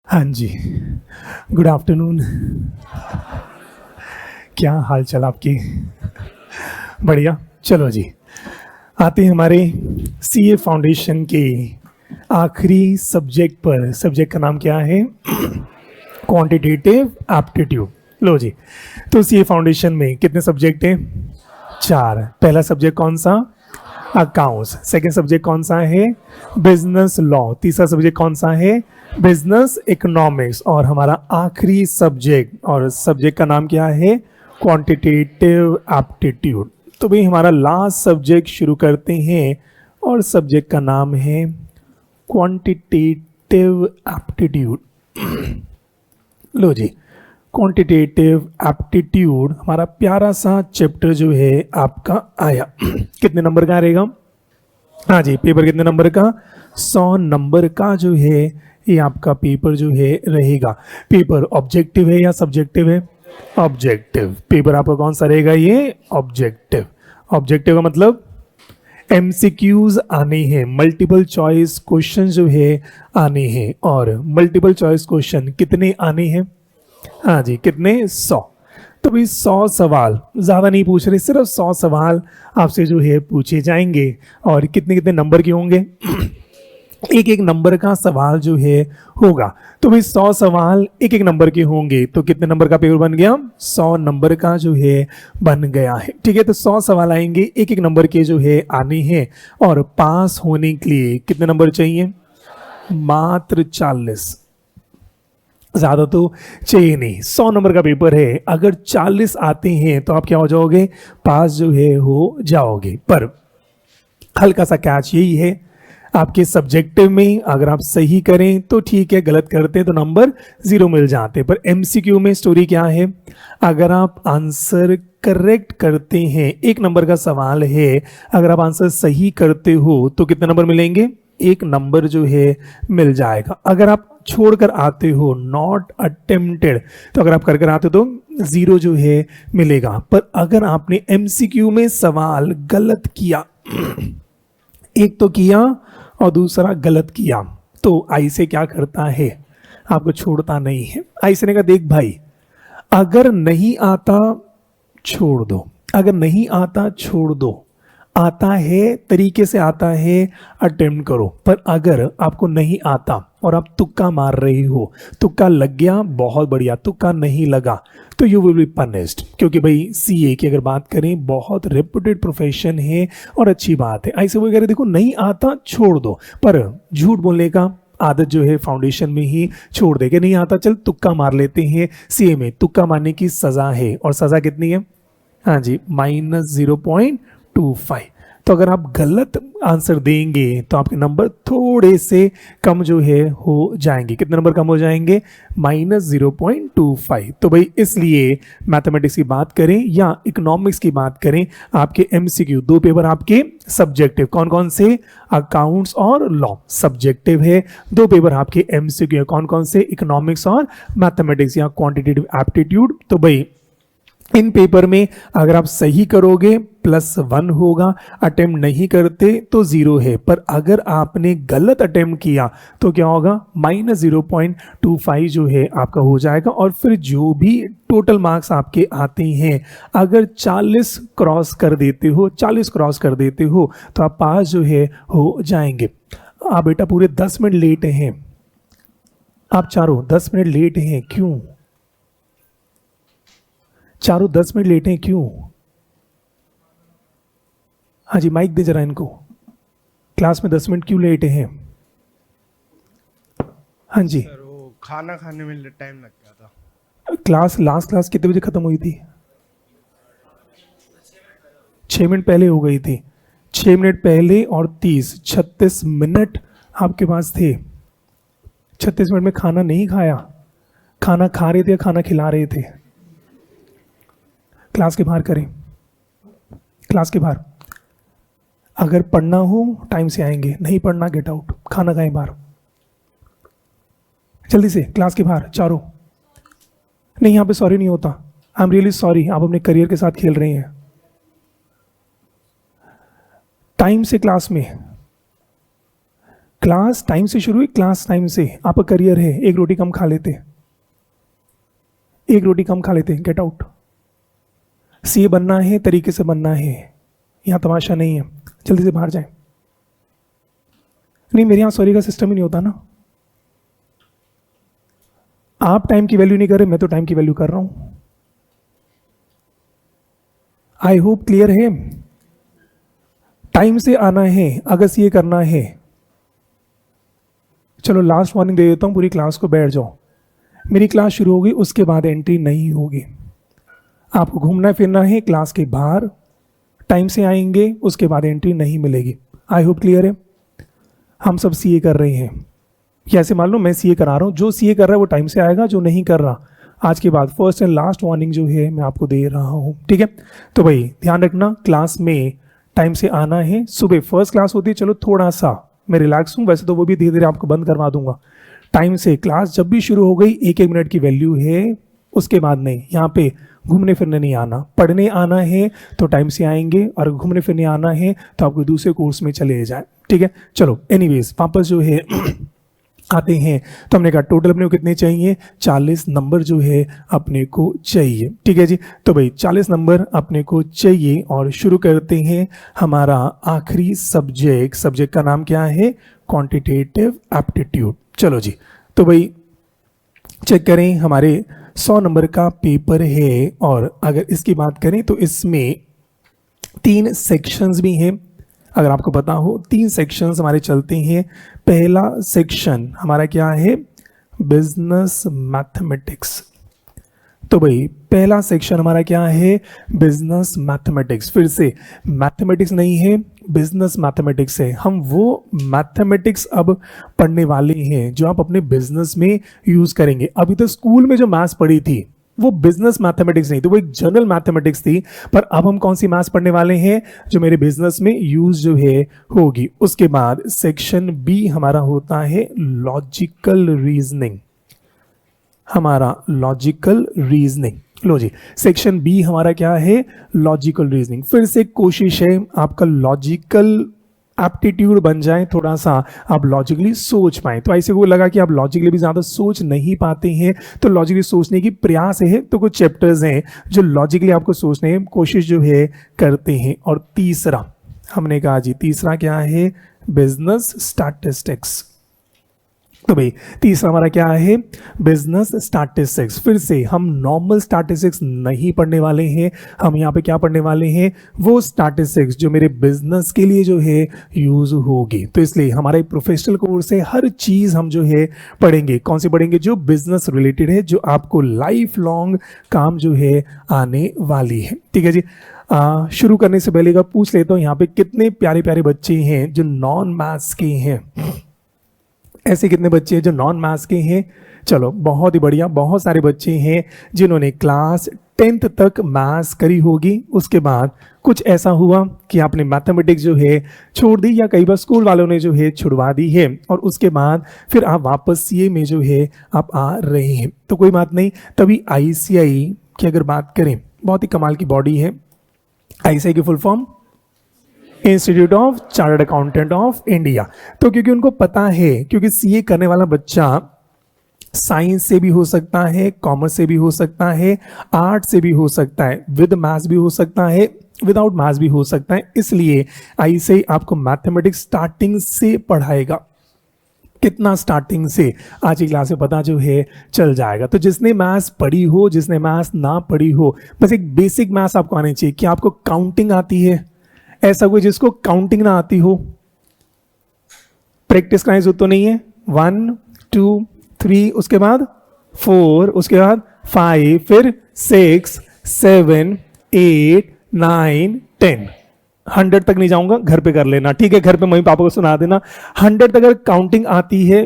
हाँ जी, good afternoon. क्या हाल चाल आपकी? बढ़िया। चलो जी, आते हैं हमारे सीए फाउंडेशन के आखिरी सब्जेक्ट पर। सब्जेक्ट का नाम क्या है? Quantitative aptitude. लो जी, तो सीए फाउंडेशन में कितने सब्जेक्ट हैं? 4। पहला सब्जेक्ट कौन सा? अकाउंट्स। सेकेंड सब्जेक्ट कौन सा है? Business law. तीसरा सब्जेक्ट कौन सा है? Business economics. और हमारा आखिरी सब्जेक्ट, और सब्जेक्ट का नाम क्या है? Quantitative aptitude. तो भाई हमारा लास्ट सब्जेक्ट शुरू करते हैं, और सब्जेक्ट का नाम है क्वांटिटेटिव एप्टीट्यूड। लो जी, क्वांटिटेटिव एप्टीट्यूड हमारा प्यारा सा चैप्टर जो है आपका आया। कितने नंबर का रहेगा? हाँ जी, पेपर कितने नंबर का? 100 नंबर का जो है ये आपका पेपर जो है रहेगा। पेपर ऑब्जेक्टिव है या सब्जेक्टिव है? ऑब्जेक्टिव। पेपर आपका कौन सा रहेगा? ये ऑब्जेक्टिव। ऑब्जेक्टिव का मतलब एमसीक्यूज आने हैं, मल्टीपल चॉइस क्वेश्चन जो है आने हैं। और मल्टीपल चॉइस क्वेश्चन कितने आने हैं? हाँ जी, कितने? 100। तो भाई 100 सवाल, ज़्यादा नहीं पूछ रहे, सिर्फ 100 सवाल आपसे जो है पूछे जाएंगे। और कितने कितने नंबर के होंगे? एक एक नंबर का सवाल जो है होगा। तो भाई 100 सवाल एक एक नंबर के होंगे, तो कितने नंबर का पेपर बन गया? 100 नंबर का जो है बन गया है। ठीक है, तो 100 सवाल आएंगे, एक एक नंबर के जो है आने हैं। और पास होने के लिए कितने नंबर चाहिए? मात्र 40। ज़्यादा तो चाहिए नहीं। 100 नंबर का पेपर है, अगर 40 आते हैं तो आप क्या हो जाओगे? पास जो है हो जाओगे। पर हल्का सा कैच यही है, आपके सब्जेक्टिव में अगर आप सही करें तो ठीक है, गलत करते हैं तो नंबर 0 मिल जाते। पर एमसीक्यू में स्टोरी क्या है? अगर आप आंसर करेक्ट करते हैं, एक नंबर का सवाल है, अगर आप आंसर सही करते हो तो कितने नंबर मिलेंगे? एक नंबर जो है मिल जाएगा। अगर आप छोड़कर आते हो, नॉट अटेम्प्टेड, तो अगर आप कर कर आते हो तो 0 जो है मिलेगा। पर अगर आपने एमसीक्यू में सवाल गलत किया, एक तो किया और दूसरा गलत किया, तो आई से क्या करता है? आपको छोड़ता नहीं है। आई से ने कहा देख भाई, अगर नहीं आता छोड़ दो, अगर नहीं आता छोड़ दो, आता है तरीके से आता है अटेम्प्ट करो। पर अगर आपको नहीं आता और आप तुक्का मार रही हो, तुक्का लग गया बहुत बढ़िया, तुक्का नहीं लगा तो यू विल बी पनिश्ड। क्योंकि भाई सीए की अगर बात करें, बहुत रेपुटेड प्रोफेशन है और अच्छी बात है। ऐसे वो कह रहे देखो नहीं आता छोड़ दो, पर झूठ बोलने का आदत जो है फाउंडेशन में ही छोड़ दे। कि नहीं आता, चल तुक्का मार लेते हैं। सीए में तुक्का मारने की सजा है, और सजा कितनी है? हाँ जी, -0.25। तो अगर आप गलत आंसर देंगे तो आपके नंबर थोड़े से कम जो है हो जाएंगे। कितने नंबर कम हो जाएंगे? -0.25। तो भाई इसलिए मैथमेटिक्स की बात करें या इकोनॉमिक्स की बात करें, आपके एमसीक्यू 2 पेपर आपके सब्जेक्टिव कौन कौन से? अकाउंट्स और लॉ सब्जेक्टिव है। 2 पेपर आपके एमसीक्यू कौन कौन से? इकोनॉमिक्स और मैथमेटिक्स या क्वांटिटेटिव एप्टीट्यूड। तो भाई इन पेपर में अगर आप सही करोगे +1 होगा, अटेम्प्ट नहीं करते तो 0 है। पर अगर आपने गलत अटेम्प्ट किया तो क्या होगा? -0.25 जो है आपका हो जाएगा। और फिर जो भी टोटल मार्क्स आपके आते हैं, अगर 40 क्रॉस कर देते हो, 40 क्रॉस कर देते हो तो आप पास जो है हो जाएंगे। आप बेटा पूरे 10 मिनट लेट हैं, आप चारों 10 मिनट लेट हैं, क्यों? चारों 10 मिनट लेट हैं क्यों? हाँ जी, माइक दे जरा इनको। क्लास में 10 मिनट क्यों लेट हैं? हाँ जी, सर वो खाना खाने में टाइम लग गया था। क्लास लास्ट क्लास कितने बजे खत्म हुई थी? 6 मिनट पहले हो गई थी। 6 मिनट पहले और 36 मिनट आपके पास थे। 36 मिनट में खाना नहीं खाया? खाना खा रहे थे या खाना खिला रहे थे? क्लास के बाहर करें, क्लास के बाहर। अगर पढ़ना हो टाइम से आएंगे, नहीं पढ़ना गेट आउट। खाना खाएं बाहर, जल्दी से क्लास के बाहर चारों। नहीं, यहाँ पे सॉरी नहीं होता। आई एम रियली सॉरी, आप अपने करियर के साथ खेल रहे हैं। टाइम से क्लास में, क्लास टाइम से शुरू हुई, क्लास टाइम से आपका करियर है, एक रोटी कम खा लेते, एक रोटी कम खा लेते, गेट आउट। सीए बनना है, तरीके से बनना है, यहाँ तमाशा नहीं है, जल्दी से बाहर जाए। नहीं, मेरे यहाँ सॉरी का सिस्टम ही नहीं होता ना। आप टाइम की वैल्यू नहीं कर रहे, मैं तो टाइम की वैल्यू कर रहा हूं। आई होप क्लियर है। टाइम से आना है अगर सीए करना है। चलो लास्ट वार्निंग दे देता हूं, पूरी क्लास को बैठ जाओ। मेरी क्लास शुरू होगी, उसके बाद एंट्री नहीं होगी। आपको घूमना फिरना है क्लास के बाहर, टाइम से आएंगे, उसके बाद एंट्री नहीं मिलेगी। आई होप क्लियर है। हम सब सीए कर रहे हैं, या ऐसे मान लो मैं सीए करा रहा हूं, जो सीए कर रहा है वो टाइम से आएगा, जो नहीं कर रहा आज के बाद फर्स्ट एंड लास्ट वार्निंग जो है मैं आपको दे रहा हूं, ठीक है। तो भाई ध्यान रखना, क्लास में टाइम से आना है। सुबह फर्स्ट क्लास होती है, चलो थोड़ा सा मैं रिलैक्स हूं, वैसे तो वो भी धीरे धीरे आपको बंद करवा दूंगा। टाइम से क्लास जब भी शुरू हो गई, एक एक मिनट की वैल्यू है, उसके बाद नहीं। यहाँ पे घूमने फिरने नहीं आना, पढ़ने आना है तो टाइम से आएंगे, और घूमने फिरने आना है तो आपको दूसरे कोर्स में चले जाए, ठीक है। चलो एनीवेज वापस जो है आते हैं। तो हमने कहा टोटल अपने को कितने चाहिए, 40 नंबर जो है अपने को चाहिए, ठीक है जी। तो भाई 40 नंबर अपने को चाहिए, और शुरू करते हैं हमारा आखिरी सब्जेक्ट का नाम क्या है, क्वांटिटेटिव एप्टीट्यूड। चलो जी, तो भाई चेक करें, हमारे 100 नंबर का पेपर है, और अगर इसकी बात करें तो इसमें 3 सेक्शंस भी हैं। अगर आपको पता हो 3 सेक्शंस हमारे चलते हैं। पहला सेक्शन हमारा क्या है, बिजनेस मैथमेटिक्स। तो भाई पहला सेक्शन हमारा क्या है, बिजनेस मैथमेटिक्स। फिर से मैथमेटिक्स नहीं है, बिजनेस मैथमेटिक्स है। हम वो मैथमेटिक्स अब पढ़ने वाले हैं जो आप अपने बिजनेस में यूज करेंगे। अभी तो स्कूल में जो मैथ्स पढ़ी थी वो बिजनेस मैथमेटिक्स नहीं थी, वो एक जनरल मैथमेटिक्स थी। पर अब हम कौन सी मैथ्स पढ़ने वाले हैं जो मेरे बिजनेस में यूज जो है होगी। उसके बाद सेक्शन बी हमारा होता है लॉजिकल रीजनिंग। हमारा लॉजिकल रीजनिंग, लो जी, सेक्शन बी हमारा क्या है, लॉजिकल रीजनिंग। फिर से कोशिश है आपका लॉजिकल एप्टीट्यूड बन जाए, थोड़ा सा आप लॉजिकली सोच पाए। तो ऐसे को लगा कि आप लॉजिकली भी ज़्यादा सोच नहीं पाते हैं, तो लॉजिकली सोचने की प्रयास है, तो कुछ चैप्टर्स हैं जो लॉजिकली आपको सोचने की कोशिश जो है करते हैं। और तीसरा हमने कहा जी, तीसरा क्या है, बिजनेस स्टैटिस्टिक्स। तो भाई तीसरा हमारा क्या है, बिजनेस स्टैटिस्टिक्स। फिर से हम नॉर्मल स्टैटिस्टिक्स नहीं पढ़ने वाले हैं, हम यहाँ पे क्या पढ़ने वाले हैं, वो स्टैटिस्टिक्स जो मेरे बिजनेस के लिए जो है यूज होगी। तो इसलिए हमारा एक प्रोफेशनल कोर्स है, हर चीज हम जो है पढ़ेंगे। कौन सी पढ़ेंगे, जो बिजनेस रिलेटेड है, जो आपको लाइफ लॉन्ग काम जो है आने वाली है, ठीक है जी। शुरू करने से पहले का पूछ लेता हूँ, यहाँ पे कितने प्यारे प्यारे बच्चे हैं जो नॉन मैथ्स के हैं, ऐसे कितने बच्चे हैं जो नॉन मैथ्स के हैं। चलो बहुत ही बढ़िया, बहुत सारे बच्चे हैं जिन्होंने क्लास 10th तक मैथ्स करी होगी। उसके बाद कुछ ऐसा हुआ कि आपने मैथमेटिक्स जो है छोड़ दी, या कई बार स्कूल वालों ने जो है छुड़वा दी है, और उसके बाद फिर आप वापस सीए में जो है आप आ रहे हैं। तो कोई बात नहीं, तभी आईसीआई की अगर बात करें, बहुत ही कमाल की बॉडी है। आईसीआई की full form institute of chartered accountant of India. तो क्योंकि उनको पता है, क्योंकि सीए करने वाला बच्चा साइंस से भी हो सकता है, कॉमर्स से भी हो सकता है, आर्ट से भी हो सकता है, विद मैथ्स भी हो सकता है, विदाउट मैथ्स भी हो सकता है। इसलिए आईसीआई आपको मैथमेटिक्स स्टार्टिंग से पढ़ाएगा। कितना स्टार्टिंग से, आज की क्लास में पता जो है चल जाएगा। तो जिसने मैथ्स पढ़ी हो, जिसने मैथ्स ना पढ़ी हो, बस एक बेसिक मैथ्स आपको आनी चाहिए। कि आपको काउंटिंग आती है, ऐसा कोई जिसको काउंटिंग ना आती हो, प्रैक्टिस कराने जरूरत तो नहीं है। 1 2 3, उसके बाद 4, उसके बाद 5, फिर 6 7 8 9 10। 100 तक नहीं जाऊंगा, घर पे कर लेना, ठीक है। घर पे मम्मी पापा को सुना देना। 100 तक अगर काउंटिंग आती है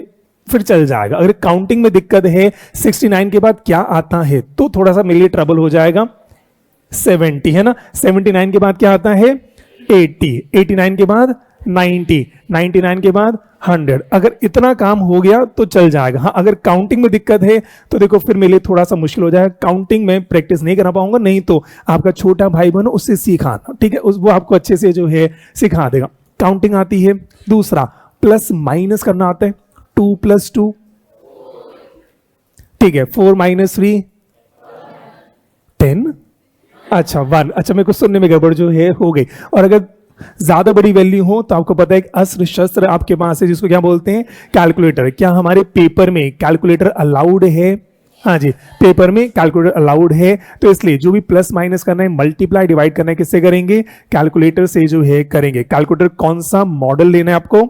फिर चल जाएगा। अगर काउंटिंग में दिक्कत है, 69 के बाद क्या आता है तो थोड़ा सा मेरे लिए ट्रबल हो जाएगा। 70 है ना, 79 के बाद क्या आता है, 80, 89 के बाद 90, 99 के बाद 100। अगर इतना काम हो गया तो चल जाएगा। हाँ, अगर काउंटिंग में दिक्कत है तो देखो फिर मेरे लिए थोड़ा सा मुश्किल हो जाएगा। काउंटिंग में प्रैक्टिस नहीं करा पाऊंगा, नहीं तो आपका छोटा भाई बहन उससे सिखाना, ठीक है, वो आपको अच्छे से जो है सिखा देगा। काउंटिंग आती है। दूसरा प्लस माइनस करना आता है? 2 + 2, ठीक है। 4 - 3 10, अच्छा 1, अच्छा मेरे को सुनने में गड़बड़ जो है हो गई। और अगर ज्यादा बड़ी वैल्यू हो तो आपको पता है एक अस्त्र शस्त्र आपके पास है जिसको क्या बोलते हैं? कैलकुलेटर। क्या हमारे पेपर में कैलकुलेटर अलाउड है? हाँ जी, पेपर में कैलकुलेटर अलाउड है। तो इसलिए जो भी प्लस माइनस करना है, मल्टीप्लाई डिवाइड करना है, किससे करेंगे? कैलकुलेटर से जो है करेंगे। कैलकुलेटर कौन सा मॉडल लेना है आपको?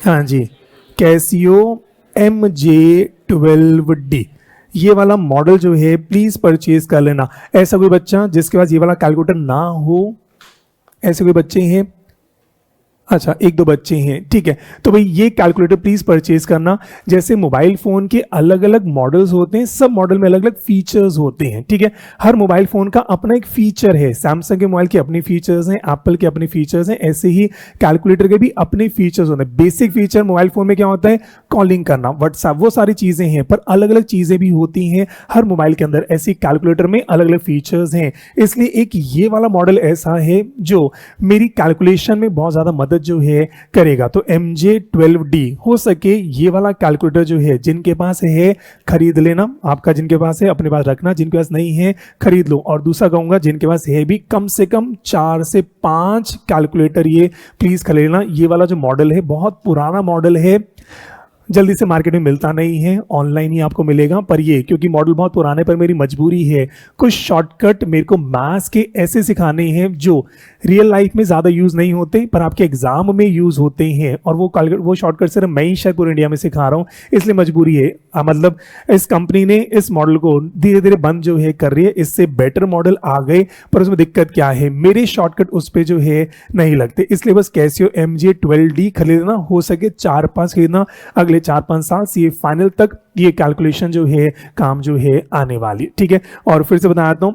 हाँ जी, कैसियो MJ12D, ये वाला मॉडल जो है प्लीज परचेज कर लेना। ऐसा कोई बच्चा जिसके पास ये वाला कैलकुलेटर ना हो? ऐसे कोई बच्चे हैं? अच्छा, 1-2 बच्चे हैं, ठीक है। तो भाई ये कैलकुलेटर प्लीज परचेज करना। जैसे मोबाइल फोन के अलग अलग मॉडल्स होते हैं, सब मॉडल में अलग अलग फीचर्स होते हैं, ठीक है। हर मोबाइल फोन का अपना एक फीचर है। सैमसंग के मोबाइल के अपने फीचर्स हैं, एप्पल के अपने फीचर्स हैं, ऐसे ही कैलकुलेटर के भी अपने फीचर्स होते हैं। बेसिक फीचर मोबाइल फोन में क्या होता है? कॉलिंग करना, व्हाट्सएप, वो सारी चीजें हैं, पर अलग अलग चीजें भी होती हैं हर मोबाइल के अंदर। ऐसी कैलकुलेटर में अलग अलग फीचर्स हैं, इसलिए एक ये वाला मॉडल ऐसा है जो मेरी कैलकुलेशन में बहुत ज्यादा मदद जो है करेगा। तो MJ12D, हो सके ये वाला कैलकुलेटर जो है जिनके पास है खरीद लेना। आपका जिनके पास है अपने पास रखना, जिनके पास नहीं है खरीद लो। और दूसरा कहूंगा जिनके पास है भी, कम से कम 4 से 5 कैलकुलेटर ये प्लीज खरीद लेना। ये वाला जो मॉडल है बहुत पुराना मॉडल है, जल्दी से मार्केट में मिलता नहीं है, ऑनलाइन ही आपको मिलेगा। पर ये क्योंकि मॉडल बहुत पुराने पर मेरी मजबूरी है, कुछ शॉर्टकट मेरे को मैथ्स के ऐसे सिखाने हैं जो रियल लाइफ में ज़्यादा यूज़ नहीं होते पर आपके एग्जाम में यूज़ होते हैं। और वो शॉर्टकट सिर्फ मैं ही शायद पूरे इंडिया में सिखा रहा हूँ, इसलिए मजबूरी है। मतलब इस कंपनी ने इस मॉडल को धीरे धीरे बंद जो है कर रही है। इससे बेटर मॉडल आ गए, पर उसमें दिक्कत क्या है? मेरे शॉर्टकट उस पर जो है नहीं लगते, इसलिए बस कैसियो MJ12D खरीदना। हो सके 4-5 खरीदना, अगले 4-5 साल से ये फाइनल तक ये कैलकुलेशन जो है काम जो है आने वाली, ठीक है। और फिर से बता देता हूं,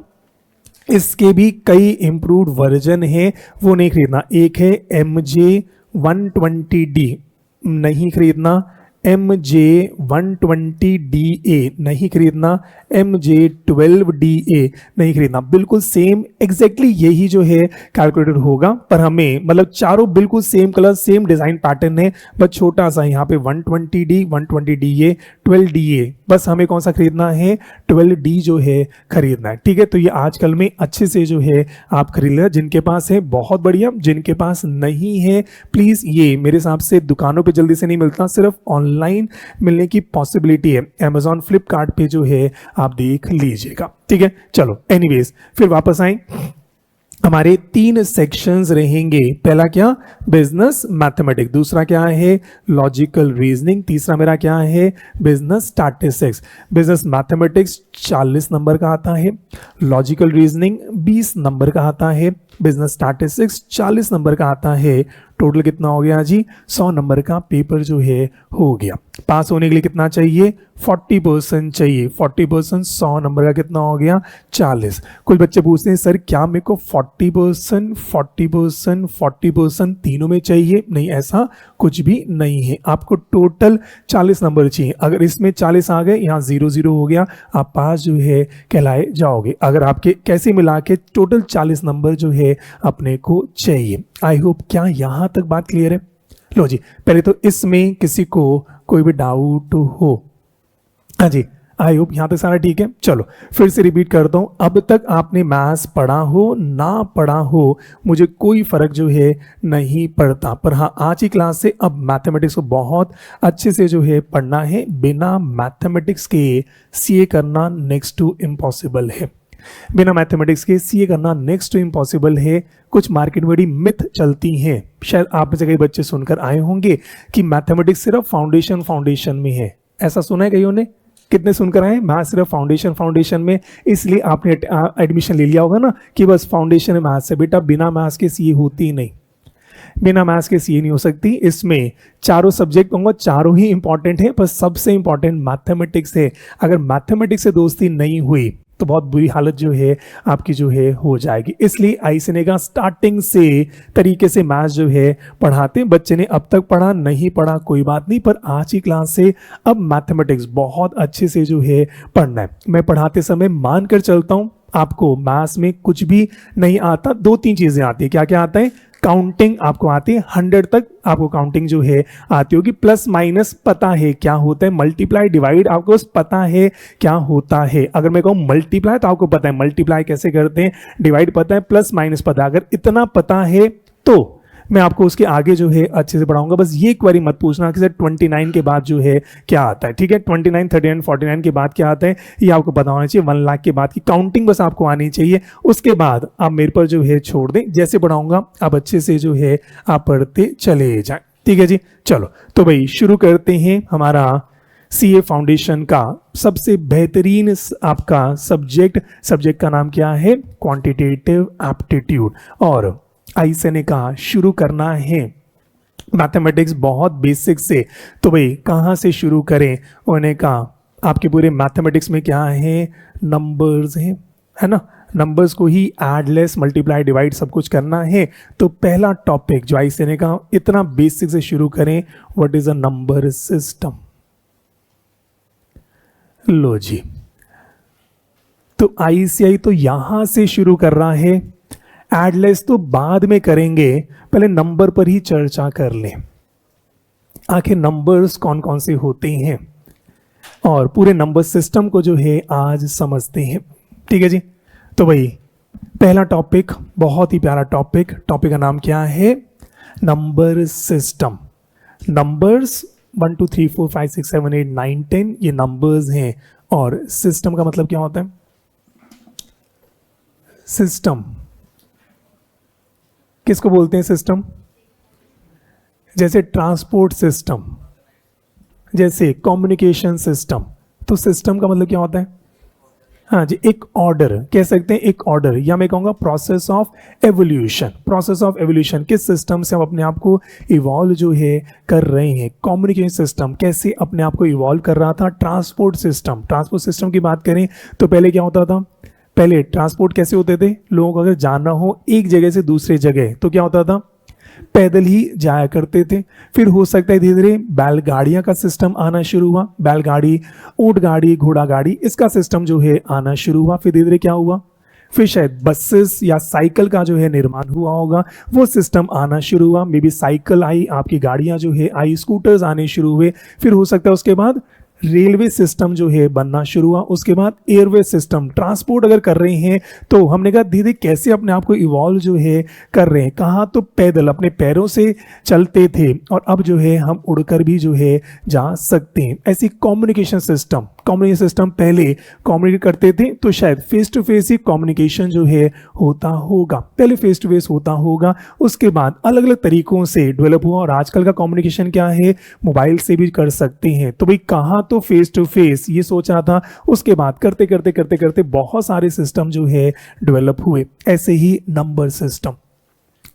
इसके भी कई इंप्रूव्ड वर्जन है, वो नहीं खरीदना। एक है MJ120D, नहीं खरीदना। MJ120DA नहीं खरीदना। MJ12DA नहीं खरीदना। बिल्कुल सेम एग्जैक्टली यही जो है कैलकुलेटर होगा, पर हमें मतलब चारों बिल्कुल same colour, same design pattern है, बस छोटा सा यहाँ पे 120D, 120DA, 12DA, बस हमें कौन सा खरीदना है? 12D जो है खरीदना है, ठीक है। तो ये आजकल में अच्छे से जो है आप खरीद लेना। जिनके पास है बहुत बढ़िया, जिनके पास नहीं है प्लीज, ये मेरे हिसाब से दुकानों पे जल्दी से नहीं मिलता, सिर्फ ऑनलाइन मिलने की पॉसिबिलिटी है। Amazon, फ्लिपकार्ट पे जो है आप देख लीजिएगा, ठीक है। चलो एनीवेज, फिर वापस आए। हमारे 3 सेक्शंस रहेंगे। पहला क्या? Business mathematics. दूसरा क्या है? Logical reasoning. तीसरा मेरा क्या है? Business statistics. Business mathematics 40 number का आता है, लॉजिकल रीजनिंग 20 नंबर का आता है, बिजनेस स्टैटिस्टिक्स 40 नंबर का आता है। टोटल कितना हो गया जी? 100 नंबर का पेपर जो है हो गया। पास होने के लिए कितना चाहिए? 40% चाहिए। 40% 100 नंबर का कितना हो गया? 40। कुछ बच्चे पूछते हैं सर क्या मेरे को 40%, 40%, 40% तीनों में चाहिए? नहीं, ऐसा कुछ भी नहीं है, आपको टोटल 40 नंबर चाहिए। अगर इसमें 40 आ गए, यहाँ 0-0 हो गया, आप पास जो है कहलाए जाओगे। अगर आपके कैसे मिला के टोटल 40 नंबर जो है अपने को चाहिए। आई होप क्या यहाँ तक बात क्लियर है? लो जी, पहले तो इसमें किसी को कोई भी डाउट हो? हाँ जी, आई होप यहाँ तक सारा ठीक है। चलो फिर से रिपीट करता हूँ, अब तक आपने मैथ्स पढ़ा हो ना पढ़ा हो मुझे कोई फर्क जो है नहीं पड़ता, पर हाँ आज की क्लास से अब मैथमेटिक्स को बहुत अच्छे से जो है पढ़ना है। बिना मैथमेटिक्स के सीए करना नेक्स्ट टू इम्पॉसिबल है। बिना मैथमेटिक्स के सीए करना नेक्स्ट टू इम्पॉसिबल है। कुछ मार्केट में बड़ी मिथ चलती हैं, शायद आप में से कई बच्चे सुनकर आए होंगे कि मैथमेटिक्स सिर्फ फाउंडेशन में है। ऐसा सुना है कईयों ने? कितने सुनकर आए? मैथ सिर्फ फाउंडेशन में, इसलिए आपने एडमिशन ले लिया होगा ना कि बस फाउंडेशन है मैथ्स से। बेटा बिना मैथ्स के सीए होती ही नहीं, बिना मैथ्स के सीए नहीं हो सकती। इसमें चारों सब्जेक्ट कहूँगा, चारों ही इंपॉर्टेंट है, पर सबसे इंपॉर्टेंट मैथमेटिक्स है। अगर मैथमेटिक्स से दोस्ती नहीं हुई तो बहुत बुरी हालत जो है आपकी जो है हो जाएगी। इसलिए आईसीने का स्टार्टिंग से तरीके से मैथ्स जो है पढ़ाते हैं। बच्चे ने अब तक पढ़ा नहीं पढ़ा कोई बात नहीं, पर आज की क्लास से अब मैथमेटिक्स बहुत अच्छे से जो है पढ़ना है। मैं पढ़ाते समय मानकर चलता हूं आपको मैथ्स में कुछ भी नहीं आता, 2-3 चीजें आती है। क्या क्या आता है? काउंटिंग आपको आती है, 100 तक आपको काउंटिंग जो है आती होगी। प्लस माइनस पता है क्या होता है, मल्टीप्लाई डिवाइड आपको पता है क्या होता है। अगर मैं कहूँ मल्टीप्लाई तो आपको पता है मल्टीप्लाई कैसे करते हैं, डिवाइड पता है, प्लस माइनस पता है। अगर इतना पता है तो मैं आपको उसके आगे जो है अच्छे से पढ़ाऊंगा। बस ये क्वेरी मत पूछना कि सर 29 के बाद जो है क्या आता है, ठीक है। 29, 39, 49 के बाद क्या आता है ये आपको पता होना चाहिए। 1 लाख के बाद की काउंटिंग बस आपको आनी चाहिए। उसके बाद आप मेरे पर जो है छोड़ दें, जैसे पढ़ाऊंगा आप अच्छे से जो है आप पढ़ते चले जाएं, ठीक है जी। चलो तो भाई शुरू करते हैं हमारा सीए फाउंडेशन का सबसे बेहतरीन आपका सब्जेक्ट का नाम क्या है, क्वांटिटेटिव एप्टीट्यूड। और आइसे ने कहा शुरू करना है मैथमेटिक्स बहुत बेसिक से, तो भाई कहाँ से शुरू करें। उन्होंने कहा आपके पूरे मैथमेटिक्स में क्या है, नंबर्स हैं, है ना। नंबर्स को ही ऐड, लेस, मल्टीप्लाई, डिवाइड सब कुछ करना है। तो पहला टॉपिक जो आइसे ने कहा इतना बेसिक से शुरू करें, what is a number system. लो जी, तो आईसीआई तो यहां से शुरू कर रहा है, एडलेस तो बाद में करेंगे, पहले नंबर पर ही चर्चा कर लें। आखिर नंबर्स कौन कौन से होते हैं और पूरे नंबर सिस्टम को जो है आज समझते हैं, ठीक है जी। तो भाई पहला टॉपिक बहुत ही प्यारा टॉपिक का नाम क्या है, नंबर सिस्टम। नंबर्स 1 2 3 4 5 6 7 8 9 10 ये नंबर्स हैं, और सिस्टम का मतलब क्या होता है, सिस्टम किसको बोलते हैं, सिस्टम जैसे ट्रांसपोर्ट सिस्टम, जैसे कम्युनिकेशन सिस्टम। तो सिस्टम का मतलब क्या होता है, हाँ जी, एक ऑर्डर कह सकते हैं, एक ऑर्डर, या मैं कहूँगा process of evolution. Process of evolution किस सिस्टम से हम अपने आप को इवॉल्व जो है कर रहे हैं। कम्युनिकेशन सिस्टम कैसे अपने आप को इवॉल्व कर रहा था। ट्रांसपोर्ट सिस्टम की बात करें तो पहले क्या होता था, पहले ट्रांसपोर्ट कैसे होते थे, लोगों को अगर जाना हो एक जगह से दूसरे जगह तो क्या होता था, पैदल ही जाया करते थे। फिर हो सकता है धीरे धीरे बैलगाड़ियां का सिस्टम आना शुरू हुआ, बैलगाड़ी, ऊंट गाड़ी, घोड़ा गाड़ी, इसका सिस्टम जो है आना शुरू हुआ। फिर धीरे धीरे क्या हुआ, फिर शायद बसेस या साइकिल का जो है निर्माण हुआ होगा, वो सिस्टम आना शुरू हुआ। मे बी साइकिल आई, आपकी गाड़ियां जो है आई, स्कूटर्स आने शुरू हुए। फिर हो सकता है उसके बाद रेलवे सिस्टम जो है बनना शुरू हुआ। उसके बाद एयरवे सिस्टम, ट्रांसपोर्ट अगर कर रहे हैं तो हमने कहा धीरे धीरे कैसे अपने आप को इवॉल्व जो है कर रहे हैं। कहाँ तो पैदल अपने पैरों से चलते थे, और अब जो है हम उड़कर भी जो है जा सकते हैं। ऐसी कम्युनिकेशन सिस्टम पहले कम्युनिकेट करते थे तो शायद फेस टू फेस ही कम्युनिकेशन जो है होता होगा, पहले फेस टू फेस होता होगा। उसके बाद अलग अलग तरीकों से डेवलप हुआ, और आजकल का कम्युनिकेशन क्या है, मोबाइल से भी कर सकते हैं। तो भाई कहाँ तो फेस टू फेस ये सोच रहा था, उसके बाद करते करते बहुत सारे सिस्टम जो है डेवलप हुए। ऐसे ही नंबर सिस्टम।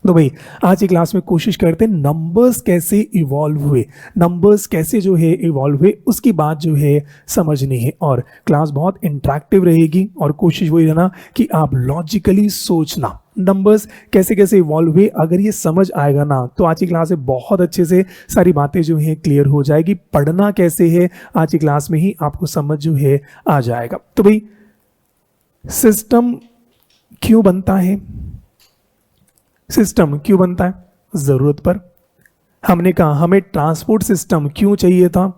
तो भाई आज की क्लास में कोशिश करते हैं नंबर्स कैसे इवॉल्व हुए, नंबर्स कैसे जो है इवॉल्व हुए, उसकी बात जो है समझनी है। और क्लास बहुत इंटरेक्टिव रहेगी, और कोशिश वही रहना कि आप लॉजिकली सोचना, नंबर्स कैसे कैसे इवॉल्व हुए। अगर ये समझ आएगा ना तो आज की क्लास में बहुत अच्छे से सारी बातें जो है क्लियर हो जाएगी। पढ़ना कैसे है आज की क्लास में ही आपको समझ जो है आ जाएगा। तो भाई सिस्टम क्यों बनता है, सिस्टम क्यों बनता है, जरूरत पर। हमने कहा हमें ट्रांसपोर्ट सिस्टम क्यों चाहिए था,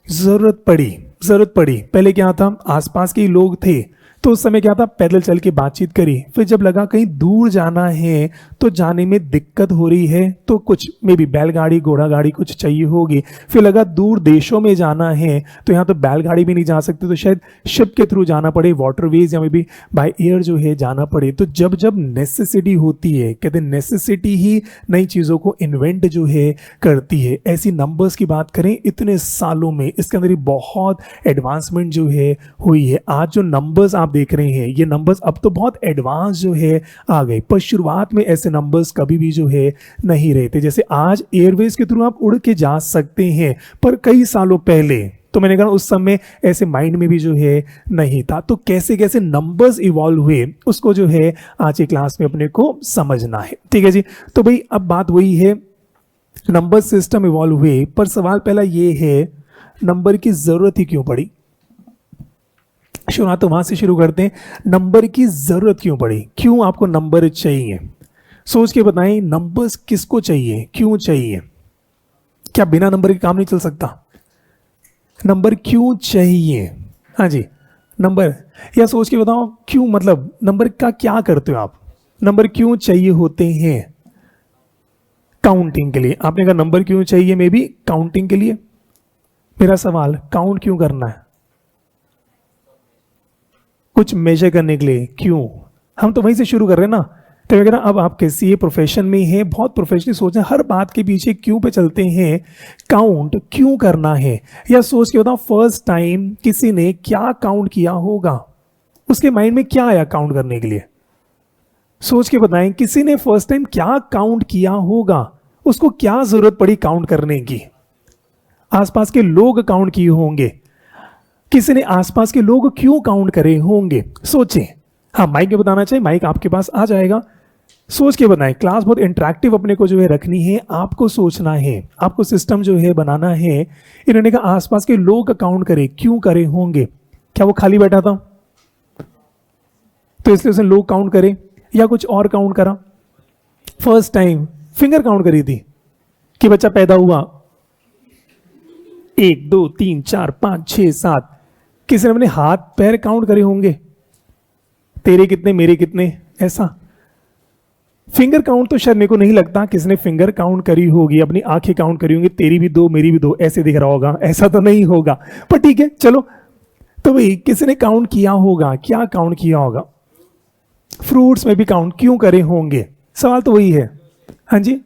जरूरत पड़ी। पहले क्या था, आसपास के लोग थे तो उस समय क्या था, पैदल चल के बातचीत करी। फिर जब लगा कहीं दूर जाना है तो जाने में दिक्कत हो रही है, तो कुछ मे बी बैलगाड़ी, घोड़ा गाड़ी कुछ चाहिए होगी। फिर लगा दूर देशों में जाना है तो यहाँ तो बैलगाड़ी भी नहीं जा सकते, तो शायद शिप के थ्रू जाना पड़े, वाटरवेज, या मे बी बाय एयर जो है जाना पड़े। तो जब जब नेसेसिटी होती है, कहते हैं नेसेसिटी ही नई चीज़ों को इन्वेंट जो है करती है। ऐसी नंबर्स की बात करें इतने सालों में इसके अंदर ही बहुत एडवांसमेंट जो है हुई है। आज जो नंबर्स आप देख रहे हैं ये नंबर्स अब तो बहुत एडवांस जो है आ गए, पर शुरुआत में ऐसे नंबर्स कभी भी जो है नहीं रहते। जैसे आज एयरवेज के थ्रू आप उड़ के जा सकते हैं, पर कई सालों पहले तो मैंने कहा उस समय ऐसे माइंड में भी जो है नहीं था। तो कैसे कैसे नंबर्स इवॉल्व हुए उसको जो है आज की क्लास में अपने को समझना है, ठीक है जी। तो भाई अब बात वही है, नंबर सिस्टम इवॉल्व हुए, पर सवाल पहला ये है नंबर की जरूरत ही क्यों पड़ी। शुरुआत तो वहां से शुरू करते हैं, नंबर की जरूरत क्यों पड़ी, क्यों आपको नंबर चाहिए। सोच के बताएं नंबर्स किसको चाहिए, क्यों चाहिए? क्या बिना नंबर के काम नहीं चल सकता? नंबर क्यों चाहिए? हाँ जी, नंबर। या सोच के बताओ क्यों, मतलब नंबर का क्या करते हो आप? नंबर क्यों चाहिए होते हैं? काउंटिंग के लिए। आपने कहा नंबर क्यों चाहिए? मे बी काउंटिंग के लिए। मेरा सवाल, काउंट क्यों करना है? कुछ मेजर करने के लिए। क्यों? हम तो वहीं से शुरू कर रहे हैं ना। तो मैं कह रहा अब आप किसी प्रोफेशन में हैं, बहुत प्रोफेशनली सोचें, हर बात के पीछे क्यों पे चलते हैं। काउंट क्यों करना है? या सोच के बताओ फर्स्ट टाइम किसी ने क्या काउंट किया होगा, उसके माइंड में क्या आया काउंट करने के लिए? सोच के बताएं किसी ने फर्स्ट टाइम क्या काउंट किया होगा, उसको क्या जरूरत पड़ी काउंट करने की? आसपास के लोग काउंट किए होंगे, किसी ने आसपास के लोग क्यों काउंट करे होंगे? सोचें। हाँ, माइक में बताना चाहिए, माइक आपके पास आ जाएगा। सोच के बताएं। क्लास बहुत इंटरेक्टिव अपने को जो है रखनी है, आपको सोचना है, आपको सिस्टम जो है बनाना है। इन्होंने कहा आसपास के लोग काउंट करे, क्यों करे होंगे? क्या वो खाली बैठा था तो इसलिए उसने लोग काउंट करे, या कुछ और काउंट करा? फर्स्ट टाइम फिंगर काउंट करी थी कि बच्चा पैदा हुआ, 1 2 3 4 5 6 7। किसी ने अपने हाथ पैर काउंट करे होंगे, तेरे कितने मेरे कितने, ऐसा। फिंगर काउंट तो शायद मेरे को नहीं लगता किसी ने फिंगर काउंट करी होगी, अपनी आंखें काउंट करी होंगी, तेरी भी 2 मेरी भी 2 ऐसे दिख रहा होगा, ऐसा तो नहीं होगा, पर ठीक है चलो। तो भाई किसी ने काउंट किया होगा, क्या काउंट किया होगा? फ्रूट्स में भी काउंट क्यों करे होंगे? सवाल तो वही है। हाँ जी,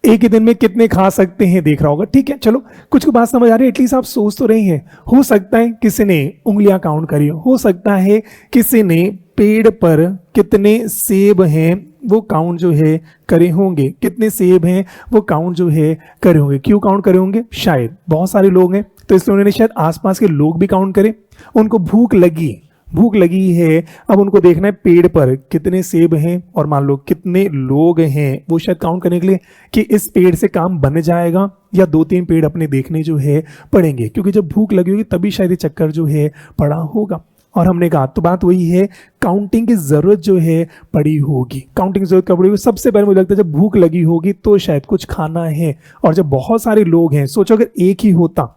एक ही दिन में कितने खा सकते हैं देख रहा होगा, ठीक है चलो। कुछ को बात समझ आ रही है, एटलीस्ट आप सोच तो रहे हैं। हो सकता है किसी ने उंगलियां काउंट करी हो सकता है किसी ने पेड़ पर कितने सेब हैं वो काउंट जो है करे होंगे, कितने सेब हैं वो काउंट जो है करे होंगे। क्यों काउंट करे होंगे? शायद बहुत सारे लोग हैं तो इसलिए उन्होंने शायद आसपास के लोग भी काउंट करे। उनको भूख लगी है, अब उनको देखना है पेड़ पर कितने सेब हैं और मान लो कितने लोग हैं, वो शायद काउंट करने के लिए कि इस पेड़ से काम बन जाएगा या 2-3 पेड़ अपने देखने जो है पड़ेंगे, क्योंकि जब भूख लगी होगी तभी शायद ये चक्कर जो है पड़ा होगा। और हमने कहा तो बात वही है, काउंटिंग की जरूरत जो है पड़ी होगी। काउंटिंग की जरूरत कब पड़ी होगी? सबसे पहले मुझे लगता है जब भूख लगी होगी तो शायद कुछ खाना है, और जब बहुत सारे लोग हैं, सोचो अगर एक ही होता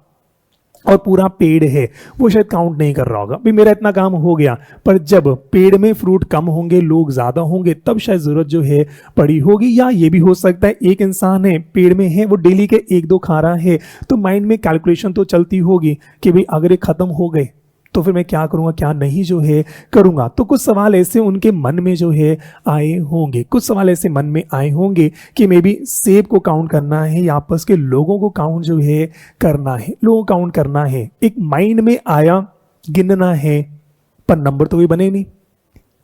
और पूरा पेड़ है, वो शायद काउंट नहीं कर रहा होगा, भाई मेरा इतना काम हो गया। पर जब पेड़ में फ्रूट कम होंगे, लोग ज्यादा होंगे, तब शायद जरूरत जो है पड़ी होगी। या ये भी हो सकता है एक इंसान है, पेड़ में है, वो डेली के 1-2 खा रहा है, तो माइंड में कैलकुलेशन तो चलती होगी कि भाई अगर ये खत्म हो गए तो फिर मैं क्या करूंगा, क्या नहीं जो है करूंगा। तो कुछ सवाल ऐसे उनके मन में जो है आए होंगे, कुछ सवाल ऐसे मन में आए होंगे कि मे बी सेब को काउंट करना है या आपस के लोगों को काउंट जो है करना है, लोगों को काउंट करना है। एक माइंड में आया गिनना है, पर नंबर तो कोई बने नहीं,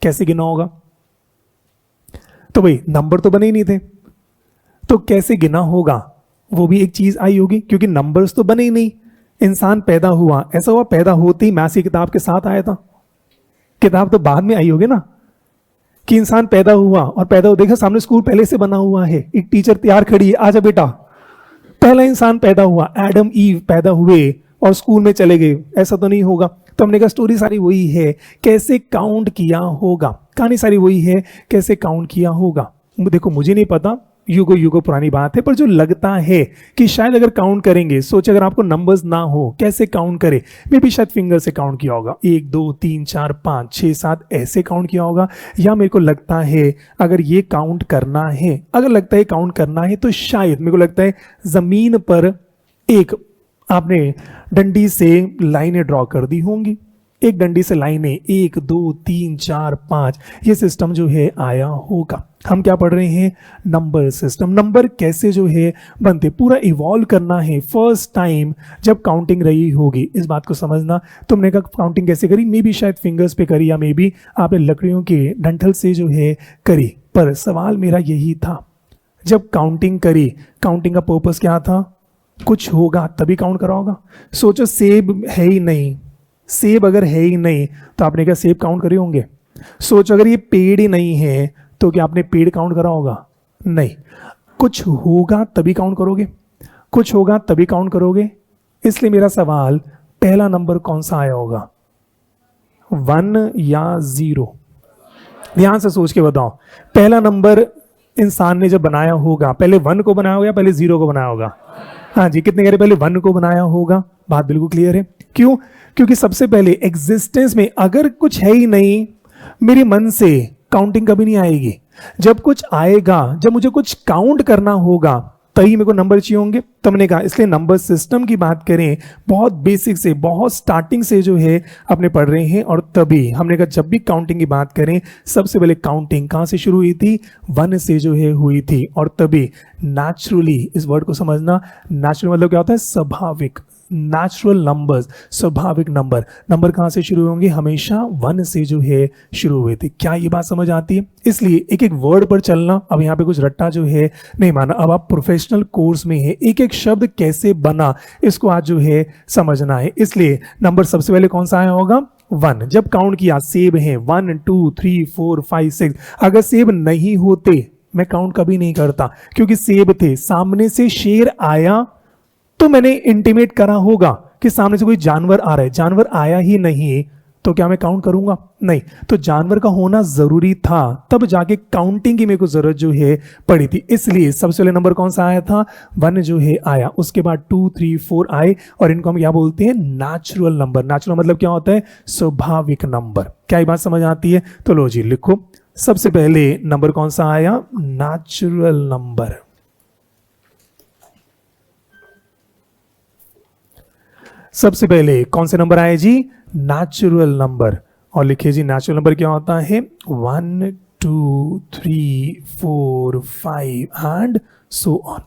कैसे गिना होगा? तो भाई नंबर तो बने ही नहीं थे, तो कैसे गिना होगा? वो भी एक चीज आई होगी, क्योंकि नंबर्स तो बने ही नहीं। इंसान पैदा हुआ, ऐसा हुआ पैदा होते ही मैथ्स की किताब के साथ आया था? किताब तो बाद में आई होगी ना, कि इंसान पैदा हुआ और पैदा हो देखा सामने स्कूल पहले से बना हुआ है, एक टीचर तैयार खड़ी है, आजा बेटा। पहला इंसान पैदा हुआ, एडम ईव पैदा हुए और स्कूल में चले गए, ऐसा तो नहीं होगा। तो हमने कहा स्टोरी सारी वही है, कैसे काउंट किया होगा, कहानी सारी वही है, कैसे काउंट किया होगा। देखो मुझे नहीं पता, युगो युगो पुरानी बात है, पर जो लगता है कि शायद अगर काउंट करेंगे, सोचे अगर आपको नंबर्स ना हो कैसे काउंट करे, मे भी शायद फिंगर से काउंट किया होगा, 1 2 3 4 5 6 7 ऐसे काउंट किया होगा। या मेरे को लगता है अगर ये काउंट करना है, अगर लगता है काउंट करना है, तो शायद मेरे को लगता है जमीन पर एक आपने डंडी से लाइनें ड्रॉ कर दी होंगी, एक डंडी से लाइनें 1 2 3 4 5, ये सिस्टम जो है आया होगा। हम क्या पढ़ रहे हैं? Number system. नंबर कैसे जो है बनते, पूरा इवॉल्व करना है फर्स्ट टाइम जब काउंटिंग रही होगी, इस बात को समझना। तुमने कहा काउंटिंग कैसे करी, मे बी शायद फिंगर्स पे करी, या मे बी आपने लकड़ियों के डंठल से जो है करी। पर सवाल मेरा यही था, जब काउंटिंग करी, काउंटिंग का पर्पस क्या था? कुछ होगा तभी काउंट करा होगा। सोचो सेब है ही नहीं, सेब अगर है ही नहीं तो आपने क्या सेब काउंट करे होंगे? सोचो अगर ये पेड़ ही नहीं है तो क्या आपने पेड़ काउंट करा होगा? नहीं। कुछ होगा तभी काउंट करोगे, कुछ होगा तभी काउंट करोगे। इसलिए मेरा सवाल, पहला नंबर कौन सा आया होगा, 1 या 0? ध्यान से सोच के बताओ, पहला नंबर इंसान ने जब बनाया होगा, पहले 1 को बनाया होगा या पहले 0 को बनाया होगा? हाँ जी, कितने कह रहे पहले 1 को बनाया होगा? बात बिल्कुल क्लियर है। क्यों? क्योंकि सबसे पहले एग्जिस्टेंस में अगर कुछ है ही नहीं, मेरे मन से काउंटिंग कभी नहीं आएगी। जब कुछ आएगा, जब मुझे कुछ काउंट करना होगा, तभी मेरे को नंबर चाहिए होंगे। तो हमने कहा इसलिए नंबर सिस्टम की बात करें, बहुत बेसिक से, बहुत स्टार्टिंग से जो है अपने पढ़ रहे हैं। और तभी हमने कहा जब भी काउंटिंग की बात करें, सबसे पहले काउंटिंग कहाँ से शुरू हुई थी? 1 से जो है हुई थी। और तभी नेचुरली, इस वर्ड को समझना, नेचुरल मतलब क्या होता है? स्वाभाविक, नेचुरल नंबर्स, स्वाभाविक नंबर। नंबर कहाँ से शुरू होंगे? हमेशा 1 से जो है शुरू हुए थे। क्या ये बात समझ आती है? इसलिए एक एक वर्ड पर चलना, अब यहाँ पे कुछ रट्टा जो है नहीं माना, अब आप प्रोफेशनल कोर्स में है, एक एक शब्द कैसे बना इसको आज जो है समझना है। इसलिए नंबर सबसे पहले कौन सा आया होगा? 1। जब काउंट किया, सेब है 1 2 3 4 5 6, अगर सेब नहीं होते मैं काउंट कभी नहीं करता, क्योंकि सेब थे। सामने से शेर आया तो मैंने इंटीमेट करा होगा कि सामने से कोई जानवर आ रहा है। जानवर आया ही नहीं तो क्या मैं काउंट करूंगा? नहीं। तो जानवर का होना जरूरी था, तब जाके काउंटिंग की मेरे को जरूरत जो है पड़ी थी। इसलिए सबसे पहले नंबर कौन सा आया था? 1 जो है आया। उसके बाद 2 3 4 आए, और इनको हम क्या बोलते हैं? Natural number. नेचुरल मतलब क्या होता है? स्वाभाविक नंबर। क्या ये बात समझ आती है? तो लो जी लिखो, सबसे पहले नंबर कौन सा आया? Natural number. सबसे पहले कौन से नंबर आए जी? Natural number. और लिखिए जी, नेचुरल नंबर क्या होता है? 1 2 3 4 5 एंड सो ऑन।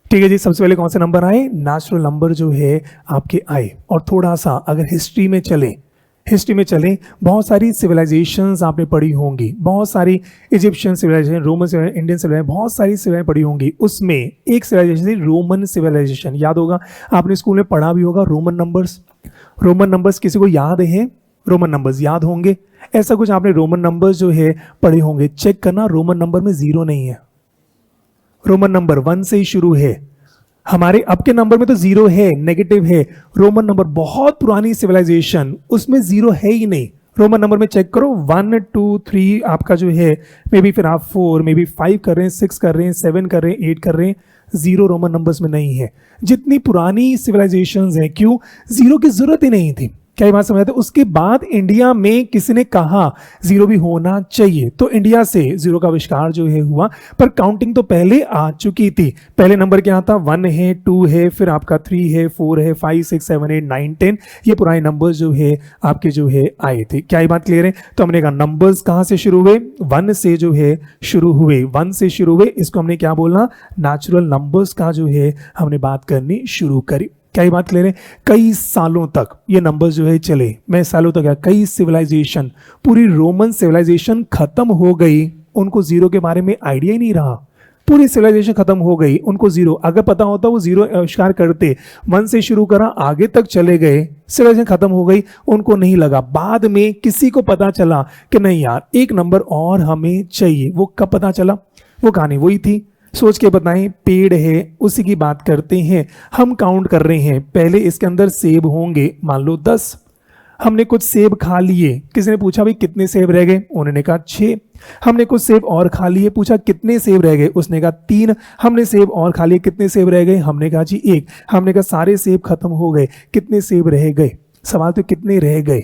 ठीक है जी, सबसे पहले कौन से नंबर आए? नेचुरल नंबर जो है आपके आए। और थोड़ा सा अगर हिस्ट्री में चलें, बहुत सारी सिविलाइजेशंस आपने पढ़ी होंगी, बहुत सारी Egyptian civilisation, Roman civilisation, Indian civilisation, बहुत सारी सिविलाइजेशन पढ़ी होंगी। उसमें एक सिविलाइजेशन थी रोमन सिविलाइजेशन, याद होगा, आपने स्कूल में पढ़ा भी होगा। रोमन नंबर्स किसी को याद है? रोमन नंबर्स याद होंगे, ऐसा कुछ आपने रोमन नंबर्स जो है पढ़े होंगे। चेक करना, रोमन नंबर में 0 नहीं है, रोमन नंबर 1 से ही शुरू है। हमारे अब के नंबर में तो 0 है, नेगेटिव है। रोमन नंबर बहुत पुरानी सिविलाइजेशन, उसमें 0 है ही नहीं। रोमन नंबर में चेक करो, 1 2 3 आपका जो है, मे बी फिर आप 4, मे बी 5 कर रहे हैं, 6 कर रहे हैं, 7 कर रहे हैं, 8 कर रहे हैं, 0 रोमन नंबर्स में नहीं है। जितनी पुरानी सिविलाइजेशंस हैं, क्यों? 0 की जरूरत ही नहीं थी। क्या ये बात समझ आती है? उसके बाद इंडिया में किसी ने कहा 0 भी होना चाहिए, तो इंडिया से 0 का आविष्कार जो है हुआ। पर काउंटिंग तो पहले आ चुकी थी। पहले नंबर क्या था? 1 है, 2 है, फिर आपका 3 है, 4 है, 5 6 7 8 9 10, ये पुराने नंबर्स जो है आपके जो है आए थे। क्या ये बात क्लियर है? तो हमने कहा नंबर्स कहां से शुरू हुए? 1 से जो है शुरू हुए, 1 से शुरू हुए। इसको हमने क्या बोलना? नेचुरल नंबर्स का जो है हमने बात करनी शुरू करी। क्या ये बात क्लियर है? कई सालों तक ये नंबर्स जो है चले। मैं सालों तक क्या, कई सिविलाइजेशन, पूरी रोमन सिविलाइजेशन खत्म हो गई, उनको 0 के बारे में आइडिया ही नहीं रहा। पूरी सिविलाइजेशन खत्म हो गई, उनको 0, अगर पता होता वो 0 आविष्कार करते। 1 से शुरू करा, आगे तक चले गए, सिविलाइजेशन खत्म हो गई, उनको नहीं लगा। बाद में किसी को पता चला कि नहीं यार, एक नंबर और हमें चाहिए। वो कब पता चला? वो कहानी वही थी, सोच के बताएं। पेड़ है, उसी की बात करते हैं। हम काउंट कर रहे हैं, पहले इसके अंदर सेब होंगे, मान लो 10। हमने कुछ सेब खा लिए, किसी ने पूछा भाई कितने सेब रह गए? उन्होंने कहा 6। हमने कुछ सेब और खा लिए, पूछा कितने सेब रह गए? उसने कहा 3। हमने सेब और खा लिए, कितने सेब रह गए? हमने कहा जी 1। हमने कहा सारे सेब खत्म हो गए, कितने सेब रह गए? सवाल तो कितने रह गए।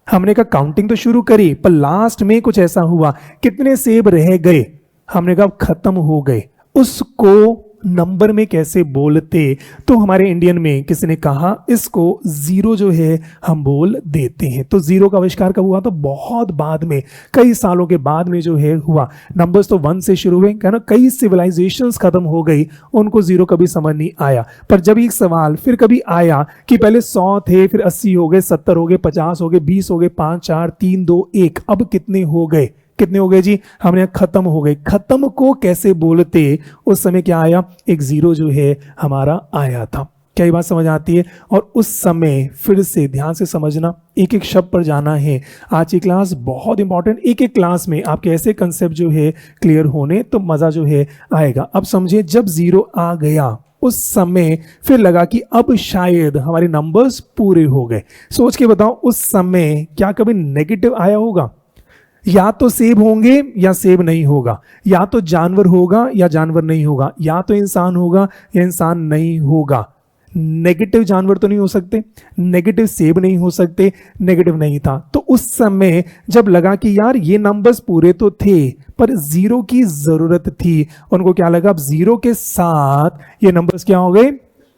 हमने कहा काउंटिंग तो शुरू करी, पर लास्ट में कुछ ऐसा हुआ, कितने सेब रह गए? हमने कहा खत्म हो गए। उसको नंबर में कैसे बोलते? तो हमारे इंडियन में किसी ने कहा इसको 0 जो है हम बोल देते हैं। तो 0 का आविष्कार कब हुआ? तो बहुत बाद में, कई सालों के बाद में जो है हुआ। नंबर्स तो 1 से शुरू हुए, कहना कई सिविलाइजेशंस खत्म हो गई, उनको 0 कभी समझ नहीं आया। पर जब एक सवाल फिर कभी आया कि पहले 100 थे, फिर 80 हो गए, 70 हो गए, 50 हो गए, 20 हो गए, 5 4 3 2 1, अब कितने हो गए? कितने हो गए जी? हमने खत्म हो गए। खत्म को कैसे बोलते? उस समय क्या आया? एक 0 जो है हमारा आया था। क्या ये बात समझ आती है? और उस समय फिर से ध्यान से समझना, एक एक शब्द पर जाना है। आज की क्लास बहुत इंपॉर्टेंट, एक एक क्लास में आपके ऐसे कंसेप्ट जो है क्लियर होने, तो मजा जो है आएगा। अब समझे, जब 0 आ गया उस समय फिर लगा कि अब शायद हमारे नंबर्स पूरे हो गए। सोच के बताओ उस समय क्या कभी नेगेटिव आया होगा? या तो सेब होंगे या सेब नहीं होगा, या तो जानवर होगा या जानवर नहीं होगा, या तो इंसान होगा या इंसान नहीं होगा। नेगेटिव जानवर तो नहीं हो सकते, नेगेटिव सेब नहीं हो सकते, नेगेटिव नहीं था। तो उस समय जब लगा कि यार ये नंबर्स पूरे तो थे पर जीरो की जरूरत थी, उनको क्या लगा अब जीरो के साथ ये नंबर्स क्या हो गए?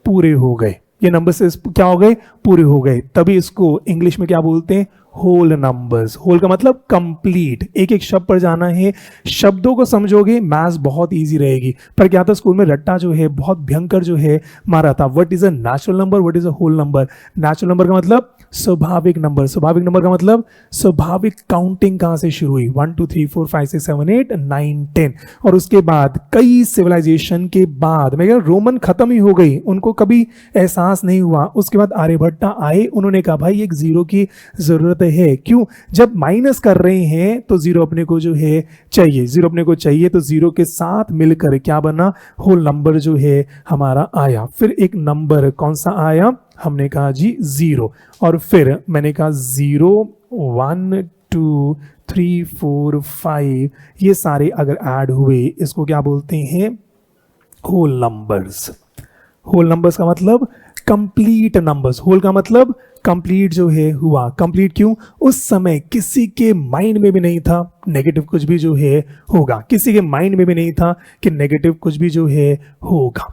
पूरे हो गए। ये नंबर्स क्या हो गए? पूरे हो गए। तभी इसको इंग्लिश में क्या बोलते हैं? Whole numbers. होल का मतलब कंप्लीट। एक एक शब्द पर जाना है, शब्दों को समझोगे मैथ्स बहुत इजी रहेगी। पर क्या था स्कूल में रट्टा जो है बहुत भयंकर जो है मारा था। What is a natural number, what is a whole number? Natural number का मतलब स्वाभाविक नंबर, स्वाभाविक नंबर का मतलब स्वाभाविक काउंटिंग कहां से शुरू हुई? 1 2 3 4 5 6 7 8 9 10। और उसके बाद कई सिविलाइजेशन के बाद मैं रोमन खत्म ही हो गई, उनको कभी एहसास नहीं हुआ। उसके बाद आर्यभट्टा आए, उन्होंने कहा भाई एक जीरो की जरूरत है। क्यों? जब माइनस कर रहे हैं तो जीरो अपने को जो है चाहिए, जीरो अपने को चाहिए, तो जीरो के साथ मिलकर क्या बना? होल नंबर जो है हमारा आया। फिर एक नंबर कौन सा आया? हमने कहा जी जीरो। और फिर मैंने कहा 0 1 2 3 4 5 ये सारे अगर ऐड हुए इसको क्या बोलते हैं? Whole numbers. होल नंबर्स का मतलब कंप्लीट नंबर्स। होल का मतलब कंप्लीट जो है हुआ। कंप्लीट क्यों? उस समय किसी के माइंड में भी नहीं था नेगेटिव कुछ भी जो है होगा, किसी के माइंड में भी नहीं था कि नेगेटिव कुछ भी जो है होगा।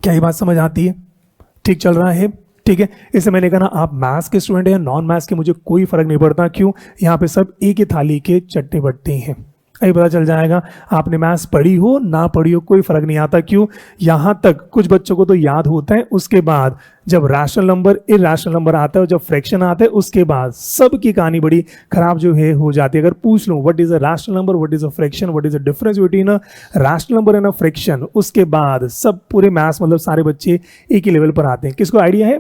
क्या ये बात समझ आती है? ठीक चल रहा है? ठीक है। इससे मैंने कहा ना आप मैथ्स के स्टूडेंट हैं या नॉन मैथ्स के, मुझे कोई फर्क नहीं पड़ता। क्यों? यहाँ पे सब एक ही थाली के चट्टे बट्टे हैं। अभी पता चल जाएगा आपने मैथ्स पढ़ी हो ना पढ़ी हो कोई फर्क नहीं आता। क्यों? यहाँ तक कुछ बच्चों को तो याद होता है, उसके बाद जब रैशनल नंबर इरैशनल नंबर आता है और जब फ्रैक्शन आता है उसके बाद सबकी कहानी बड़ी खराब जो है हो जाती है। अगर पूछ लूँ what is a rational number, what is a fraction, what is a difference between a rational number and a fraction, उसके बाद सब पूरे मैथ्स मतलब सारे बच्चे एक ही लेवल पर आते हैं। किसको आइडिया है?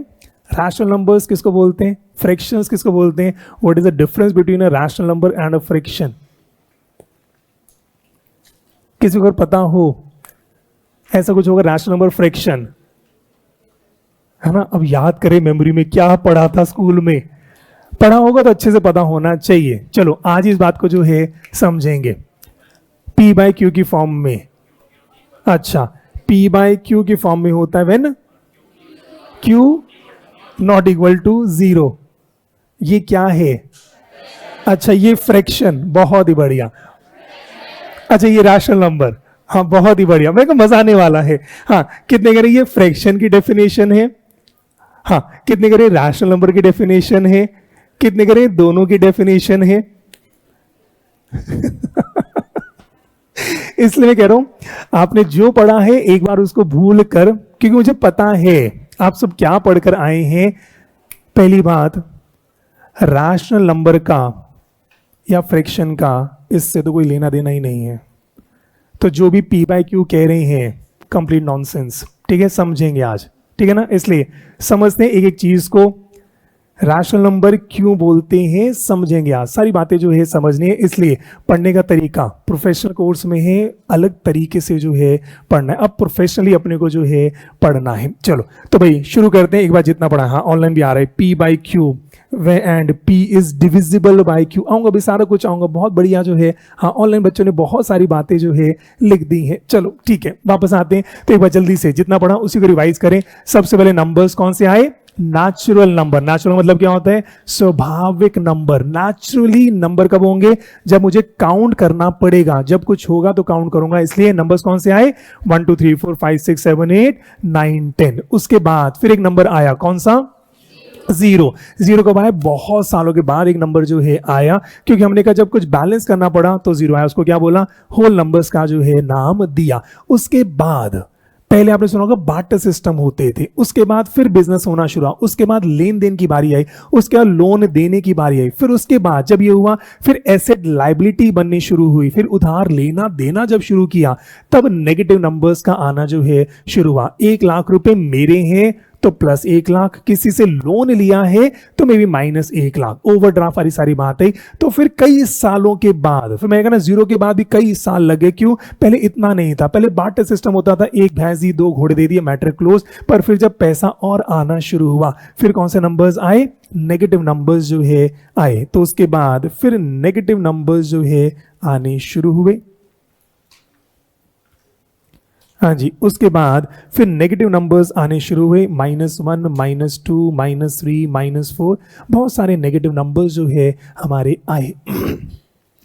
रैशनल नंबर्स किसको बोलते हैं? फ्रैक्शंस किसको बोलते हैं? What is the difference between a rational number and a fraction? किसी को अगर पता हो ऐसा कुछ होगा रैशनल नंबर फ्रैक्शन, है ना? अब याद करें मेमोरी में क्या पढ़ा था स्कूल में, पढ़ा होगा तो अच्छे से पता होना चाहिए। चलो आज इस बात को जो है समझेंगे। P बाई क्यू की फॉर्म में, अच्छा P बाई क्यू की फॉर्म में होता है when Q not equal to 0। ये क्या है? अच्छा ये फ्रैक्शन, बहुत ही बढ़िया। अच्छा ये रैशनल नंबर, हाँ बहुत ही बढ़िया, मेरे को मजा आने वाला है। हाँ कितने करें? ये फ्रैक्शन की डेफिनेशन है। हाँ कितने करें? रैशनल नंबर की डेफिनेशन है। कितने करें? दोनों की डेफिनेशन है। इसलिए मैं कह रहा हूं आपने जो पढ़ा है एक बार उसको भूल कर, क्योंकि मुझे पता है आप सब क्या पढ़कर आए हैं। पहली बात, रैशनल नंबर का या फ्रैक्शन का इससे तो कोई लेना देना ही नहीं है। तो जो भी P बाई क्यू कह रहे हैं कंप्लीट नॉनसेंस। ठीक है, समझेंगे आज, ठीक है ना? इसलिए समझते हैं एक एक चीज को। रैशनल नंबर क्यों बोलते हैं समझेंगे आज, सारी बातें जो है समझनी है। इसलिए पढ़ने का तरीका प्रोफेशनल कोर्स में है, अलग तरीके से जो है पढ़ना है। अब प्रोफेशनली अपने को जो है पढ़ना है। चलो तो भाई शुरू करते हैं। एक बार जितना पढ़ा, हाँ ऑनलाइन भी आ रहा है, P by Q way and P is divisible by Q. आऊंगा भी, सारा कुछ आऊंगा, बहुत बढ़िया जो है। हाँ ऑनलाइन बच्चों ने बहुत सारी बातें जो है लिख दी हैं। चलो ठीक है, वापस आते हैं। तो एक बार जल्दी से जितना पढ़ा उसी को रिवाइज करें। सबसे पहले नंबर्स कौन से आए? Natural number. नेचुरल मतलब क्या होता है? स्वाभाविक नंबर। नेचुरली नंबर कब होंगे? जब मुझे काउंट करना पड़ेगा, जब कुछ होगा तो काउंट करूंगा। इसलिए नंबर्स कौन से आए? 1 2 3 4 5 6 7 8 9 10। उसके बाद फिर एक नंबर आया, कौन सा? 0। 0 कब आया? बहुत सालों के बाद एक नंबर जो है आया, क्योंकि हमने कहा जब कुछ बैलेंस करना पड़ा तो 0 आया। उसको क्या बोला? होल नंबर्स का जो है नाम दिया। उसके बाद पहले आपने सुना होगा बार्टर सिस्टम होते थे, उसके बाद फिर बिजनेस होना शुरू हुआ, उसके बाद लेन देन की बारी आई, उसके बाद लोन देने की बारी आई, फिर उसके बाद जब ये हुआ फिर एसेट लाइबिलिटी बननी शुरू हुई, फिर उधार लेना देना जब शुरू किया तब नेगेटिव नंबर्स का आना जो है शुरू हुआ। 1 लाख रुपए मेरे हैं तो प्लस 1 लाख, किसी से लोन लिया है तो may be minus 1 lakh, overdraft वाली सारी बात है। तो फिर कई सालों के बाद, फिर मैं कहना जीरो के बाद भी कई साल लगे, क्यों? पहले इतना नहीं था, पहले बार्टर सिस्टम होता था, एक भैंस दी 2 घोड़े दे दिए, मैटर क्लोज। पर फिर जब पैसा और आना शुरू हुआ, फिर कौन से नंबर्स आए? नेगेटिव नंबर्स जो है आए। तो उसके बाद फिर नेगेटिव नंबर्स जो है आने शुरू हुए। हाँ जी, उसके बाद फिर नेगेटिव नंबर्स आने शुरू हुए, -1, -2, -3, -4, बहुत सारे नेगेटिव नंबर्स जो है हमारे आए।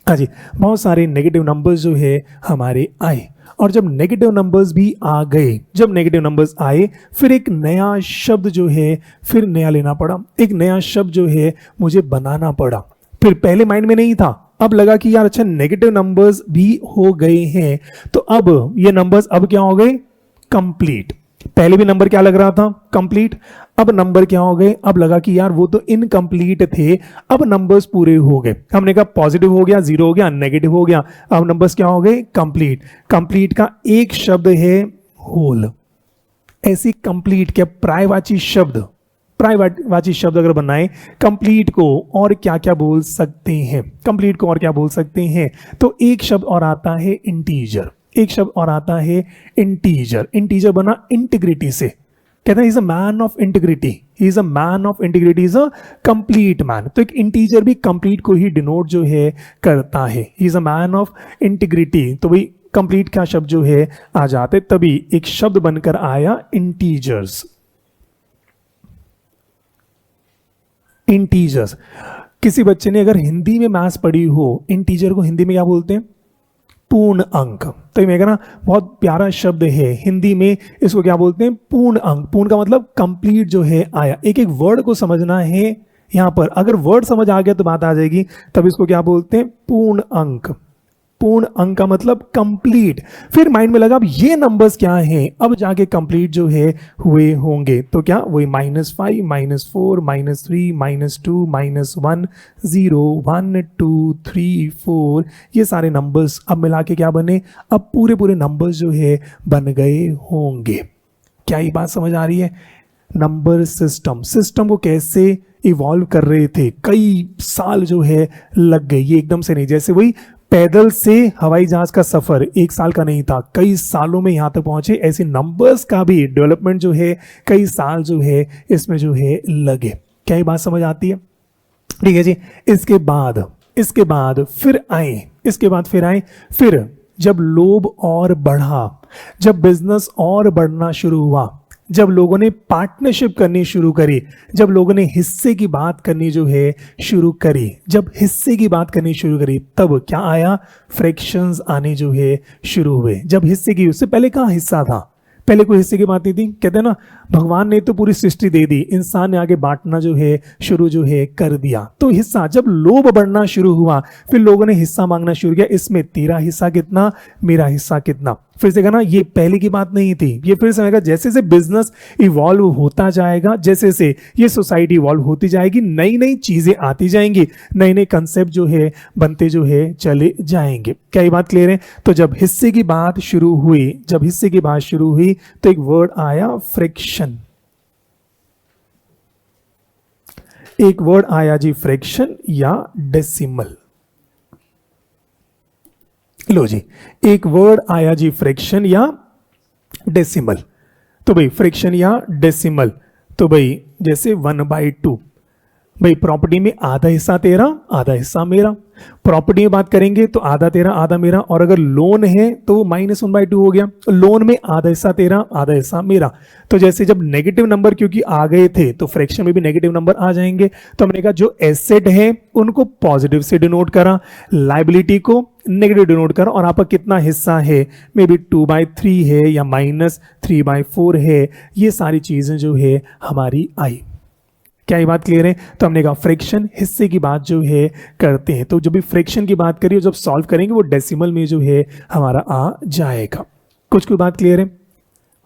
हाँ जी, बहुत सारे नेगेटिव नंबर्स जो है हमारे आए। और जब नेगेटिव नंबर्स भी आ गए, जब नेगेटिव नंबर्स आए, फिर एक नया शब्द जो है फिर नया लेना पड़ा, एक नया शब्द जो है मुझे बनाना पड़ा। फिर पहले माइंड में नहीं था, अब लगा कि यार अच्छा नेगेटिव नंबर्स भी हो गए हैं, तो अब ये नंबर्स अब क्या हो गए? कंप्लीट। पहले भी नंबर क्या लग रहा था? कंप्लीट। अब नंबर क्या हो गए? अब लगा कि यार वो तो इनकम्प्लीट थे, अब नंबर्स पूरे हो गए। हमने कहा पॉजिटिव हो गया, जीरो हो गया, नेगेटिव हो गया, अब नंबर्स क्या हो गए? कंप्लीट। कंप्लीट का एक शब्द है होल। ऐसी कंप्लीट क्या प्रायवाची शब्द, प्रायवाची शब्द अगर बनाए कंप्लीट को, और क्या क्या बोल सकते हैं? कंप्लीट को और क्या बोल सकते हैं? तो एक शब्द और आता है इंटीजर, एक शब्द और आता है इंटीजर। इंटीजर बना इंटीग्रिटी से, कहते हैं is a man of integrity, he is a man of integrity, is a complete man. तो एक इंटीजर भी कंप्लीट को ही डिनोट जो है करता है, he is a man of integrity. तो भाई कंप्लीट का शब्द जो है आ जाते, तभी एक शब्द बनकर आया इंटीजर्स। इंटीजर्स, किसी बच्चे ने अगर हिंदी में मैथ्स पढ़ी हो, इंटीजर को हिंदी में क्या बोलते हैं? पूर्ण अंक। तो मैं कहना बहुत प्यारा शब्द है, हिंदी में इसको क्या बोलते हैं? पूर्ण अंक। पूर्ण का मतलब कंप्लीट जो है आया। एक एक वर्ड को समझना है यहां पर, अगर वर्ड समझ आ गया तो बात आ जाएगी, तब इसको क्या बोलते हैं? पूर्ण अंक। पूर्ण अंक का मतलब कंप्लीट। फिर माइंड में लगा अब ये नंबर्स क्या हैं, अब जाके कंप्लीट जो है हुए होंगे। तो क्या वही -5, -4, -3, -2, -1, 0, 1, 2, 3, 4, ये सारे नंबर्स अब मिला के क्या बने? अब पूरे पूरे नंबर्स जो है बन गए होंगे। क्या ये बात समझ आ रही है? नंबर सिस्टम, सिस्टम को कैसे इवॉल्व कर रहे थे, कई साल जो है लग गए। ये एकदम से नहीं, जैसे वही पैदल से हवाई जहाज का सफर 1 साल का नहीं था, कई सालों में यहां तक पहुंचे। ऐसे नंबर्स का भी डेवलपमेंट जो है कई साल जो है इसमें जो है लगे। क्या ये बात समझ आती है? ठीक है जी। इसके बाद फिर आए, फिर जब लोभ और बढ़ा, जब बिजनेस और बढ़ना शुरू हुआ, जब लोगों ने पार्टनरशिप करनी शुरू करी, जब लोगों ने हिस्से की बात करनी जो है शुरू करी, जब हिस्से की बात करनी शुरू करी, तब क्या आया? फ्रैक्शंस आने जो है शुरू हुए। जब हिस्से की, उससे पहले कहाँ हिस्सा था? पहले कोई हिस्से की बात नहीं थी। कहते हैं ना भगवान ने तो पूरी सृष्टि दे दी, इंसान ने आगे बांटना जो है शुरू जो है कर दिया। तो हिस्सा, जब लोभ बढ़ना शुरू हुआ, फिर लोगों ने हिस्सा मांगना शुरू किया, इसमें तेरा हिस्सा कितना, मेरा हिस्सा कितना। फिर से कहना ये पहले की बात नहीं थी, ये फिर से जैसे जैसे बिजनेस इवॉल्व होता जाएगा, जैसे जैसे ये सोसाइटी इवॉल्व होती जाएगी, नई नई चीजें आती जाएंगी, नए नए कंसेप्ट जो है बनते जो है चले जाएंगे। क्या ये बात क्लियर है? तो जब हिस्से की बात शुरू हुई, तो एक वर्ड आया फ्रिक्शन। एक वर्ड आया जी फ्रिक्शन या डेसिमल। लो जी, एक वर्ड आया जी फ्रिक्शन या डेसिमल। तो भाई फ्रिक्शन या डेसिमल, तो भाई जैसे 1/2, भाई प्रॉपर्टी में आधा हिस्सा तेरा आधा हिस्सा मेरा। प्रॉपर्टी में बात करेंगे तो आधा तेरा आधा मेरा, और अगर लोन है तो -1/2 हो गया। लोन में आधा हिस्सा तेरा आधा हिस्सा मेरा। तो जैसे जब नेगेटिव नंबर क्योंकि आ गए थे तो फ्रैक्शन में भी नेगेटिव नंबर आ जाएंगे। तो हमने कहा जो एसेट है उनको पॉजिटिव से डिनोट करा, लाइबिलिटी को नेगेटिव डिनोट करा, और आपका कितना हिस्सा है, मे बी 2/3 है या -3/4 है। ये सारी चीजें जो है हमारी आई। क्या ये बात क्लियर है? तो हमने कहा फ्रैक्शन हिस्से की बात जो है करते हैं, तो जब भी फ्रैक्शन की बात करिए, जब सॉल्व करेंगे वो डेसिमल में जो है हमारा आ जाएगा। कुछ की बात क्लियर है?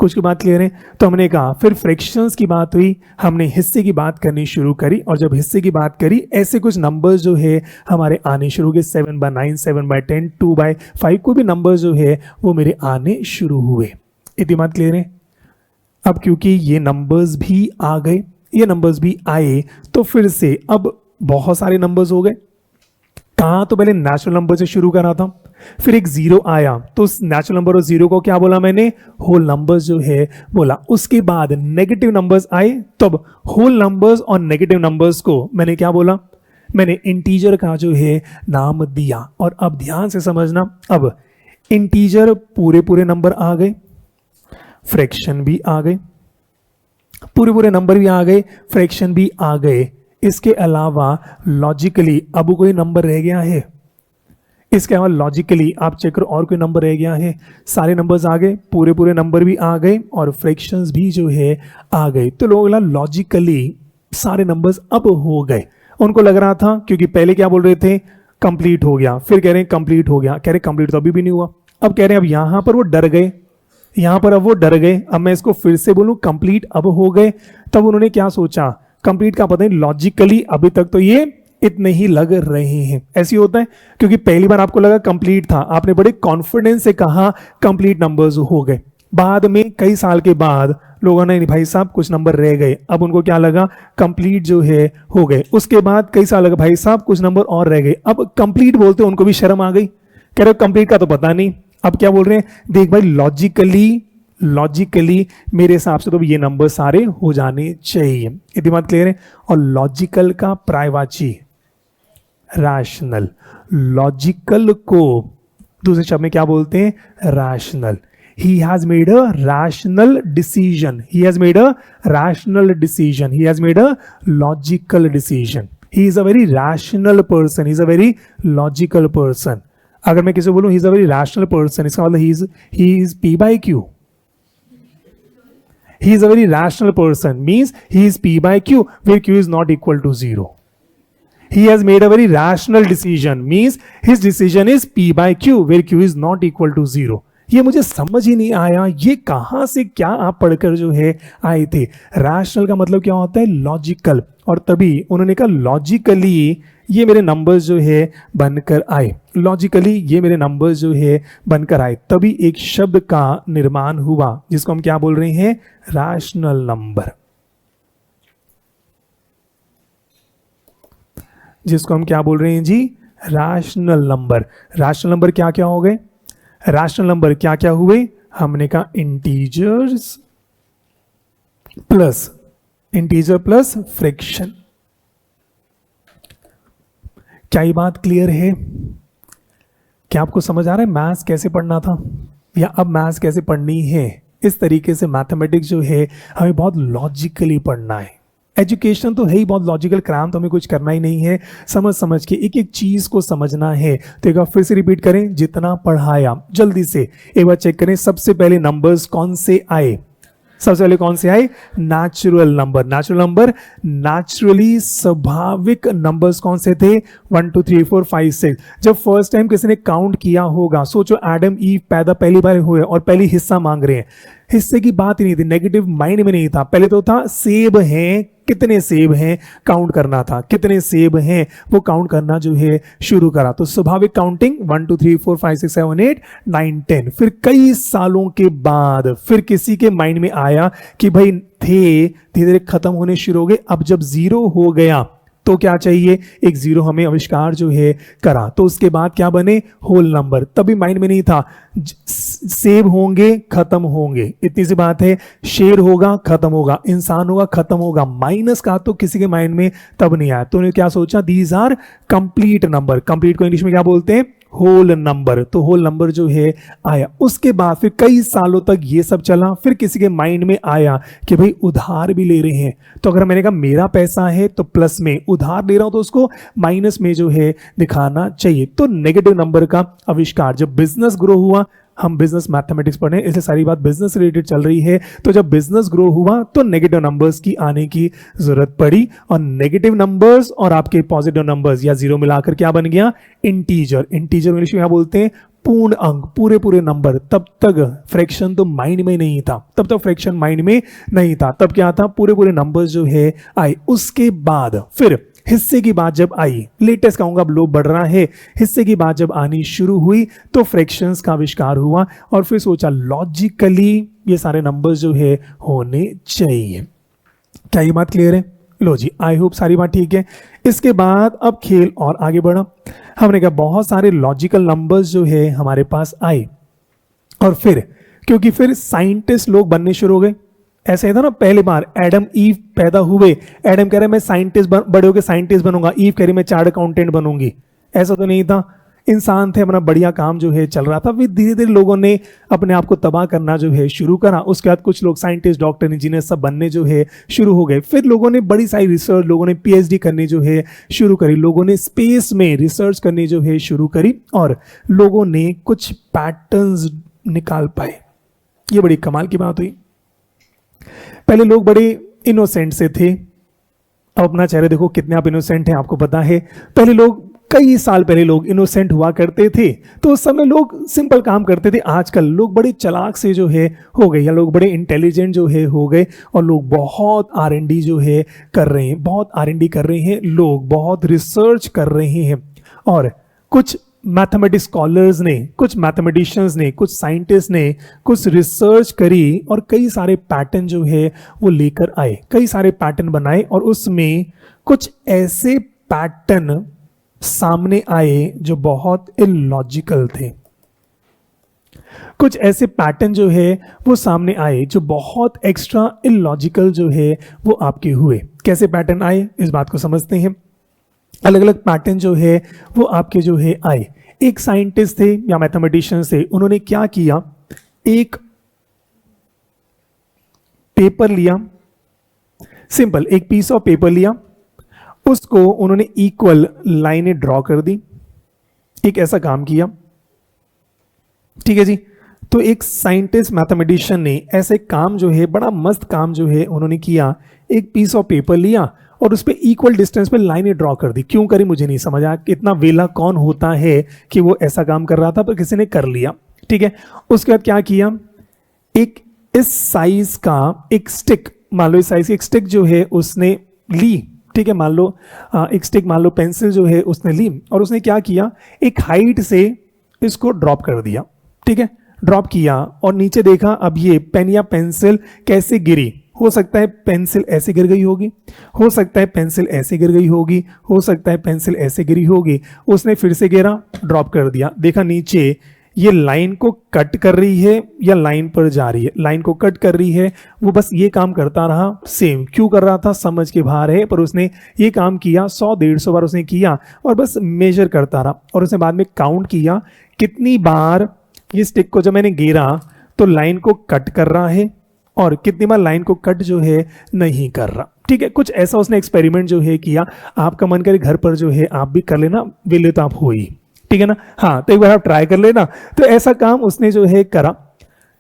कुछ की बात क्लियर है? तो हमने कहा फिर फ्रैक्शंस की बात हुई, हमने हिस्से की बात करनी शुरू करी, और जब हिस्से की बात करी ऐसे कुछ नंबर्स जो है हमारे आने शुरू हुए, 7/9, 7/10, 2/5 को भी नंबर्स जो है वो मेरे आने शुरू हुए। इतनी बात क्लियर है? अब क्योंकि ये नंबर्स भी आ गए, ये नंबर्स भी आए, तो फिर से अब बहुत सारे नंबर्स हो गए। कहाँ तो पहले नेचुरल नंबर से शुरू करा था, फिर एक जीरो आया तो उस नेचुरल नंबर और जीरो को क्या बोला मैंने, होल नंबर्स जो है बोला। उसके बाद नेगेटिव नंबर्स आए, तब होल नंबर्स और नेगेटिव नंबर्स को मैंने क्या बोला, मैंने इंटीजर का जो है नाम दिया। और अब ध्यान से समझना, अब इंटीजर पूरे पूरे नंबर आ गए, फ्रैक्शन भी आ गए, पूरे पूरे नंबर भी आ गए, फ्रैक्शन भी आ गए। इसके अलावा लॉजिकली अब कोई नंबर रह गया है, इसके अलावा लॉजिकली आप चेक करो और कोई नंबर रह गया है। सारे नंबर्स आ गए, पूरे पूरे नंबर भी आ गए और फ्रैक्शंस भी जो है आ गए। तो लोग बोला लॉजिकली सारे नंबर्स अब हो गए। उनको लग रहा था, क्योंकि पहले क्या बोल रहे थे, कंप्लीट हो गया, फिर कह रहे हैं कंप्लीट हो गया, कह रहे कंप्लीट तो अभी भी नहीं हुआ। अब कह रहे हैं अब यहां पर वो डर गए, यहां पर अब वो डर गए, अब मैं इसको फिर से बोलूं कंप्लीट अब हो गए। तब उन्होंने क्या सोचा, कंप्लीट का पता नहीं, लॉजिकली अभी तक तो ये इतने ही लग रहे हैं। ऐसे होता है, क्योंकि पहली बार आपको लगा कंप्लीट था, आपने बड़े कॉन्फिडेंस से कहा कंप्लीट नंबर्स हो गए। बाद में कई साल के बाद लोगों ने, भाई साहब कुछ नंबर रह गए, अब उनको क्या लगा कंप्लीट जो है हो गए। उसके बाद कई साल लगा, भाई साहब कुछ नंबर और रह गए, अब कंप्लीट बोलते उनको भी शर्म आ गई, कह रहे कंप्लीट का तो पता नहीं। अब क्या बोल रहे हैं, देख भाई लॉजिकली मेरे हिसाब से तो ये नंबर सारे हो जाने चाहिए। इतनी बात क्लियर है। और लॉजिकल का पर्यायवाची रैशनल, लॉजिकल को दूसरे शब्द में क्या बोलते हैं, rational. He has made a rational decision. He has made a rational decision. He has made a logical decision. He is a very rational person. He is a very logical person. अगर मैं किसी को बोलूं he is a very rational person, इसका मतलब he is P by Q. He is a very rational person means he is P by Q, where Q is not equal to 0. He has made a very rational decision means his decision is P by Q, where Q is not equal to 0. ये मुझे समझ ही नहीं आया, ये कहां से क्या आप पढ़कर जो है आए थे। रैशनल का मतलब क्या होता है, लॉजिकल। और तभी उन्होंने कहा लॉजिकली ये मेरे नंबर्स जो है बनकर आए, लॉजिकली ये मेरे नंबर्स जो है बनकर आए। तभी एक शब्द का निर्माण हुआ जिसको हम क्या बोल रहे हैं, रैशनल नंबर, जिसको हम क्या बोल रहे हैं जी, रैशनल नंबर। रैशनल नंबर क्या क्या हो गए, रैशनल नंबर क्या क्या हुए, हमने कहा इंटीजर प्लस फ्रैक्शन। क्या ये बात क्लियर है, क्या आपको समझ आ रहा है मैथ्स कैसे पढ़ना था, या अब मैथ्स कैसे पढ़नी है। इस तरीके से मैथमेटिक्स जो है हमें बहुत लॉजिकली पढ़ना है। एजुकेशन तो है ही बहुत लॉजिकल, क्राम तो हमें कुछ करना ही नहीं है, समझ के एक एक चीज को समझना है। तो एक बार फिर से रिपीट करें, जितना पढ़ाया जल्दी से एक बार चेक करें। सबसे पहले नंबर्स कौन से आए, सबसे पहले कौन से आए, natural number. Natural number naturally स्वाभाविक नंबर्स कौन से थे, 1 2 3 4 5 6। जब फर्स्ट टाइम किसी ने काउंट किया होगा, सोचो एडम ईव पैदा पहली बार हुए और पहली हिस्सा मांग रहे हैं, हिस्से की बात ही नहीं थी, नेगेटिव माइंड में नहीं था। पहले तो था सेब हैं, कितने सेब हैं काउंट करना था, कितने सेब हैं वो काउंट करना जो है शुरू करा। तो स्वाभाविक काउंटिंग 1 2 3 4 5 6 7 8 9 10। फिर कई सालों के बाद फिर किसी के माइंड में आया कि भाई थे धीरे धीरे खत्म होने शुरू हो गए। अब जब 0 हो गया तो क्या चाहिए, एक 0 हमें आविष्कार जो है करा। तो उसके बाद क्या बने, होल नंबर। तभी माइंड में नहीं था सेब होंगे खत्म होंगे, इतनी सी बात है। शेर होगा खत्म होगा, इंसान होगा खत्म होगा, माइनस का तो किसी के माइंड में तब नहीं आया। तो उन्होंने क्या सोचा, these are complete number. Complete को इंग्लिश में क्या बोलते हैं, होल नंबर। तो होल नंबर जो है आया। उसके बाद फिर कई सालों तक ये सब चला। फिर किसी के माइंड में आया कि भाई उधार भी ले रहे हैं, तो अगर मैंने कहा मेरा पैसा है तो प्लस में, उधार ले रहा हूं तो उसको माइनस में जो है दिखाना चाहिए। तो नेगेटिव नंबर का आविष्कार। जब बिजनेस ग्रो हुआ, हम बिजनेस मैथमेटिक्स पढ़े इसलिए सारी बात बिजनेस रिलेटेड चल रही है। तो जब बिजनेस ग्रो हुआ तो नेगेटिव नंबर्स की आने की जरूरत पड़ी, और नेगेटिव नंबर्स और आपके पॉजिटिव नंबर्स या 0 मिलाकर क्या बन गया, इंटीजर। इंटीजर इंग्लिश में क्या बोलते हैं, पूर्ण अंक, पूरे पूरे नंबर। तब तक फ्रैक्शन तो माइंड में नहीं था, तब तक फ्रैक्शन माइंड में नहीं था। तब क्या था, पूरे पूरे नंबर्स जो है आए। उसके बाद फिर हिस्से की बात जब आई, लेटेस्ट कहूंगा, अब लोग बढ़ रहा है, हिस्से की बात जब आनी शुरू हुई तो फ्रैक्शंस का आविष्कार हुआ। और फिर सोचा लॉजिकली ये सारे नंबर्स जो है होने चाहिए। क्या ये बात क्लियर है? लो जी, आई होप सारी बात ठीक है। इसके बाद अब खेल और आगे बढ़ा। हमने कहा बहुत सारे लॉजिकल नंबर्स जो है हमारे पास आए, और फिर क्योंकि फिर साइंटिस्ट लोग बनने शुरू हो गए। ऐसे था ना, पहली बार एडम ईव पैदा हुए, एडम कह रहे मैं साइंटिस्ट बड़े होकर साइंटिस्ट बनूंगा, ईव कह रही मैं चार्ट अकाउंटेंट बनूंगी। ऐसा तो नहीं था, इंसान थे, अपना बढ़िया काम जो है चल रहा था। फिर धीरे धीरे लोगों ने अपने आप को तबाह करना जो है शुरू करा। उसके बाद कुछ लोग साइंटिस्ट, डॉक्टर, इंजीनियर सब बनने जो है शुरू हो गए। फिर लोगों ने बड़ी सारी रिसर्च, लोगों ने पीएचडी करने जो है शुरू करी, लोगों ने स्पेस में रिसर्च करने जो है शुरू करी, और लोगों ने कुछ पैटर्न्स निकाल पाए। ये बड़ी कमाल की बात हुई। पहले लोग बड़े इनोसेंट से थे। अब अपना चेहरा देखो कितने आप इनोसेंट हैं, आपको पता है। पहले लोग, कई साल पहले लोग इनोसेंट हुआ करते थे, तो उस समय लोग सिंपल काम करते थे। आजकल लोग बड़े चालाक से जो है हो गए, या लोग बड़े इंटेलिजेंट जो है हो गए, और लोग बहुत R&D जो है कर रहे हैं, बहुत R&D कर रहे हैं, लोग बहुत रिसर्च कर रहे हैं। और कुछ मैथमेटिक्स स्कॉलर्स ने, कुछ मैथमेटिशियंस ने, कुछ साइंटिस्ट ने कुछ रिसर्च करी, और कई सारे पैटर्न जो है वो लेकर आए, कई सारे पैटर्न बनाए, और उसमें कुछ ऐसे पैटर्न सामने आए जो बहुत इलॉजिकल थे। कुछ ऐसे पैटर्न जो है वो सामने आए जो बहुत एक्स्ट्रा इलॉजिकल जो है वो आपके हुए। कैसे पैटर्न आए इस बात को समझते हैं। अलग अलग पैटर्न जो है वो आपके जो है आए। एक साइंटिस्ट थे या मैथमेटिशियंस थे, उन्होंने क्या किया, एक पेपर लिया, सिंपल एक पीस ऑफ पेपर लिया, उसको उन्होंने इक्वल लाइनें ड्रॉ कर दी। एक ऐसा काम किया, ठीक है जी। तो एक साइंटिस्ट मैथमेटिशियन ने ऐसे काम जो है, बड़ा मस्त काम जो है उन्होंने किया। एक पीस ऑफ पेपर लिया और उस पर इक्वल डिस्टेंस पे लाइनें ड्रॉ कर दी। क्यों करी मुझे नहीं समझ आया। इतना वेला कौन होता है कि वो ऐसा काम कर रहा था, पर किसी ने कर लिया, ठीक है। उसके बाद क्या किया, एक इस साइज का एक स्टिक, मान लो इस साइज की एक स्टिक जो है उसने ली, ठीक है। मान लो एक स्टिक, मान लो पेंसिल जो है उसने ली, और उसने क्या किया, एक हाइट से इसको ड्रॉप कर दिया, ठीक है। ड्रॉप किया और नीचे देखा, अब ये पेन या पेंसिल कैसे गिरी। हो सकता है पेंसिल ऐसे गिर गई होगी, हो सकता है पेंसिल ऐसे गिर गई होगी, हो सकता है पेंसिल ऐसे गिरी होगी। उसने फिर से गिरा, ड्रॉप कर दिया, देखा नीचे ये लाइन को कट कर रही है या लाइन पर जा रही है, लाइन को कट कर रही है। वो बस ये काम करता रहा, सेम क्यों कर रहा था समझ के बाहर है, पर उसने ये काम किया 100-150 बार उसने किया, और बस मेजर करता रहा। और उसने बाद में काउंट किया कितनी बार ये स्टिक को जब मैंने गिरा तो लाइन को कट कर रहा है, और कितनी बार लाइन को कट जो है नहीं कर रहा, ठीक है। कुछ ऐसा उसने एक्सपेरिमेंट जो है किया। आपका मन करे घर पर जो है आप भी कर लेना, वेले तो आप हो ही, ठीक है ना। हाँ, तो एक बार आप ट्राई कर लेना। तो ऐसा काम उसने जो है करा,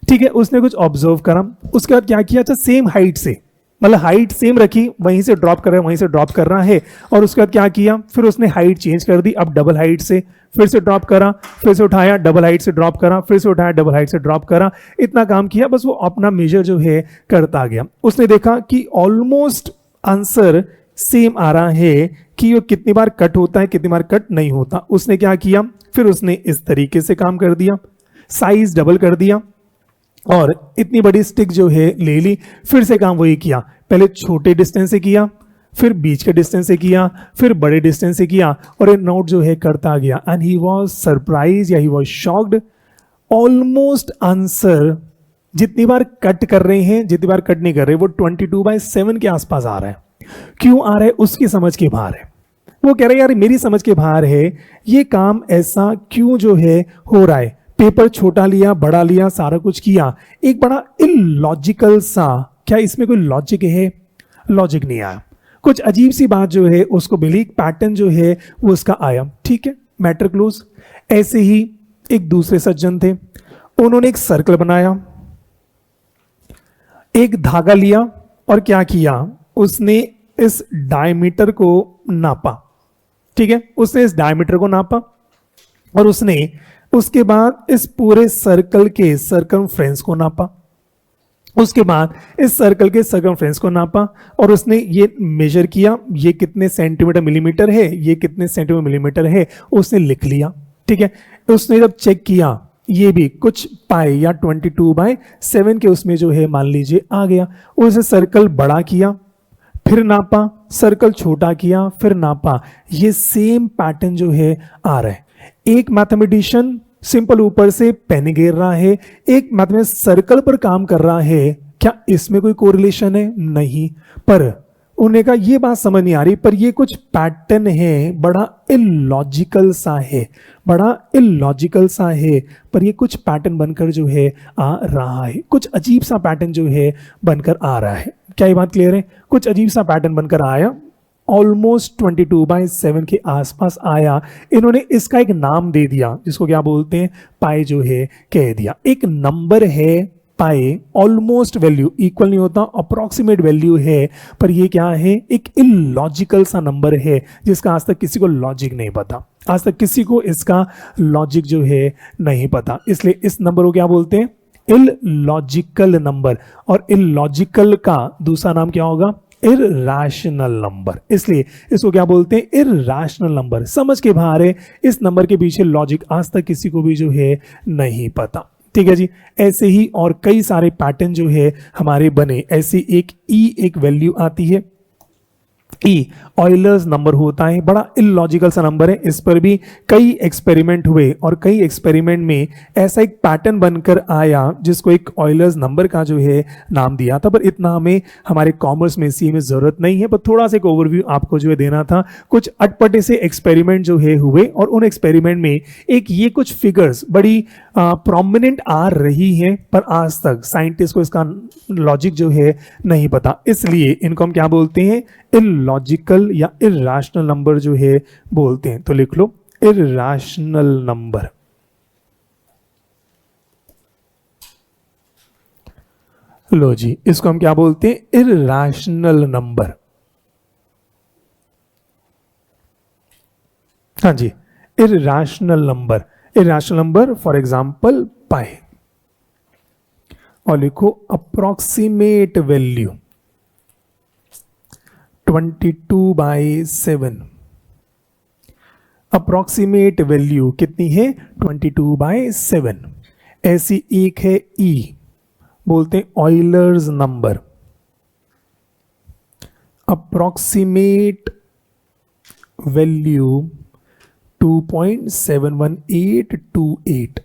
ठीक है। उसने कुछ ऑब्जर्व करा, उसके बाद क्या किया, अच्छा सेम हाइट से, मतलब हाइट सेम रखी, वहीं से ड्रॉप कर रहा है, वहीं से ड्रॉप कर रहा है। और उसके बाद क्या किया, फिर उसने हाइट चेंज कर दी, अब डबल हाइट से, फिर से ड्रॉप करा, फिर से उठाया, डबल हाइट से ड्रॉप करा, फिर से उठाया, डबल हाइट से ड्रॉप करा। इतना काम किया, बस वो अपना मेजर जो है करता गया। उसने देखा कि ऑलमोस्ट आंसर सेम आ रहा है कि वो कितनी बार कट होता है, कितनी बार कट नहीं होता। उसने क्या किया, फिर उसने इस तरीके से काम कर दिया, साइज डबल कर दिया, और इतनी बड़ी स्टिक जो है ले ली। फिर से काम वही किया, पहले छोटे डिस्टेंस से किया, फिर बीच के डिस्टेंस से किया, फिर बड़े डिस्टेंस से किया, और ये नोट जो है करता गया। एंड ही वाज सरप्राइज या he was shocked, almost answer जितनी बार कट कर रहे हैं, जितनी बार कट नहीं कर रहे, वो 22/7 के आसपास आ रहा है। क्यों आ रहा है, उसकी समझ के बाहर है। वो कह रहे हैं यार मेरी समझ के बाहर है, ये काम ऐसा क्यों जो है हो रहा है। पेपर छोटा लिया, बड़ा लिया, सारा कुछ किया, एक बड़ा इलॉजिकल सा, क्या इसमें कोई लॉजिक है, लॉजिक नहीं आया। कुछ अजीब सी बात जो है उसको मिली, पैटर्न जो है वो उसका आया, ठीक है, मैटर क्लोज। ऐसे ही एक दूसरे सज्जन थे, उन्होंने एक सर्कल बनाया, एक धागा लिया, और क्या किया, उसने इस डायमीटर को नापा, ठीक है। उसने इस डायमीटर को नापा, और उसने उसके बाद इस पूरे सर्कल के सर्कमफ्रेंस को नापा, उसके बाद इस सर्कल के सर्कमफ्रेंस को नापा, और उसने ये मेजर किया, ये कितने सेंटीमीटर मिलीमीटर है, ये कितने सेंटीमीटर मिलीमीटर है, उसने लिख लिया, ठीक है। उसने जब चेक किया ये भी कुछ पाए या 22/7 के उसमें जो है मान लीजिए आ गया, उसे सर्कल बड़ा किया, फिर नापा, सर्कल छोटा किया, फिर नापा, ये सेम पैटर्न जो है आ रहा है। एक मैथमेटिशियन सिंपल ऊपर से पेन गिर रहा है, एक मैथमेटिशियन सर्कल पर काम कर रहा है, क्या इसमें कोई कोरिलेशन है? नहीं। पर उन्होंने कहा ये बात समझ नहीं आ रही, पर ये कुछ पैटर्न है, बड़ा इलॉजिकल सा है, बड़ा इलॉजिकल सा है, पर ये कुछ पैटर्न बनकर जो है आ रहा है, कुछ अजीब सा पैटर्न जो है बनकर आ रहा है। क्या ये बात क्लियर है? कुछ अजीब सा पैटर्न बनकर आया, ऑलमोस्ट 22/7 के आसपास आया। इन्होंने इसका एक नाम दे दिया, जिसको क्या बोलते हैं, पाई जो है कह दिया। एक नंबर है पाई, ऑलमोस्ट वैल्यू, इक्वल नहीं होता, अप्रोक्सीमेट वैल्यू है, पर ये क्या है, एक इलॉजिकल सा नंबर है जिसका आज तक किसी को लॉजिक नहीं पता, आज तक किसी को इसका लॉजिक जो है नहीं पता, इसलिए इस नंबर को क्या बोलते हैं, इलॉजिकल नंबर। और इलॉजिकल का दूसरा नाम क्या होगा, इरैशनल नंबर। इसलिए इसको क्या बोलते हैं, इरैशनल नंबर। समझ के बाहर है, इस नंबर के पीछे लॉजिक आज तक किसी को भी जो है नहीं पता। ठीक है जी। ऐसे ही और कई सारे पैटर्न जो है हमारे बने। ऐसी एक वैल्यू आती है, ई ऑयलर्स नंबर होता है, बड़ा इलॉजिकल सा नंबर है। इस पर भी कई एक्सपेरिमेंट हुए और कई एक्सपेरिमेंट में ऐसा एक पैटर्न बनकर आया जिसको एक ऑयलर्स नंबर का जो है नाम दिया था। पर इतना हमें हमारे कॉमर्स में सी में जरूरत नहीं है, पर थोड़ा सा एक ओवरव्यू आपको जो है देना था। कुछ अटपटे से एक्सपेरिमेंट जो है हुए और उन एक्सपेरिमेंट में एक ये कुछ फिगर्स बड़ी प्रोमिनेंट आ रही हैं, पर आज तक साइंटिस्ट को इसका लॉजिक जो है नहीं पता। इसलिए इनको हम क्या बोलते हैं, इलॉजिकल या इरैशनल नंबर जो है बोलते हैं। तो लिख लो इरैशनल नंबर। लो जी, इसको हम क्या बोलते हैं, इरैशनल नंबर। हाँ जी, irrational number. Irrational number for example pi, और लिखो अप्रोक्सीमेट वैल्यू 22/7। अप्रोक्सीमेट वैल्यू कितनी है, 22/7। ऐसी एक है ई, बोलते हैं ऑयलर्स नंबर। Approximate value 2.71828।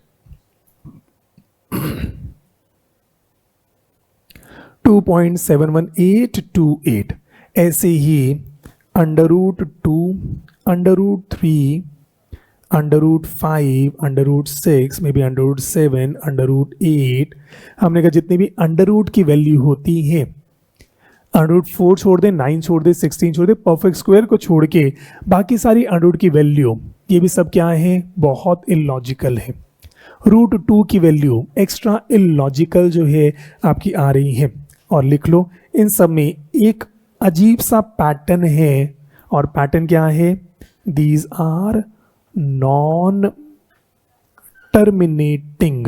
2.71828। ऐसे ही √2, √3, √5, √6, मे बी √7, √8। हमने कहा जितनी भी अंडर की वैल्यू होती है, √4 छोड़ दे, 9 छोड़ दे, 16 छोड़ दे, परफेक्ट स्क्वायर को छोड़ के बाकी सारी अंडर की वैल्यू, ये भी सब क्या है, बहुत इलॉजिकल है। √2 की वैल्यू एक्स्ट्रा इलॉजिकल जो है आपकी आ रही है। और लिख लो इन सब में एक अजीब सा पैटर्न है, और पैटर्न क्या है, these are non terminating.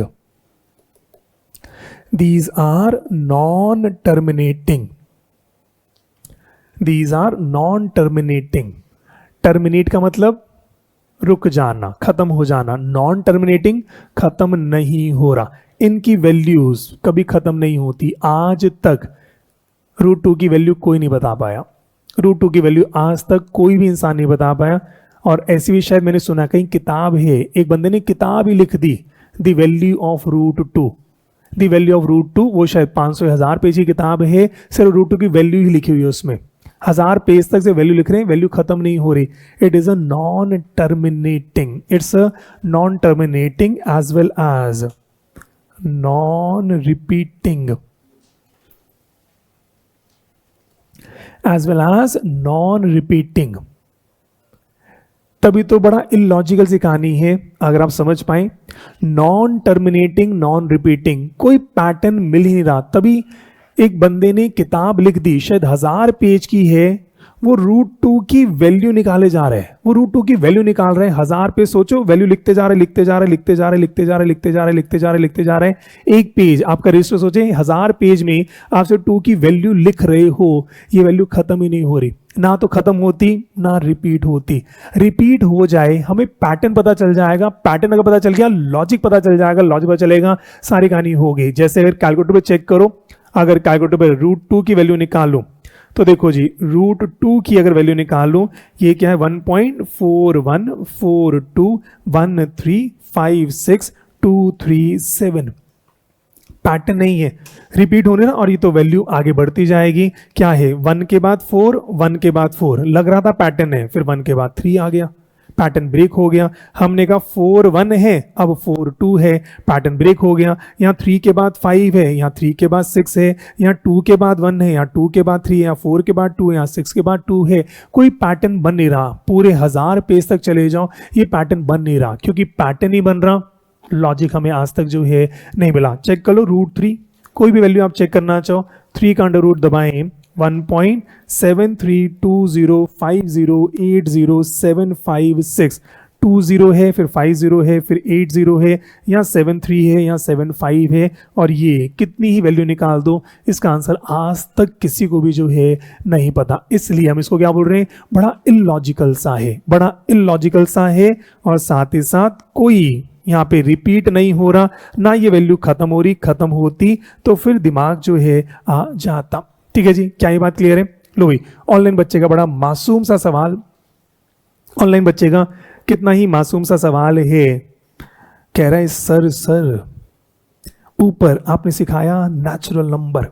These are non terminating. These are non terminating. Terminate का मतलब रुक जाना, खत्म हो जाना। नॉन टर्मिनेटिंग, खत्म नहीं हो रहा। इनकी वैल्यूज कभी खत्म नहीं होती। आज तक √2 की वैल्यू कोई नहीं बता पाया। √2 की वैल्यू आज तक कोई भी इंसान नहीं बता पाया। और ऐसी भी शायद मैंने सुना, कहीं किताब है, एक बंदे ने किताब ही लिख दी, the value of √2। The value of √2, वो शायद 500-1000 पेज की किताब है, सिर्फ √2 की वैल्यू ही लिखी हुई है उसमें। 1000 पेज तक से वैल्यू लिख रहे हैं, वैल्यू खत्म नहीं हो रही। It is a non terminating. It's a non terminating as well as non repeating, as well as non repeating. तभी तो बड़ा इलॉजिकल सी कहानी है, अगर आप समझ पाए। नॉन टर्मिनेटिंग, नॉन रिपीटिंग, कोई पैटर्न मिल ही नहीं रहा। तभी एक बंदे ने किताब लिख दी, शायद 1000 पेज की है, वो √2 की वैल्यू निकाले जा रहे हैं, वो √2 की वैल्यू निकाल रहे हैं। 1000 पे सोचो, वैल्यू लिखते जा रहे लिखते जा रहे लिखते जा रहे लिखते जा रहे लिखते जा रहे लिखते जा रहे लिखते जा रहे। एक पेज आपका रजिस्टर, सोचे 1000 पेज में आप सिर्फ 2 की वैल्यू लिख रहे हो, ये वैल्यू खत्म ही नहीं हो रही, ना तो खत्म होती ना रिपीट होती। रिपीट हो जाए हमें पैटर्न पता चल जाएगा, पैटर्न अगर पता चल गया लॉजिक पता चल जाएगा, लॉजिक पता चलेगा सारी कहानी हो गई। जैसे अगर कैलकुलेटर पे चेक करो, अगर कैलकुलेटर पे √2 की वैल्यू निकालो तो देखो जी √2 की अगर वैल्यू निकालो, ये क्या है 1.4142135623 पैटर्न नहीं है, रिपीट होने ना, और ये तो वैल्यू आगे बढ़ती जाएगी। क्या है 1 के बाद 4, 1 के बाद 4, लग रहा था पैटर्न है, फिर 1 के बाद 3 आ गया, पैटर्न ब्रेक हो गया। हमने कहा 4 1 है, अब 4 2 है, पैटर्न ब्रेक हो गया। यहाँ 3 के बाद 5 है, यहाँ 3 के बाद 6 है, यहाँ 2 के बाद 1 है, यहाँ 2 के बाद 3 है, यहाँ 4 के बाद 2 है, यहाँ 6 के बाद 2 है। कोई पैटर्न बन नहीं रहा, पूरे 1000 पेज तक चले जाओ ये पैटर्न बन नहीं रहा, क्योंकि पैटर्न ही बन रहा, लॉजिक हमें आज तक जो है नहीं मिला। चेक कर लो √3, कोई भी वैल्यू आप चेक करना चाहो, 3 का अंडर रूट दबाएं 1.732050800756, 20 है, फिर 50 है, फिर 80 है, यहाँ 73 है, यहाँ 75 है, और ये कितनी ही वैल्यू निकाल दो इसका आंसर आज तक किसी को भी जो है नहीं पता। इसलिए हम इसको क्या बोल रहे हैं, बड़ा इलॉजिकल सा है, बड़ा इलॉजिकल सा है, और साथ ही साथ कोई यहाँ पे रिपीट नहीं हो रहा, ना ये वैल्यू खत्म हो रही, खत्म होती तो फिर दिमाग जो है आ जाता। ठीक है जी, क्या ये बात क्लियर है? लो भाई, ऑनलाइन बच्चे का बड़ा मासूम सा सवाल, ऑनलाइन बच्चे का कितना ही मासूम सा सवाल है। कह रहा है सर ऊपर आपने सिखाया नेचुरल नंबर,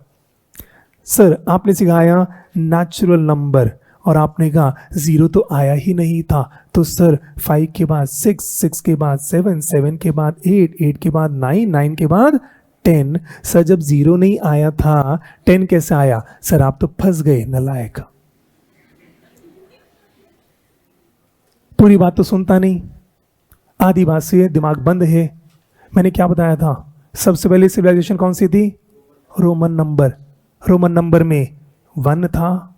सर आपने सिखाया नेचुरल नंबर, और आपने कहा 0 तो आया ही नहीं था, तो सर 5 के बाद 6, 6 के बाद 7, 7 के बाद 8, 8 के बाद 9, 9 के बाद 10। सर जब 0 नहीं आया था 10 कैसे आया? सर आप तो फंस गए नालायक, पूरी बात तो सुनता नहीं, आधी बात से दिमाग बंद है। मैंने क्या बताया था, सबसे पहले सिविलाइजेशन कौन सी थी? Roman number. रोमन नंबर में 1 था,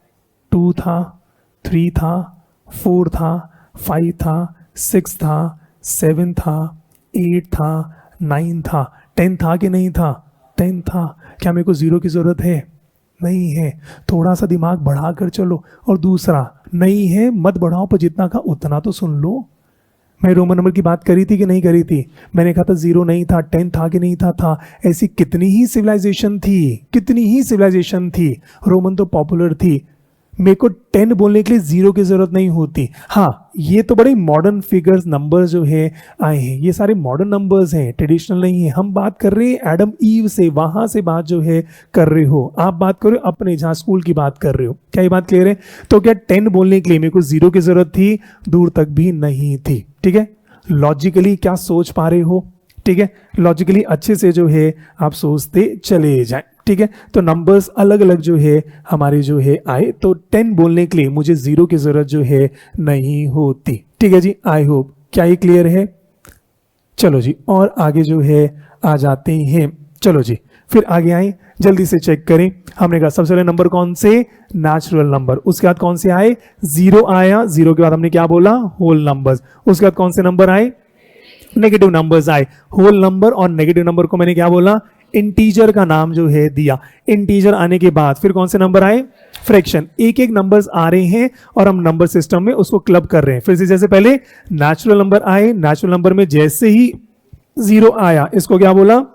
2 था, 3 था, 4 था, 5 था, 6 था, 7 था, 8 था, 9 था, 10 था कि नहीं था? 10 था। क्या मेरे को 0 की ज़रूरत है? नहीं है। थोड़ा सा दिमाग बढ़ा कर चलो। और दूसरा, नहीं है मत बढ़ाओ, पर जितना का उतना तो सुन लो। मैं रोमन नंबर की बात करी थी कि नहीं करी थी? मैंने कहा था 0 नहीं था, 10 था कि नहीं था। ऐसी कितनी ही सिविलाइजेशन थी, कितनी ही सिविलाइजेशन थी। रोमन तो पॉपुलर थी, मेरे को 10 बोलने के लिए 0 की जरूरत नहीं होती। हाँ, ये तो बड़े मॉडर्न फिगर्स नंबर्स जो है आए हैं, ये सारे मॉडर्न नंबर्स हैं, ट्रेडिशनल नहीं है। हम बात कर रहे हैं एडम ईव से, वहां से बात जो है कर रहे हो। आप बात करो अपने जहाँ स्कूल की बात कर रहे हो। क्या ये बात क्लियर है? तो क्या 10 बोलने के लिए मेरे को 0 की जरूरत थी? दूर तक भी नहीं थी। ठीक है, लॉजिकली क्या सोच पा रहे हो? ठीक है, लॉजिकली अच्छे से जो है आप सोचते चले जाए। ठीक है, तो नंबर्स अलग अलग जो है हमारे जो है आए, तो 10 बोलने के लिए मुझे 0 की जरूरत जो है नहीं होती। ठीक है जी, आई होप क्या ये क्लियर है? चलो जी, और आगे जो है आ जाते हैं। चलो जी, फिर आगे आए, जल्दी से चेक करें। हमने कहा सबसे पहले नंबर कौन से? Natural number. उसके बाद कौन से आए? 0 आया। 0 के बाद हमने क्या बोला? Whole numbers. उसके बाद कौन से नंबर आए? नेगेटिव नंबर्स आए। होल नंबर और नेगेटिव नंबर को मैंने क्या बोला? इंटीजर का नाम जो है दिया। इंटीजर आने के बाद फिर कौन से नंबर आए? फ्रैक्शन। एक एक नंबर्स आ रहे हैं और हम नंबर सिस्टम में उसको क्लब कर रहे हैं। फिर से जैसे पहले नेचुरल नंबर आए, नेचुरल नंबर में जैसे ही 0 आया, इसको क्या बोला?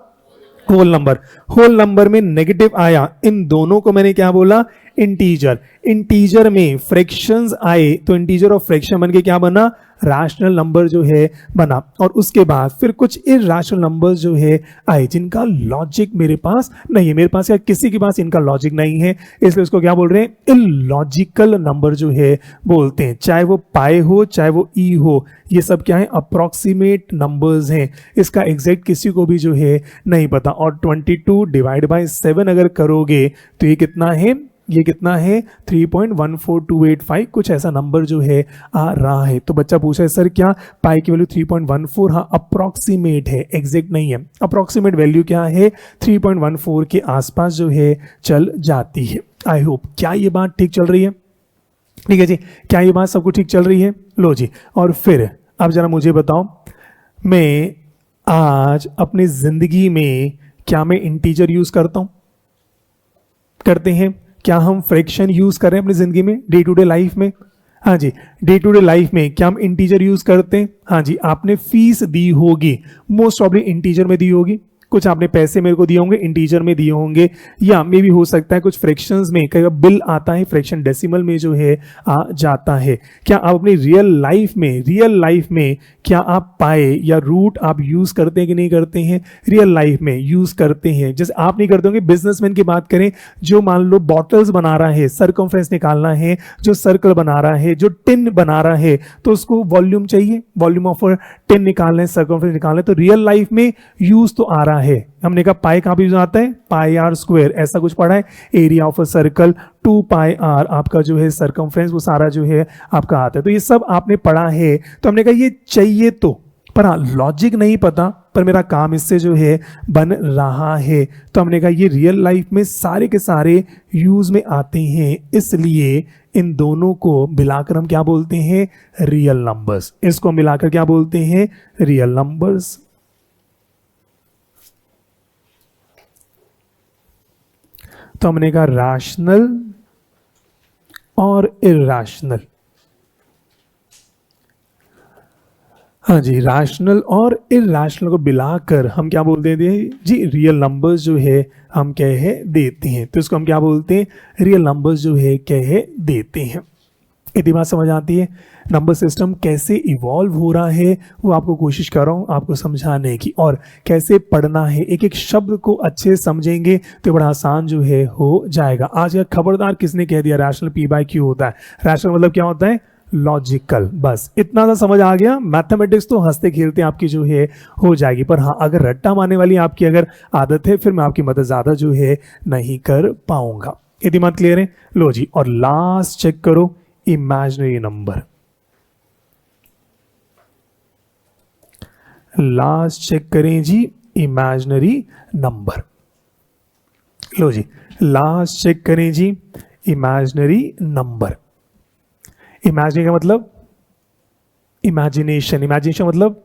Whole number. होल नंबर में नेगेटिव आया, इन दोनों को मैंने क्या बोला? इंटीजर। इंटीजर में फ्रैक्शंस आए तो इंटीजर और फ्रैक्शन बन के क्या बना? रैशनल नंबर जो है बना। और उसके बाद फिर कुछ इरैशनल नंबर्स जो है आए, जिनका लॉजिक मेरे पास नहीं है। मेरे पास या किसी के पास इनका लॉजिक नहीं है, इसलिए उसको क्या बोल रहे हैं? इलॉजिकल नंबर जो है बोलते हैं। चाहे वो पाई हो, चाहे वो ई हो, ये सब क्या है? अप्रॉक्सीमेट नंबर्स हैं। इसका एग्जैक्ट किसी को भी जो है नहीं पता। और 22 डिवाइड बाय 7 अगर करोगे तो ये कितना है? ये कितना है? 3.14285, कुछ ऐसा नंबर जो है आ रहा है। तो बच्चा पूछा है सर क्या पाई की वैल्यू 3.14? हाँ, अप्रॉक्सीमेट है, एग्जैक्ट नहीं है। अप्रॉक्सीमेट वैल्यू क्या है? 3.14 के आसपास जो है चल जाती है। आई होप क्या ये बात ठीक चल रही है? ठीक है जी, क्या ये बात सबको ठीक चल रही है? लो जी, और फिर अब जरा मुझे बताओ, मैं आज अपनी जिंदगी में क्या मैं इंटीजर यूज करता हूं? करते हैं? क्या हम फ्रैक्शन यूज कर रहे हैं अपनी जिंदगी में, डे टू डे लाइफ में? हाँ जी, डे टू डे लाइफ में क्या हम इंटीजर यूज करते हैं? हाँ जी, आपने फीस दी होगी, मोस्ट प्रॉब्ली इंटीजर में दी होगी, कुछ आपने पैसे मेरे को दिए होंगे इंटीजर में दिए होंगे, या मे भी हो सकता है कुछ फ्रैक्शंस में, कई बार बिल आता है फ्रैक्शन डेसिमल में जो है आ जाता है। क्या आप अपनी रियल लाइफ में क्या आप पाए या रूट आप यूज करते हैं कि नहीं करते हैं? रियल लाइफ में यूज करते हैं। जैसे आप नहीं करते होंगे, बिजनेसमैन की बात करें, जो मान लो बॉटल्स बना रहा है, सरकमफ्रेंस निकालना है, जो सर्कल बना रहा है, जो टिन बना रहा है, तो उसको वॉल्यूम चाहिए, वॉल्यूम ऑफ टिन निकालना है, सर्कमफ्रेंस निकालना है, तो रियल लाइफ में यूज तो आ रहा है। हमने कहा पाई कहां पे यूज आता है? पाई आर स्क्वायर, ऐसा कुछ पढ़ा है, area of a circle 2 pi r आपका जो है सरकमफ्रेंस, वो सारा जो है आपका आता है। तो ये सब आपने पढ़ा है, तो हमने कहा ये चाहिए तो, पर हाँ लॉजिक नहीं पता, पर मेरा काम इससे जो है बन रहा है, तो हमने कहा ये रियल लाइफ में सारे के सारे यूज में आते हैं, इसलिए इन दोनों को मिलाकर हम क्या बोलते हैं? Real numbers. इसको मिलाकर क्या बोलते हैं? Real numbers. तो हमने कहा रैशनल और इरैशनल। हाँ जी, रैशनल और इरैशनल को मिलाकर हम क्या बोलते हैं जी? रियल नंबर्स जो है हम कह देते हैं। तो इसको हम क्या बोलते हैं? रियल नंबर्स जो है कह देते हैं। इतनी बात समझ आती है? नंबर सिस्टम कैसे इवॉल्व हो रहा है वो आपको कोशिश कर रहा हूँ आपको समझाने की, और कैसे पढ़ना है, एक एक शब्द को अच्छे समझेंगे तो बड़ा आसान जो है हो जाएगा। आज का खबरदार किसने कह दिया रैशनल पी बाय क्यू होता है? रैशनल मतलब क्या होता है? लॉजिकल। बस इतना सा समझ आ गया। मैथमेटिक्स तो हंसते खेलते आपकी जो है हो जाएगी, पर हाँ अगर रट्टा मारने वाली आपकी अगर आदत है, फिर मैं आपकी मदद ज़्यादा जो है नहीं कर पाऊंगा। इतनी बात क्लियर है? लो जी, और लास्ट चेक करो, इमेजिनरी नंबर। लास्ट चेक करें जी, इमेजिनरी नंबर। लो जी, लास्ट चेक करें जी, इमेजिनरी नंबर। इमेजिनरी का मतलब इमेजिनेशन, इमेजिनेशन मतलब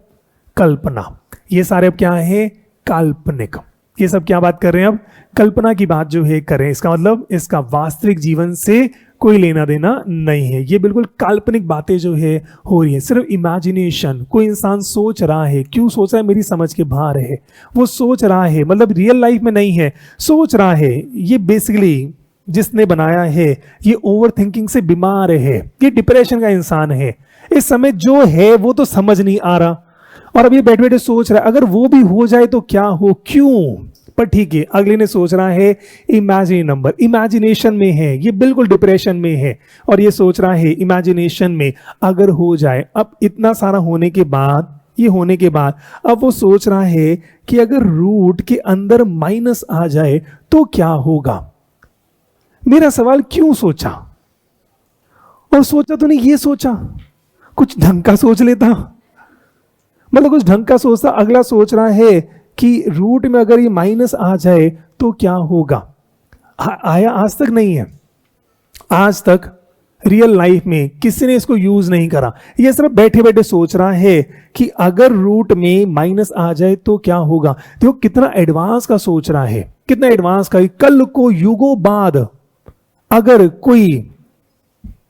कल्पना। ये सारे अब क्या है? काल्पनिक। ये सब क्या बात कर रहे हैं? अब कल्पना की बात जो है करें, इसका मतलब इसका वास्तविक जीवन से कोई लेना देना नहीं है, ये बिल्कुल काल्पनिक बातें जो है हो रही है, सिर्फ इमेजिनेशन। कोई इंसान सोच रहा है, क्यों सोच रहा है? मेरी समझ के बाहर है, वो सोच रहा है, मतलब रियल लाइफ में नहीं है, सोच रहा है। ये बेसिकली जिसने बनाया है ये ओवर थिंकिंग से बीमार है, ये डिप्रेशन का इंसान है। इस समय जो है वो तो समझ नहीं आ रहा, और अब ये बैठे बैठे सोच रहा है अगर वो भी हो जाए तो क्या हो, क्यों? पर ठीक है, अगले ने सोच रहा है इमेजिन नंबर, इमेजिनेशन में है, ये बिल्कुल डिप्रेशन में है, और ये सोच रहा है इमेजिनेशन में अगर हो जाए। अब इतना सारा होने के बाद, ये होने के बाद अब वो सोच रहा है कि अगर रूट के अंदर माइनस आ जाए तो क्या होगा। मेरा सवाल, क्यों सोचा? और सोचा तो नहीं, ये सोचा कुछ ढंग का सोच लेता, मतलब कुछ ढंग का सोचता। अगला सोच रहा है कि रूट में अगर ये माइनस आ जाए तो क्या होगा। आया आज तक नहीं है, आज तक रियल लाइफ में किसी ने इसको यूज नहीं करा। ये सिर्फ बैठे बैठे सोच रहा है कि अगर रूट में माइनस आ जाए तो क्या होगा। देखो कितना एडवांस का सोच रहा है, कितना एडवांस का। कल को युगों बाद अगर कोई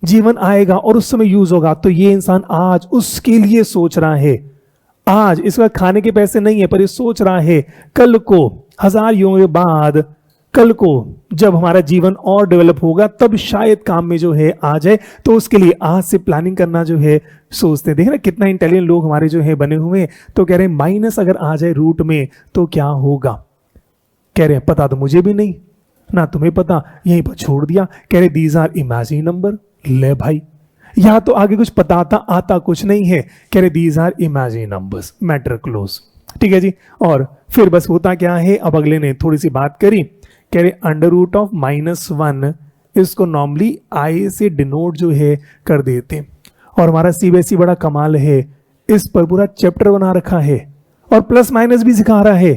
जीवन आएगा और उस समय यूज होगा, तो ये इंसान आज उसके लिए सोच रहा है। आज इसका खाने के पैसे नहीं है, पर ये सोच रहा है कल को, 1000 युगों के बाद, कल को जब हमारा जीवन और डेवलप होगा तब शायद काम में जो है आ जाए, तो उसके लिए आज से प्लानिंग करना जो है सोचते हैं। देख रहे कितना इंटेलिजेंट लोग हमारे जो है बने हुए हैं। तो कह रहे हैं माइनस अगर आ जाए रूट में तो क्या होगा। कह रहे हैं पता तो मुझे भी नहीं, ना तुम्हें पता, यहीं पर छोड़ दिया। कह रहे दीज आर इमेजिन नंबर। ले भाई, यहां तो आगे कुछ पता आता कुछ नहीं है। कह रहे these are imagine numbers, matter close. ठीक है जी, और फिर बस होता क्या है, अब अगले ने थोड़ी सी बात करी। कह रहे अंडर रूट ऑफ -1 इसको नॉर्मली आई से डिनोट जो है कर देते। और हमारा सीबीएसई बड़ा कमाल है, इस पर पूरा चैप्टर बना रखा है और प्लस माइनस भी सिखा रहा है।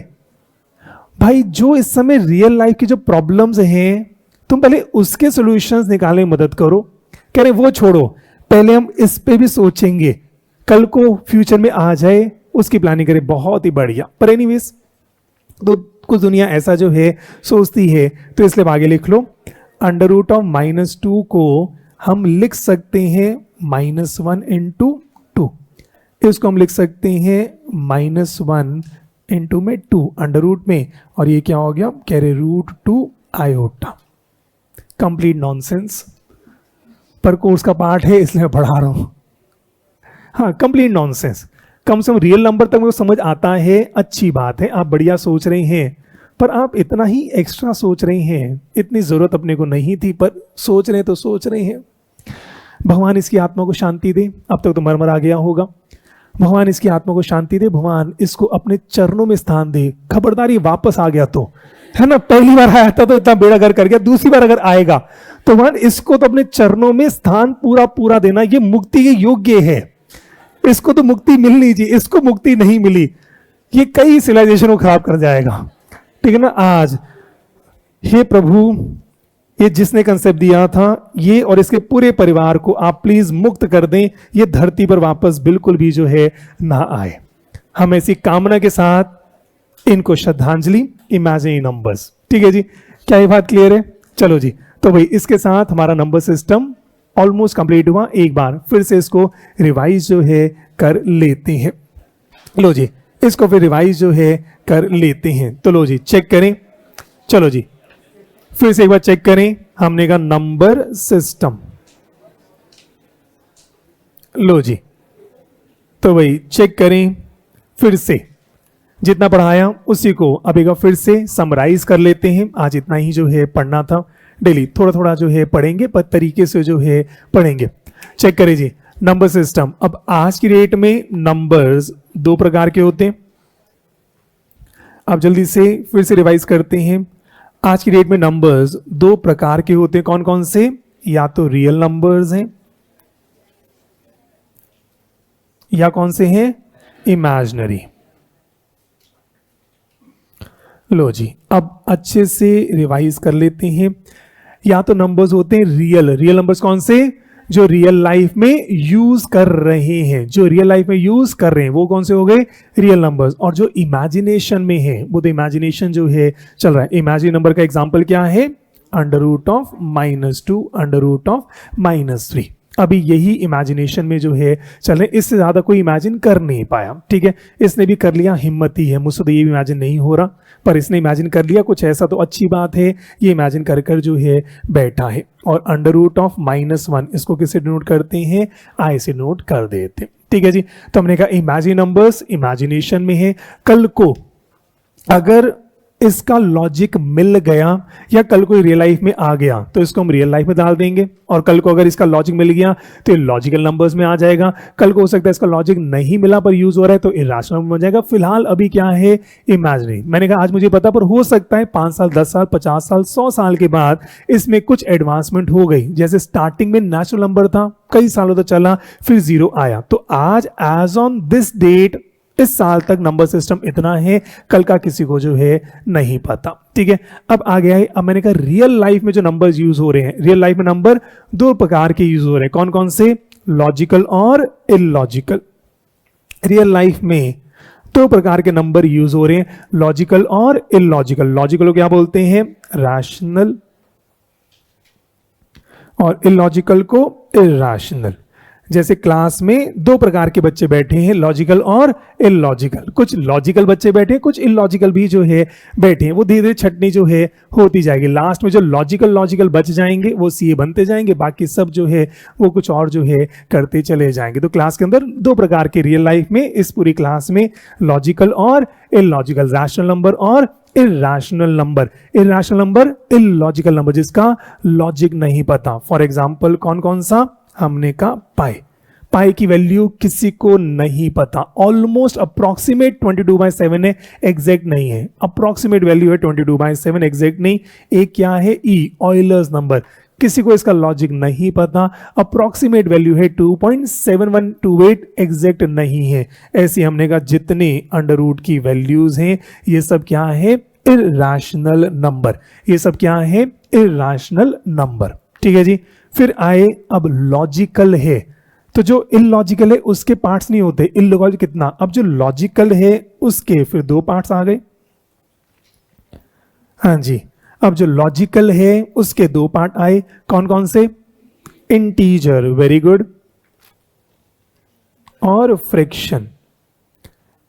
भाई जो इस समय रियल लाइफ की जो प्रॉब्लम्स हैं, तुम पहले उसके सॉल्यूशंस निकालने में मदद करो, कह रहे वो छोड़ो, पहले हम इस पे भी सोचेंगे, कल को फ्यूचर में आ जाए उसकी प्लानिंग करें, बहुत ही बढ़िया। पर एनीवेज तो कुछ दुनिया ऐसा जो है सोचती है, तो इसलिए आगे लिख लो अंडर रूट ऑफ -2 को हम लिख सकते हैं -1 इंटू 2, इसको हम लिख सकते हैं -1 इंटू में 2 अंडर रूट में, और ये क्या हो गया, कह रहे √2 आयोटा। कंप्लीट नॉनसेंस, पर कोर्स का पार्ट है इसलिए मैं पढ़ा रहा हूं। हाँ, कंप्लीट नॉनसेंस, कम से कम रियल नंबर तक मुझे समझ आता है, अच्छी बात है, आप बढ़िया सोच रहे हैं, पर आप इतना ही एक्स्ट्रा सोच रहे हैं, इतनी जरूरत अपने को नहीं थी, पर सोच रहे हैं तो सोच रहे हैं। भगवान इसकी आत्मा को शांति दे, अब तक तो मरमर आ गया होगा। भगवान इसकी आत्मा को शांति दे, भगवान इसको अपने चरणों में स्थान दे। खबरदारी वापस आ गया तो, है ना, पहली बार आया था तो इतना बेड़ा गर्क कर गया, दूसरी बार अगर आएगा तो भगवान इसको तो अपने चरणों में स्थान पूरा पूरा देना, ये मुक्ति के योग्य है, इसको तो मुक्ति मिलनी चाहिए, इसको मुक्ति नहीं मिली, ये कई सिविलाइजेशन को खराब कर जाएगा, ठीक है ना। आज हे प्रभु, ये जिसने कंसेप्ट दिया था, ये और इसके पूरे परिवार को आप प्लीज मुक्त कर दें, ये धरती पर वापस बिल्कुल भी जो है ना आए। हम ऐसी कामना के साथ इनको श्रद्धांजलि, इमेजिन नंबर्स, ठीक है जी, क्या ये बात क्लियर है? चलो जी, तो भाई इसके साथ हमारा नंबर सिस्टम ऑलमोस्ट कंप्लीट हुआ। एक बार फिर से इसको रिवाइज जो है कर लेते हैं। लो जी, इसको फिर रिवाइज जो है कर लेते हैं। तो लो जी, चेक करें, चलो जी फिर से एक बार चेक करें। हमने कहा नंबर सिस्टम, लो जी, तो भाई चेक करें फिर से, जितना पढ़ाया उसी को अब एक बार फिर से समराइज कर लेते हैं। आज इतना ही जो है पढ़ना था, डेली थोड़ा थोड़ा जो है पढ़ेंगे, पर तरीके से जो है पढ़ेंगे। चेक करें जी, नंबर सिस्टम। अब आज की डेट में नंबर्स दो प्रकार के होते हैं। अब जल्दी से फिर से रिवाइज करते हैं। आज की डेट में नंबर्स दो प्रकार के होते हैं, कौन कौन से? या तो रियल नंबर्स हैं, या कौन से हैं? इमेजिनरी। लो जी, अब अच्छे से रिवाइज कर लेते हैं। या तो नंबर्स होते हैं रियल, रियल नंबर्स कौन से? जो रियल लाइफ में यूज कर रहे हैं, जो रियल लाइफ में यूज कर रहे हैं वो कौन से हो गए? Real numbers. और जो इमेजिनेशन में है वो तो इमेजिनेशन जो है चल रहा है। इमेजिन नंबर का एग्जांपल क्या है? √(-2), √(-3). अभी यही इमेजिनेशन में जो है चल रहे, इससे ज्यादा कोई इमेजिन कर नहीं पाया, ठीक है। इसने भी कर लिया, हिम्मत ही है, मुझसे तो ये भी इमेजिन नहीं हो रहा, पर इसने इमेजिन कर लिया कुछ ऐसा, तो अच्छी बात है, ये इमेजिन कर कर जो है बैठा है। और √(-1) इसको किससे डिनोट करते हैं? आई से डिनोट कर देते, ठीक है जी। तो हमने कहा इमेजिन नंबर्स इमेजिनेशन में है। कल को अगर इसका लॉजिक मिल गया या कल को रियल लाइफ में आ गया तो इसको हम रियल लाइफ में डाल देंगे, और कल को अगर इसका लॉजिक मिल गया तो ये लॉजिकल नंबर्स में आ जाएगा। कल को हो सकता है इसका लॉजिक नहीं मिला पर यूज हो रहा है तो इरेशनल में हो जाएगा। फिलहाल अभी क्या है? इमेजिनरी। मैंने कहा आज मुझे पता, पर हो सकता है 5 साल, 10 साल, 50 साल, 100 साल के बाद इसमें कुछ एडवांसमेंट हो गई। जैसे स्टार्टिंग में नेचुरल नंबर था, कई सालों तक चला, फिर 0 आया, तो आज एज ऑन दिस डेट इस साल तक नंबर सिस्टम इतना है, कल का किसी को जो है नहीं पता, ठीक है। अब आ गया है, अब मैंने कहा रियल लाइफ में जो नंबर्स यूज हो रहे हैं, रियल लाइफ में नंबर दो प्रकार के यूज हो रहे हैं, कौन कौन से? लॉजिकल और इलॉजिकल। रियल लाइफ में दो प्रकार के नंबर यूज हो रहे हैं, लॉजिकल और इलॉजिकल। लॉजिकल को क्या बोलते हैं? रैशनल, और इलॉजिकल को इरैशनल। जैसे क्लास में दो प्रकार के बच्चे बैठे हैं, लॉजिकल और इलॉजिकल। कुछ लॉजिकल बच्चे बैठे हैं, कुछ इलॉजिकल भी जो है बैठे हैं। वो धीरे धीरे छटनी जो है होती जाएगी। लास्ट में जो लॉजिकल बच जाएंगे वो सीए बनते जाएंगे, बाकी सब जो है वो कुछ और जो है करते चले जाएंगे। तो क्लास के अंदर दो प्रकार के रियल लाइफ में, इस पूरी क्लास में लॉजिकल और इलॉजिकल, रैशनल नंबर और irrational number. Irrational number, illogical number जिसका लॉजिक नहीं पता। फॉर एग्जाम्पल कौन कौन सा? हमने कहा पाई। पाई की वैल्यू किसी को नहीं पता, ऑलमोस्ट अप्रोक्सीमेट 22/7 है, एग्जैक्ट नहीं है। अप्रोक्सीमेट वैल्यू है 22/7, एग्जैक्ट नहीं। एक क्या है? ई, ऑयलर्स नंबर, किसी को इसका लॉजिक नहीं पता, अप्रोक्सीमेट वैल्यू है 2.7128, एग्जैक्ट नहीं है। ऐसे हमने कहा जितने अंडर रूट की वैल्यूज हैं ये सब क्या है? Irrational number. ये सब क्या है? इरैशनल नंबर, ठीक है जी। फिर आए अब लॉजिकल है, तो जो इलॉजिकल है उसके पार्ट्स नहीं होते, इलॉजिकल कितना, अब जो लॉजिकल है उसके फिर दो पार्ट्स आ गए। हाँ जी, अब जो लॉजिकल है उसके दो पार्ट आए, कौन कौन से, इंटीजर, वेरी गुड, और फ्रैक्शन,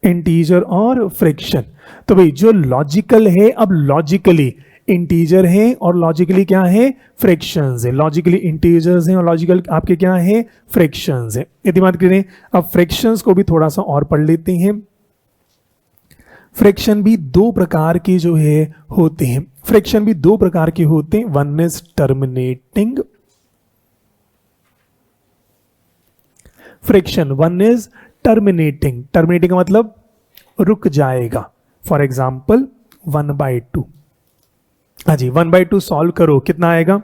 इंटीजर और फ्रैक्शन। तो भाई जो लॉजिकल है, अब लॉजिकली इंटीजर है और लॉजिकली क्या है, फ्रैक्शंस है, लॉजिकली इंटीजर्स हैं और लॉजिकल आपके क्या है, फ्रैक्शंस है। इतनी बात करें, अब फ्रैक्शंस को भी थोड़ा सा और पढ़ लेते हैं। फ्रैक्शन भी दो प्रकार के जो है होते हैं, फ्रैक्शन भी दो प्रकार के होते हैं, one is terminating fraction, one is terminating, terminating का मतलब रुक जाएगा। फॉर एग्जाम्पल 1/2, हाँ जी 1/2 सॉल्व करो, कितना आएगा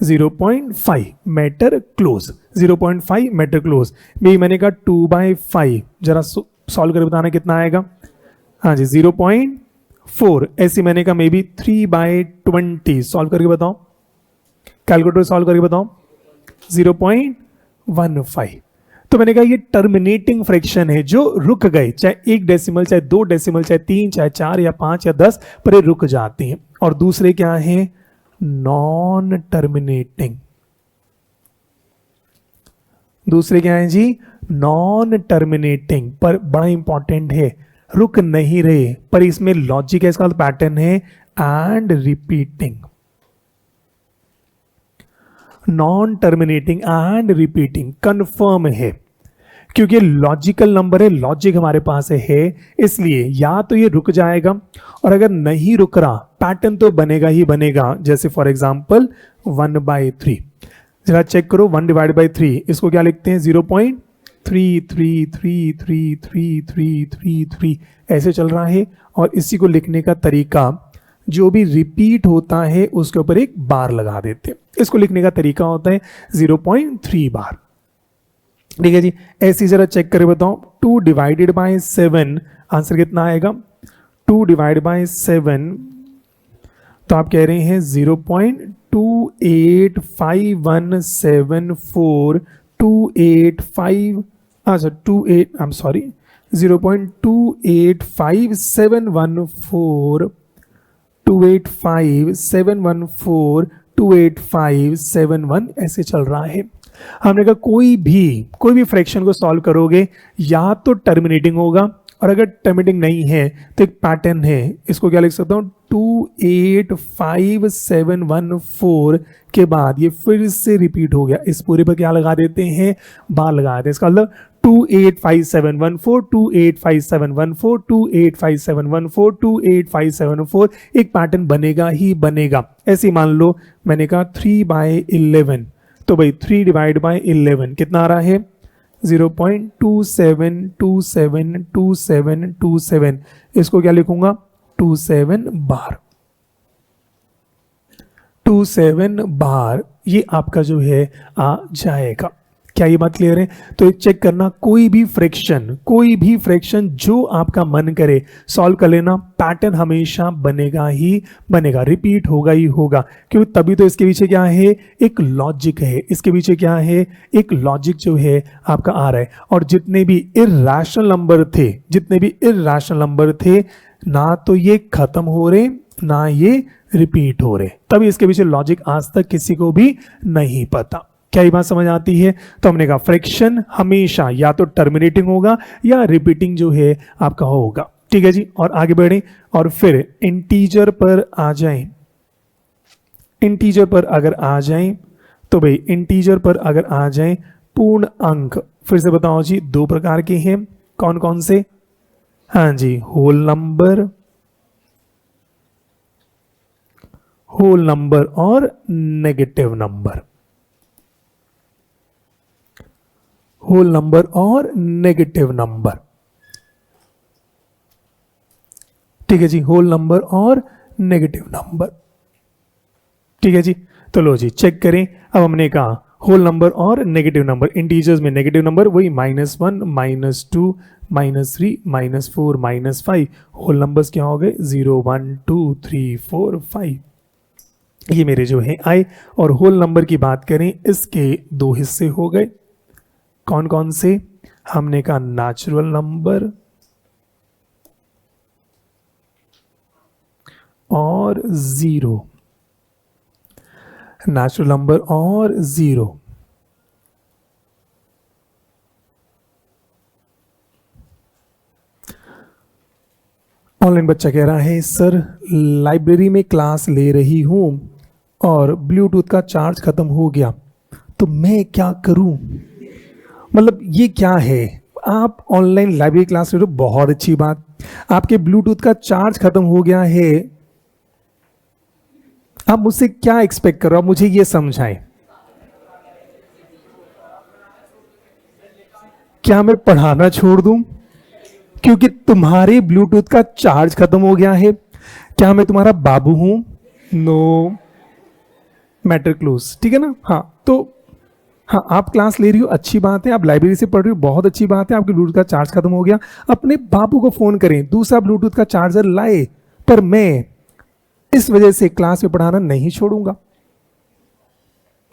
0.5 मीटर क्लोज, 0.5 मीटर क्लोज। भी मैंने कहा 2/5, जरा सॉल्व करके बताना कितना आएगा, हाँ जी 0.4। ऐसी मैंने कहा मे बी 3/20, सॉल्व करके बताओ, कैलकुलेटर सॉल्व करके बताओ, 0.15। तो मैंने कहा ये टर्मिनेटिंग फ्रैक्शन है, जो रुक गए, चाहे 1 डेसिमल, चाहे 2 डेसिमल, चाहे 3, चाहे 4 या 5 या 10, पर ये रुक जाते हैं। और दूसरे क्या है, नॉन टर्मिनेटिंग, दूसरे क्या है जी, नॉन टर्मिनेटिंग, पर बड़ा इंपॉर्टेंट है, रुक नहीं रहे, पर इसमें लॉजिक है, इसका पैटर्न है and repeating, non terminating and repeating, confirm है, क्योंकि लॉजिकल नंबर है, लॉजिक हमारे पास है, इसलिए या तो ये रुक जाएगा, और अगर नहीं रुक रहा पैटर्न तो बनेगा ही बनेगा। जैसे फॉर एग्जांपल 1/3, जरा चेक करो 1/3, इसको क्या लिखते हैं 0.3333333 ऐसे चल रहा है। और इसी को लिखने का तरीका, जो भी रिपीट होता है उसके ऊपर एक बार लगा देते हैं, इसको लिखने का तरीका होता है 0.3 बार। ठीक है जी, ऐसी जरा चेक करके बताओ, 2/7 आंसर कितना आएगा, 2/7, तो आप कह रहे हैं 0.285174 285, अच्छा 0.285714 285 28571 ऐसे चल रहा है। हमने कहा कोई भी फ्रैक्शन को सॉल्व करोगे या तो टर्मिनेटिंग होगा, और अगर टर्मिनेटिंग नहीं है तो एक पैटर्न है, इसको क्या लिख सकता हूं 285 के बाद ये फिर से रिपीट हो गया, इस पूरे पर क्या लगा देते हैं, बार लगा देते हैं। इसका मतलब 285 285 285 एक पैटर्न बनेगा ही बनेगा। ऐसे मान लो मैंने कहा 3/11, तो भाई 3/11 कितना आ रहा है 0.27272727, इसको क्या लिखूंगा 27 बार, 27 बार ये आपका जो है आ जाएगा। क्या ये बात क्लियर है? तो ये चेक करना, कोई भी फ्रैक्शन जो आपका मन करे सॉल्व कर लेना, पैटर्न हमेशा बनेगा ही बनेगा, रिपीट होगा ही होगा, क्योंकि तभी तो इसके पीछे क्या है, एक लॉजिक है, इसके पीछे क्या है, एक लॉजिक जो है आपका आ रहा है। और जितने भी इर्रेशनल नंबर थे ना तो ये खत्म हो रहे ना ये रिपीट हो रहे, तभी इसके पीछे लॉजिक आज तक किसी को भी नहीं पता। क्या ये बात समझ आती है? तो हमने कहा फ्रैक्शन हमेशा या तो टर्मिनेटिंग होगा या रिपीटिंग जो है आपका होगा। ठीक है जी, और आगे बढ़ें और फिर इंटीजर पर आ जाएं। इंटीजर पर अगर आ जाएं तो भाई इंटीजर पर अगर आ जाएं, पूर्ण अंक फिर से बताओ जी, दो प्रकार के हैं, कौन कौन से? हाँ जी, होल नंबर और नेगेटिव नंबर, होल नंबर और नेगेटिव नंबर। ठीक है जी, होल नंबर और नेगेटिव नंबर। ठीक है जी, तो लो जी चेक करें। अब हमने कहा होल नंबर और नेगेटिव नंबर, इंटीजर्स में नेगेटिव नंबर वही -1 -2 -3 -4 -5, होल नंबर्स क्या हो गए 0 1 2 3 4 5। ये मेरे जो है आए। और होल नंबर की बात करें, इसके दो हिस्से हो गए। कौन कौन से? हमने कहा नेचुरल नंबर और जीरो, नेचुरल नंबर और जीरो। ऑनलाइन बच्चा कह रहा है सर लाइब्रेरी में क्लास ले रही हूं और ब्लूटूथ का चार्ज खत्म हो गया, तो मैं क्या करूं? मतलब ये क्या है? आप ऑनलाइन लाइब्रेरी क्लास ले रहे हो, बहुत अच्छी बात। आपके ब्लूटूथ का चार्ज खत्म हो गया है, आप मुझसे क्या एक्सपेक्ट कर रहे हो? आप मुझे ये समझाएं। क्या मैं पढ़ाना छोड़ दूं क्योंकि तुम्हारे ब्लूटूथ का चार्ज खत्म हो गया है? क्या मैं तुम्हारा बाबू हूं? नो, मैटर क्लोज, ठीक है ना? हाँ, तो हाँ, आप क्लास ले रही हो, अच्छी बात है। आप लाइब्रेरी से पढ़ रही हो, बहुत अच्छी बात है। आपके ब्लूटूथ का चार्ज खत्म हो गया, अपने बाबू को फोन करें, दूसरा ब्लूटूथ का चार्जर लाए। पर मैं इस वजह से क्लास में पढ़ाना नहीं छोड़ूंगा।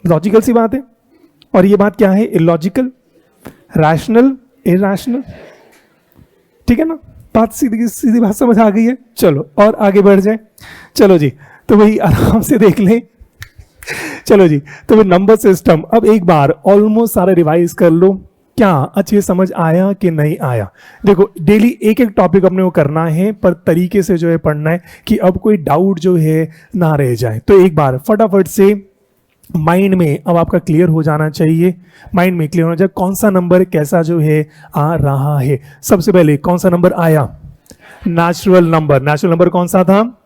लॉजिकल सी बात है। और ये बात क्या है? इलॉजिकल, रैशनल, इरैशनल, ठीक है ना? बात सीधी सीधी बात समझ आ गई है। चलो और आगे बढ़ जाए। चलो जी, तो वही आराम से देख लें। चलो जी, तो वो नंबर सिस्टम अब एक बार ऑलमोस्ट सारा रिवाइज कर लो। क्या अच्छे समझ आया कि नहीं आया? देखो डेली एक एक टॉपिक अपने को करना है, पर तरीके से जो है पढ़ना है कि अब कोई डाउट जो है ना रह जाए। तो एक बार फटाफट से माइंड में अब आपका क्लियर हो जाना चाहिए। माइंड में क्लियर होना चाहिए कौन सा नंबर कैसा जो है आ रहा है। सबसे पहले कौन सा नंबर आया? Natural number. नेचुरल नंबर कौन सा था?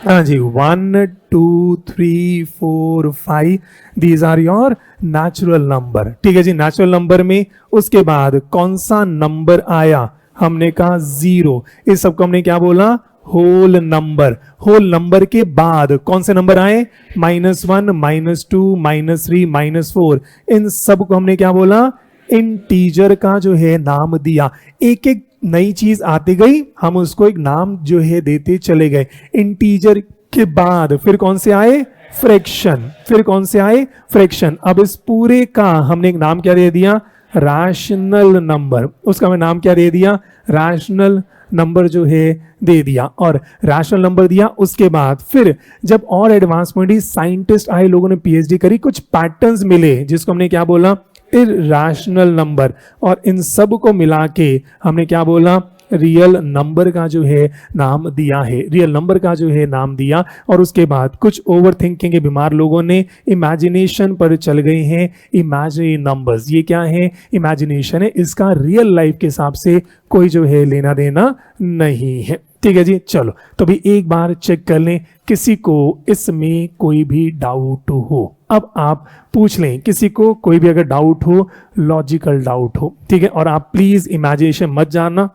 हाँ जी, 1 2 3 4 5 these are your natural number. ठीक है जी, नेचुरल नंबर में उसके बाद कौन सा नंबर आया? हमने कहा जीरो। इस सबको हमने क्या बोला? Whole number. होल नंबर के बाद कौन से नंबर आए? -1, -2, -3, -4। इन सब को हमने क्या बोला? इंटीजर का जो है नाम दिया। एक एक नई चीज आती गई, हम उसको एक नाम जो है देते चले गए। इंटीजर के बाद फिर कौन से आए? फ्रैक्शन। फिर कौन से आए? फ्रैक्शन। अब इस पूरे का हमने एक नाम क्या दे दिया? Rational number. उसका मैं नाम क्या दे दिया? रैशनल नंबर जो है दे दिया। और रैशनल नंबर दिया, उसके बाद फिर जब और एडवांसमेंट साइंटिस्ट आए, लोगों ने पीएचडी करी, कुछ पैटर्न्स मिले जिसको हमने क्या बोला? Irrational number. और इन सब को मिला के हमने क्या बोला? रियल नंबर का जो है नाम दिया है। रियल नंबर का जो है नाम दिया। और उसके बाद कुछ ओवर थिंकिंग के बीमार लोगों ने इमेजिनेशन पर चल गए हैं। इमेजिनरी नंबर्स, ये क्या है? इमेजिनेशन है। इसका रियल लाइफ के हिसाब से कोई जो है लेना देना नहीं है। ठीक है जी, चलो तो भी एक बार चेक कर लें, किसी को इसमें कोई भी डाउट हो। अब आप पूछ लें, किसी को कोई भी अगर डाउट हो, लॉजिकल डाउट हो, ठीक है? और आप प्लीज इमेजिनेशन मत जानना।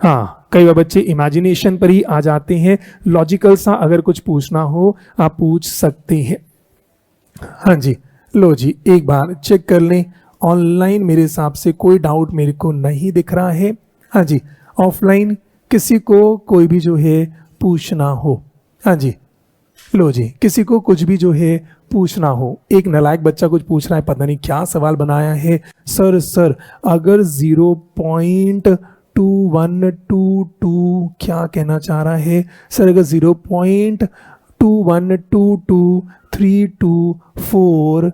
हाँ, कई बार बच्चे इमेजिनेशन पर ही आ जाते हैं। लॉजिकल सा अगर कुछ पूछना हो आप पूछ सकते हैं। हाँ जी, लो जी एक बार चेक कर लें। ऑनलाइन मेरे हिसाब से कोई डाउट मेरे को नहीं दिख रहा है। हाँ जी, ऑफलाइन किसी को कोई भी जो है पूछना हो। हाँ जी, लो जी, किसी को कुछ भी जो है पूछना हो। एक नालायक बच्चा कुछ पूछ रहा है, पता नहीं क्या सवाल बनाया है। सर अगर 0.2122 क्या कहना चाह रहा है? सर अगर 0.21222324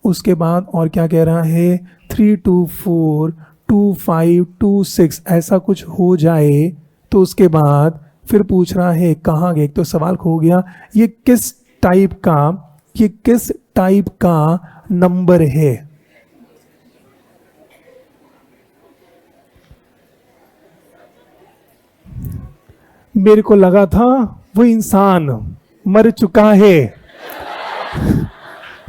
उसके बाद और क्या कह रहा है? 3242526 ऐसा कुछ हो जाए तो उसके बाद फिर पूछ रहा है कहाँ गए? तो सवाल खो गया। ये किस टाइप का नंबर है? मेरे को लगा था वो इंसान मर चुका है।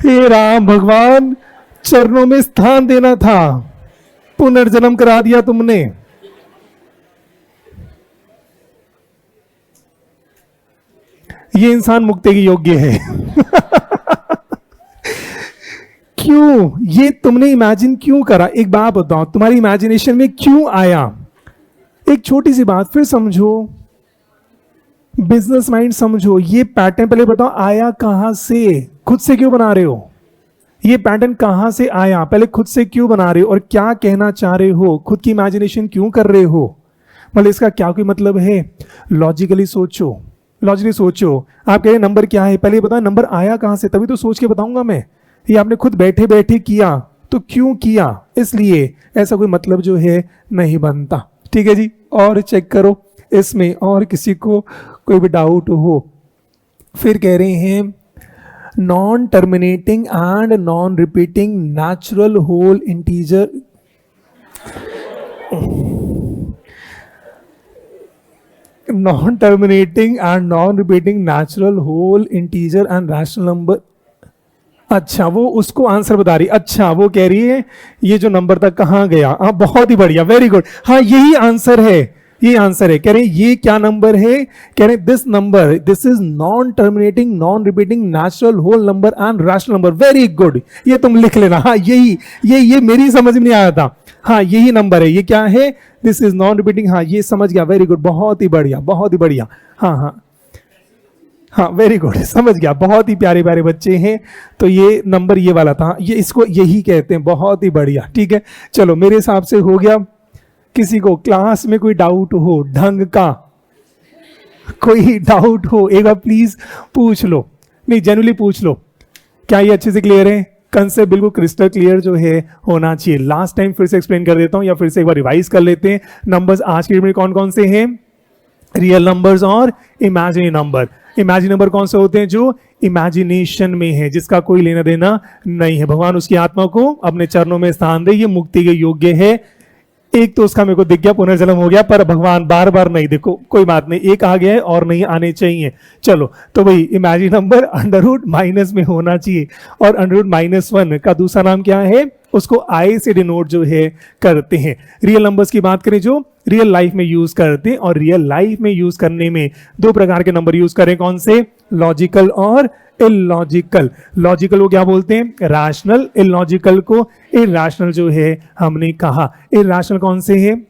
हे राम भगवान, चरणों में स्थान देना था, पुनर्जन्म करा दिया तुमने। ये इंसान मुक्ति के योग्य है। क्यों? ये तुमने इमेजिन क्यों करा? एक बात बताओ, तुम्हारी इमेजिनेशन में क्यों आया? एक छोटी सी बात फिर समझो। बिजनेस माइंड समझो, ये पैटर्न पहले बताओ आया कहां से, खुद से क्यों बना रहे हो? ये पैटर्न कहां से आया, पहले खुद से क्यों बना रहे हो और क्या कहना चाह रहे हो, खुद की इमेजिनेशन क्यों कर रहे हो, मतलब इसका क्या कोई मतलब है? लॉजिकली सोचो, लॉजिकली सोचो। आप कह रहे नंबर क्या है, पहले बताओ नंबर आया कहां से, तभी तो सोच के बताऊंगा मैं। ये आपने खुद बैठे बैठे किया तो क्यों किया, इसलिए ऐसा कोई मतलब जो है नहीं बनता। ठीक है जी, और चेक करो इसमें, और किसी को कोई भी डाउट हो। फिर कह रहे हैं non terminating and non repeating natural whole integer, non terminating and non repeating natural whole integer and rational number. अच्छा, वो उसको आंसर बता रही, अच्छा वो कह रही है ये जो नंबर था कहाँ गया। हाँ बहुत ही बढ़िया, वेरी गुड, हाँ यही आंसर है, ये आंसर है। कह रहे ये क्या नंबर है, कह रहे this number, this is non terminating non repeating natural whole number and rational number. Very good, ये तुम लिख लेना। हाँ यही, ये मेरी समझ में नहीं आया था। हाँ यही नंबर है, ये क्या है, दिस इज नॉन रिपीटिंग, हाँ ये समझ गया, वेरी गुड, बहुत ही बढ़िया, बहुत ही बढ़िया। हाँ हाँ हाँ वेरी गुड, समझ गया, बहुत ही प्यारे प्यारे बच्चे हैं। तो ये नंबर ये वाला था, ये इसको यही कहते हैं, बहुत ही बढ़िया। ठीक है, चलो मेरे हिसाब से हो गया। किसी को क्लास में कोई डाउट हो ढंग का, कोई डाउट हो एक बार प्लीज पूछ लो, नहीं जेन्युइनली पूछ लो। क्या ये अच्छे से क्लियर है? कंसेप्ट बिल्कुल क्रिस्टल क्लियर जो है होना चाहिए। लास्ट टाइम फिर से एक्सप्लेन कर देता हूं या फिर से एक बार रिवाइज कर लेते हैं। नंबर्स आज के में कौन कौन से हैं? रियल नंबर्स और इमेजिनरी नंबर। इमेजिनरी नंबर कौन से होते हैं? जो इमेजिनेशन में है, जिसका कोई लेना देना नहीं है। भगवान उसकी आत्मा को अपने चरणों में स्थान दे, ये मुक्ति के योग्य है। एक तो उसका मेरे को दिख गया, पुनर्जन्म हो गया, पर भगवान बार बार नहीं, देखो कोई बात नहीं, एक आ गया है और नहीं आने चाहिए। चलो तो भाई imaginary number under root minus में होना चाहिए, और अंडर रूट -1 का दूसरा नाम क्या है? उसको आई से डिनोट जो है करते हैं। रियल नंबर्स की बात करें जो रियल लाइफ में यूज करते हैं, और रियल लाइफ में यूज करने में दो प्रकार के नंबर यूज करें, कौन से? लॉजिकल और इलॉजिकल। लॉजिकल को क्या बोलते हैं? रैशनल। इलॉजिकल को इरैशनल जो है हमने कहा। इरैशनल कौन से हैं?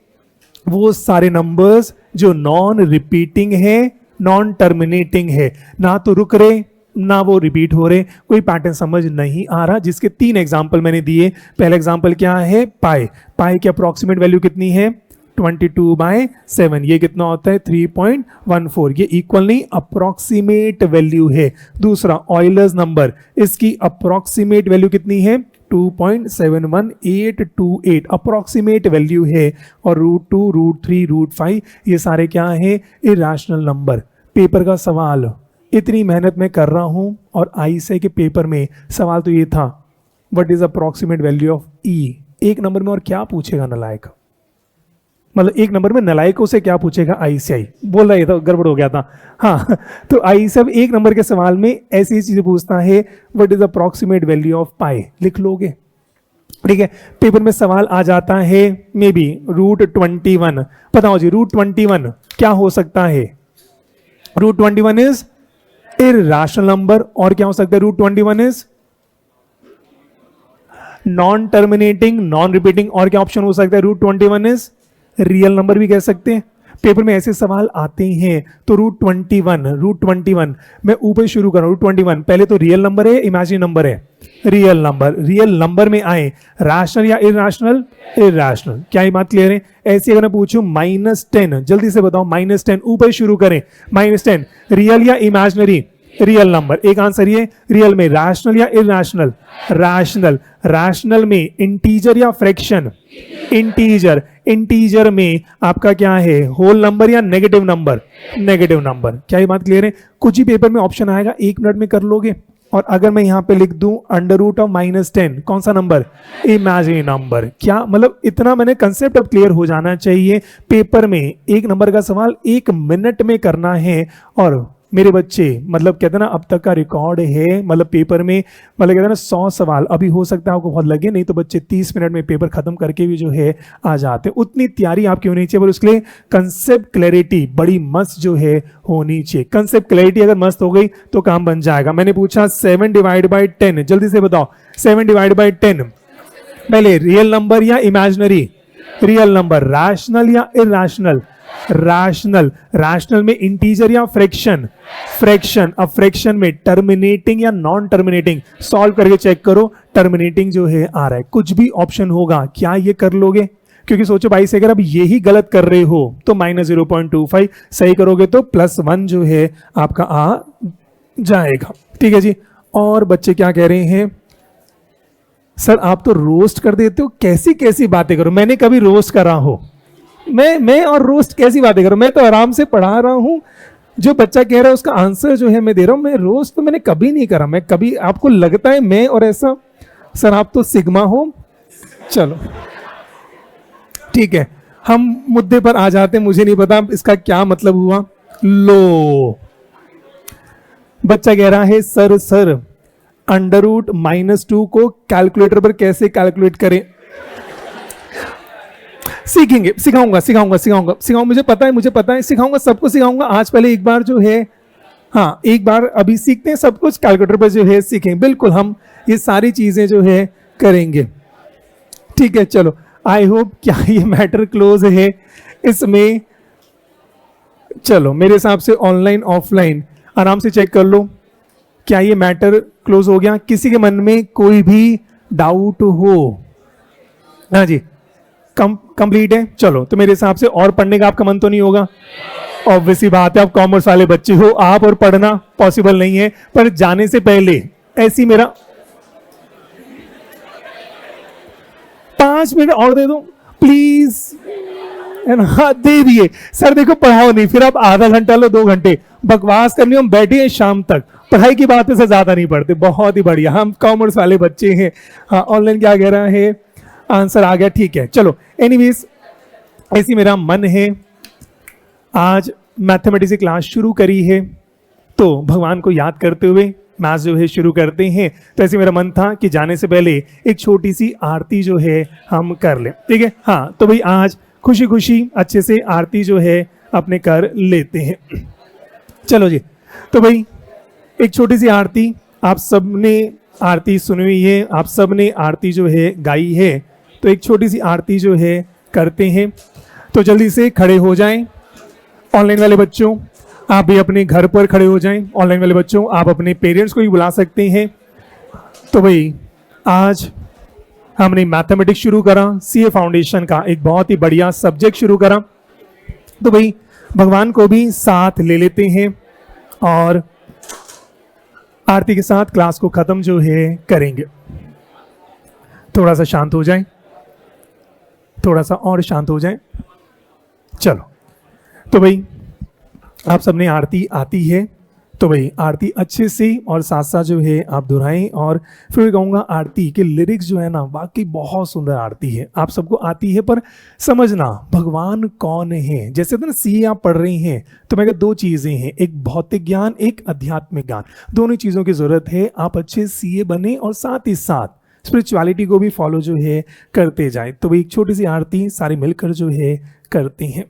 वो सारे नंबर्स जो नॉन रिपीटिंग है, नॉन टर्मिनेटिंग है, ना तो रुक रहे ना वो रिपीट हो रहे, कोई पैटर्न समझ नहीं आ रहा। जिसके 3 एग्जाम्पल मैंने दिए। पहला एग्जाम्पल क्या है? पाई। पाई की अप्रोक्सीमेट वैल्यू कितनी है? 22/7। ये कितना होता है? 3.14। ये इक्वल नहीं, अप्रोक्सीमेट वैल्यू है। दूसरा ऑयलर्स नंबर, इसकी अप्रोक्सीमेट वैल्यू कितनी है? 2.71828 अप्रोक्सीमेट वैल्यू है। और √2, √3, √5 ये सारे क्या है? Irrational number. पेपर का सवाल, इतनी मेहनत मैं कर रहा हूं, और आईएसआई के पेपर में सवाल तो ये था, what is approximate value of e. एक नंबर में और क्या पूछेगा नलायक, मतलब एक नंबर में नलायकों से क्या पूछेगा आईसीआई? बोल रहा था, गड़बड़ हो गया था। हाँ तो आईसीआई एक नंबर के सवाल में ऐसी चीजें पूछता है, what is approximate value of pi, लिख लोगे। ठीक है, पेपर में सवाल आ जाता है मे बी √21। बताओ जी √21 क्या हो सकता है? √21 इज इरैशनल नंबर। और क्या हो सकता है? √21 is non terminating non repeating. और क्या ऑप्शन हो सकता है? √21 इज रियल नंबर भी कह सकते हैं। पेपर में ऐसे सवाल आते हैं। तो √21 मैं ऊपर शुरू कर रहा हूं। √21 पहले तो रियल नंबर है, इमेजिनरी नंबर है? Real number. रियल नंबर में आए रैशनल या इरैशनल? इरैशनल। क्या ये बात क्लियर है? ऐसे अगर मैं पूछूं -10, जल्दी से बताओ, -10 ऊपर शुरू करें। -10 रियल या इमेजिनरी? Real number. एक आंसर ये, रियल में। रैशनल या इरैशनल? रैशनल। रैशनल में इंटीजर या फ्रैक्शन? इंटीजर। इंटीजर में आपका क्या है? होल नंबर या नेगेटिव नंबर? Negative number. क्या ये बात क्लियर है? कुछ ही पेपर में ऑप्शन आएगा, 1 मिनट में कर लोगे। और अगर मैं यहां पे लिख दूं √10, कौन सा नंबर? Imaginary number. क्या मतलब, इतना मैंने कंसेप्ट अब क्लियर हो जाना चाहिए। पेपर में एक नंबर का सवाल 1 मिनट में करना है। और मेरे बच्चे, मतलब कहते हैं ना, अब तक का रिकॉर्ड है, मतलब पेपर में, मतलब कहते हैं ना 100 सवाल। अभी हो सकता है आपको बहुत लगे, नहीं तो बच्चे 30 मिनट में पेपर खत्म करके भी जो है आ जाते हैं। उतनी तैयारी आपकी होनी चाहिए, पर उसके लिए कंसेप्ट क्लैरिटी बड़ी मस्त जो है होनी चाहिए। कंसेप्ट क्लैरिटी अगर मस्त हो गई तो काम बन जाएगा। मैंने पूछा 7/10, जल्दी से बताओ 7/10 पहले रियल नंबर या इमेजिनरी? Real number. रैशनल या इरैशनल? रैशनल, रैशनल में इंटीजर या फ्रैक्शन, फ्रैक्शन, अब फ्रैक्शन में टर्मिनेटिंग या नॉन टर्मिनेटिंग, सॉल्व करके चेक करो, टर्मिनेटिंग जो है आ रहा है, कुछ भी ऑप्शन होगा, क्या ये कर लोगे? क्योंकि सोचो भाई से अगर अब यही गलत कर रहे हो तो -0.25, सही करोगे तो +1 जो है आपका आ जाएगा। ठीक है जी। और बच्चे क्या कह रहे हैं, सर आप तो रोस्ट कर देते हो, कैसी कैसी बातें करो, मैंने कभी रोस्ट करा हो? मैं और रोस्ट कैसी बातें करो, मैं तो आराम से पढ़ा रहा हूं, जो बच्चा कह रहा है उसका आंसर जो है मैं दे रहा हूं, मैं रोस्ट तो मैंने कभी नहीं करा। मैं कभी, आपको लगता है मैं और ऐसा, सर आप तो सिग्मा हो। चलो ठीक है, हम मुद्दे पर आ जाते हैं, मुझे नहीं पता इसका क्या मतलब हुआ। लो, बच्चा कह रहा है सर √-2 को कैलकुलेटर पर कैसे कैलकुलेट करें? सीखेंगे, सिखाऊंगा, मुझे पता है, सिखाऊंगा, सबको सिखाऊंगा। आज पहले एक बार जो है, हाँ एक बार अभी सीखते हैं, सब कुछ कैलकुलेटर पर जो है सीखेंगे, बिल्कुल हम ये सारी चीजें जो है करेंगे। ठीक है, चलो आई होप क्या ये मैटर क्लोज है इसमें। चलो मेरे हिसाब से ऑनलाइन ऑफलाइन आराम से चेक कर लो, क्या ये मैटर क्लोज हो गया? किसी के मन में कोई भी डाउट हो? हाँ जी, कंप्लीट है। चलो तो मेरे हिसाब से और पढ़ने का आपका मन तो नहीं होगा, ऑब्वियसली बात है, आप कॉमर्स वाले बच्चे हो, आप और पढ़ना पॉसिबल नहीं है। पर जाने से पहले ऐसी मेरा 5 मिनट और दे दो प्लीज, है ना? हाँ, दे दिए सर, देखो पढ़ाओ नहीं, फिर आप आधा घंटा लो 2 घंटे बकवास करनी, हम बैठे हैं शाम तक, पढ़ाई की बातें से ज्यादा नहीं पढ़ते। बहुत ही बढ़िया, हम कॉमर्स वाले बच्चे हैं। हाँ, ऑनलाइन क्या कह रहा है, आंसर आ गया, ठीक है। चलो एनीवेज, ऐसी मेरा मन है, आज मैथमेटिक्स की क्लास शुरू करी है तो भगवान को याद करते हुए मैथ्स जो है शुरू करते हैं। तो ऐसे मेरा मन था कि जाने से पहले एक छोटी सी आरती जो है हम कर लें, ठीक है? हाँ, तो भाई आज खुशी खुशी अच्छे से आरती जो है अपने कर लेते हैं। चलो जी, तो भाई एक छोटी सी आरती, आप सबने आरती सुनी हुई है, आप सबने आरती जो है गाई है, तो एक छोटी सी आरती जो है करते हैं। तो जल्दी से खड़े हो जाएं। ऑनलाइन वाले बच्चों आप भी अपने घर पर खड़े हो जाएं। ऑनलाइन वाले बच्चों आप अपने पेरेंट्स को भी बुला सकते हैं। तो भाई आज हमने मैथमेटिक्स शुरू करा, सीए फाउंडेशन का एक बहुत ही बढ़िया सब्जेक्ट शुरू करा। तो भाई भगवान को भी साथ ले लेते हैं और आरती के साथ क्लास को खत्म जो है करेंगे। थोड़ा सा शांत हो जाए, थोड़ा सा और शांत हो जाए। चलो, तो भाई आप सबने आरती आती है, तो भाई आरती अच्छे से और साथ साथ जो है आप दोहराएं। और फिर मैं कहूँगा आरती के लिरिक्स जो है ना, वाकई बहुत सुंदर आरती है, आप सबको आती है। पर समझना भगवान कौन है, जैसे तो ना सीए आप पढ़ रही हैं, तो मैं कहता 2 चीज़ें हैं, एक भौतिक ज्ञान, एक आध्यात्मिक ज्ञान, दोनों चीज़ों की ज़रूरत है। आप अच्छे सीए बने और साथ ही साथ स्पिरिचुअलिटी को भी फॉलो जो है करते जाए। तो भाई एक छोटी सी आरती सारे मिलकर जो है करते हैं।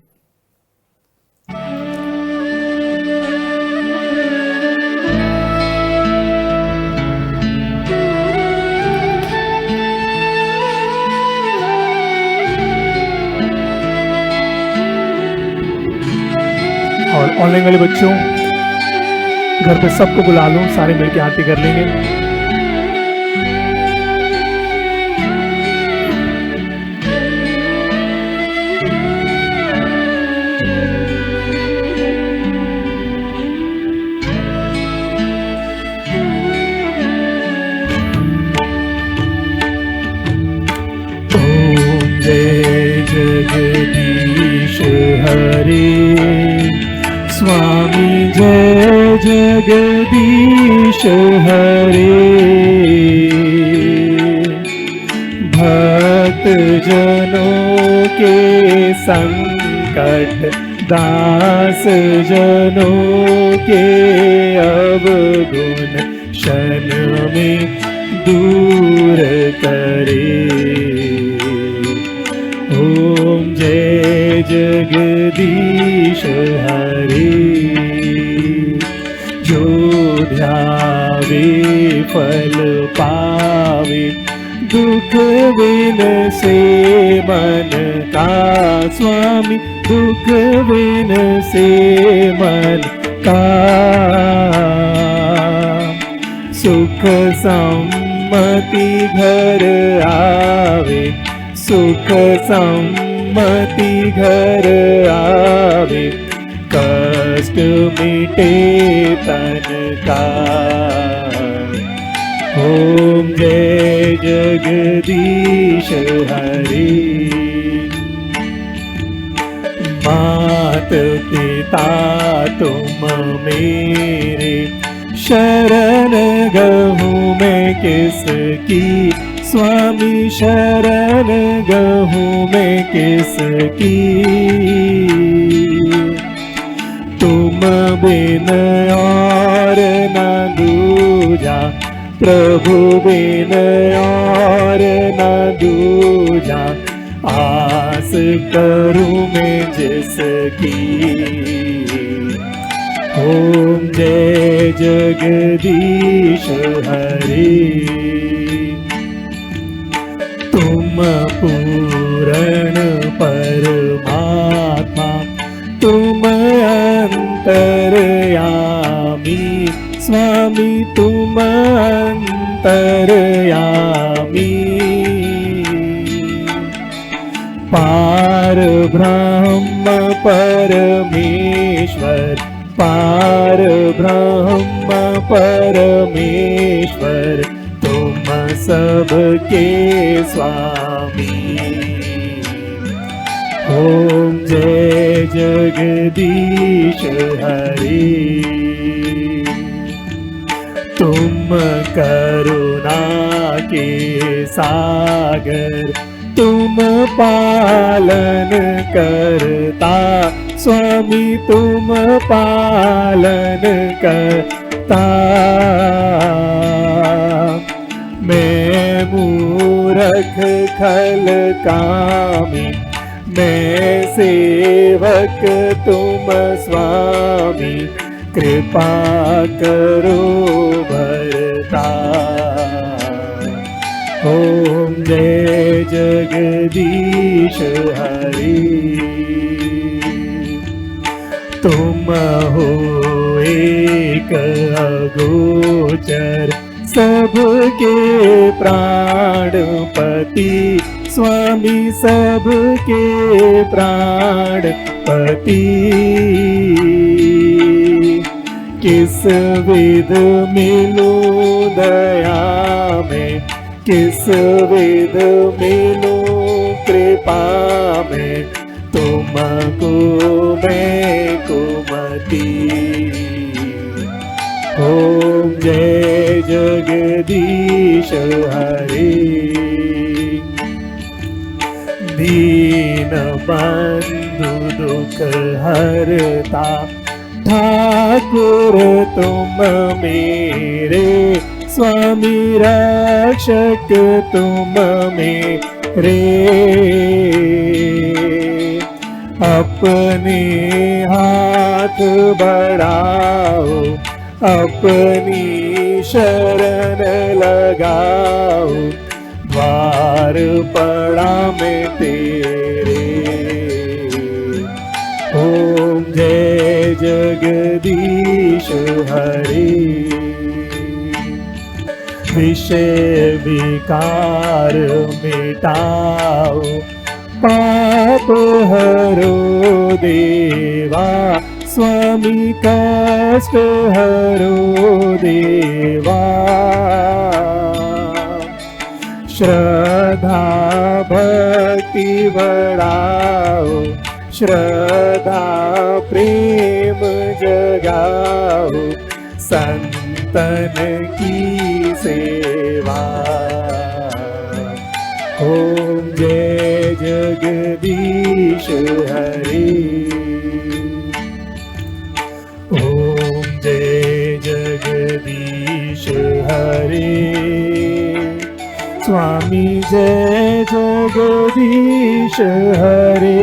और ऑनलाइन वाले बच्चों घर पे सबको बुला लो, सारे मिलके आरती कर लेंगे। ओम जय जगदीश हरे, स्वामी जय जगदीश हरे, भक्त जनों के संकट दास जनों के अवगुण क्षण में दूर करे। ओम जय जगदीश हरे, जो ध्यावे फल पावे, दुख बिन से मन का स्वामी, दुख बिन से मन का। सुख सम्मति घर आवे, सुख सम्मति घर आवे, कष्ट मिटे तन का। ओम जय जगदीश हरि। मात पिता तुम मेरे, शरण गहूँ मैं किसकी, स्वामी शरण गहूँ मैं किसकी। तुम बिन और न दूजा, प्रभु बिन और न दूजा, आस करूं मैं जिसकी। ओम जय जगदीश हरि। तुम पूर्ण परमात्मा, तुम अंतर्यामी, स्वामी तुम अंतर्यामी। पार ब्रह्म परमेश्वर, पार ब्रह्म परमेश्वर, तुम सबके स्वामी। ओम जय जगदीश हरि। तुम करुणा के सागर, तुम पालन करता, स्वामी तुम पालन करता। मैं मूरख खल कामी, मैं सेवक तुम स्वामी, कृपा करो भरता। ओम जय जगदीश हरि। तुम हो एक अगोचर, सबके प्राणपति, स्वामी सबके प्राणपति। किस विध मिलूं दया में, किस विध मिलूं कृपा में, तुमको मैं कुमति। ओम जय जगदीश हरि। दीन बंधु दुख हरता, ठाकुर तुम मेरे, स्वामी रक्षक तुम मेरे। अपने हाथ बढ़ाओ, अपनी शरण लगाओ, द्वार पड़ा मैं तेरे। ओम जय जगदीश हरि। विषय विकार मिटाओ, पाप हरो देवा, स्वामी कष्ट हरो देवा। श्रद्धा भक्ति बढ़ाओ, श्रद्धा प्रेम जगाओ, संतन की सेवा। ओम जय जगदीश हरि। ओम जय जगदीश हरि। स्वामी जय जगदीश हरि।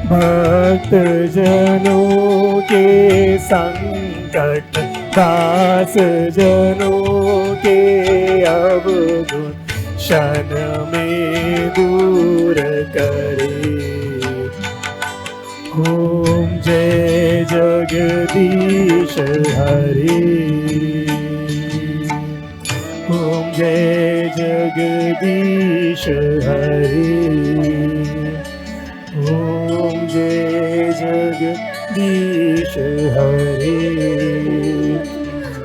भक्त जनों के संकट दास जनों के अवगुण क्षण में दूर करे। ओम जय जगदीश हरे। ओम जय जगदीश हरे। ओम जय जगदीश हरे।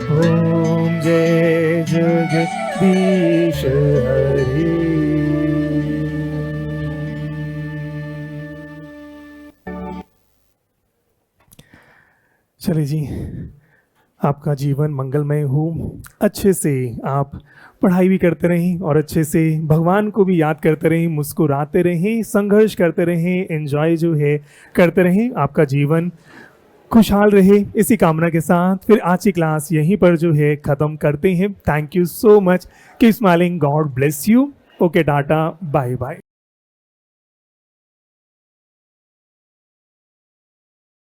ओम जय जगदीश हरे। चलिए जी, आपका जीवन मंगलमय हो, अच्छे से आप पढ़ाई भी करते रहें और अच्छे से भगवान को भी याद करते रहें, मुस्कुराते रहें, संघर्ष करते रहें, एंजॉय जो है करते रहें, आपका जीवन खुशहाल रहे। इसी कामना के साथ फिर आज की क्लास यहीं पर जो है ख़त्म करते हैं। Thank you so much. Keep smiling, god bless you. Okay, tata, bye bye.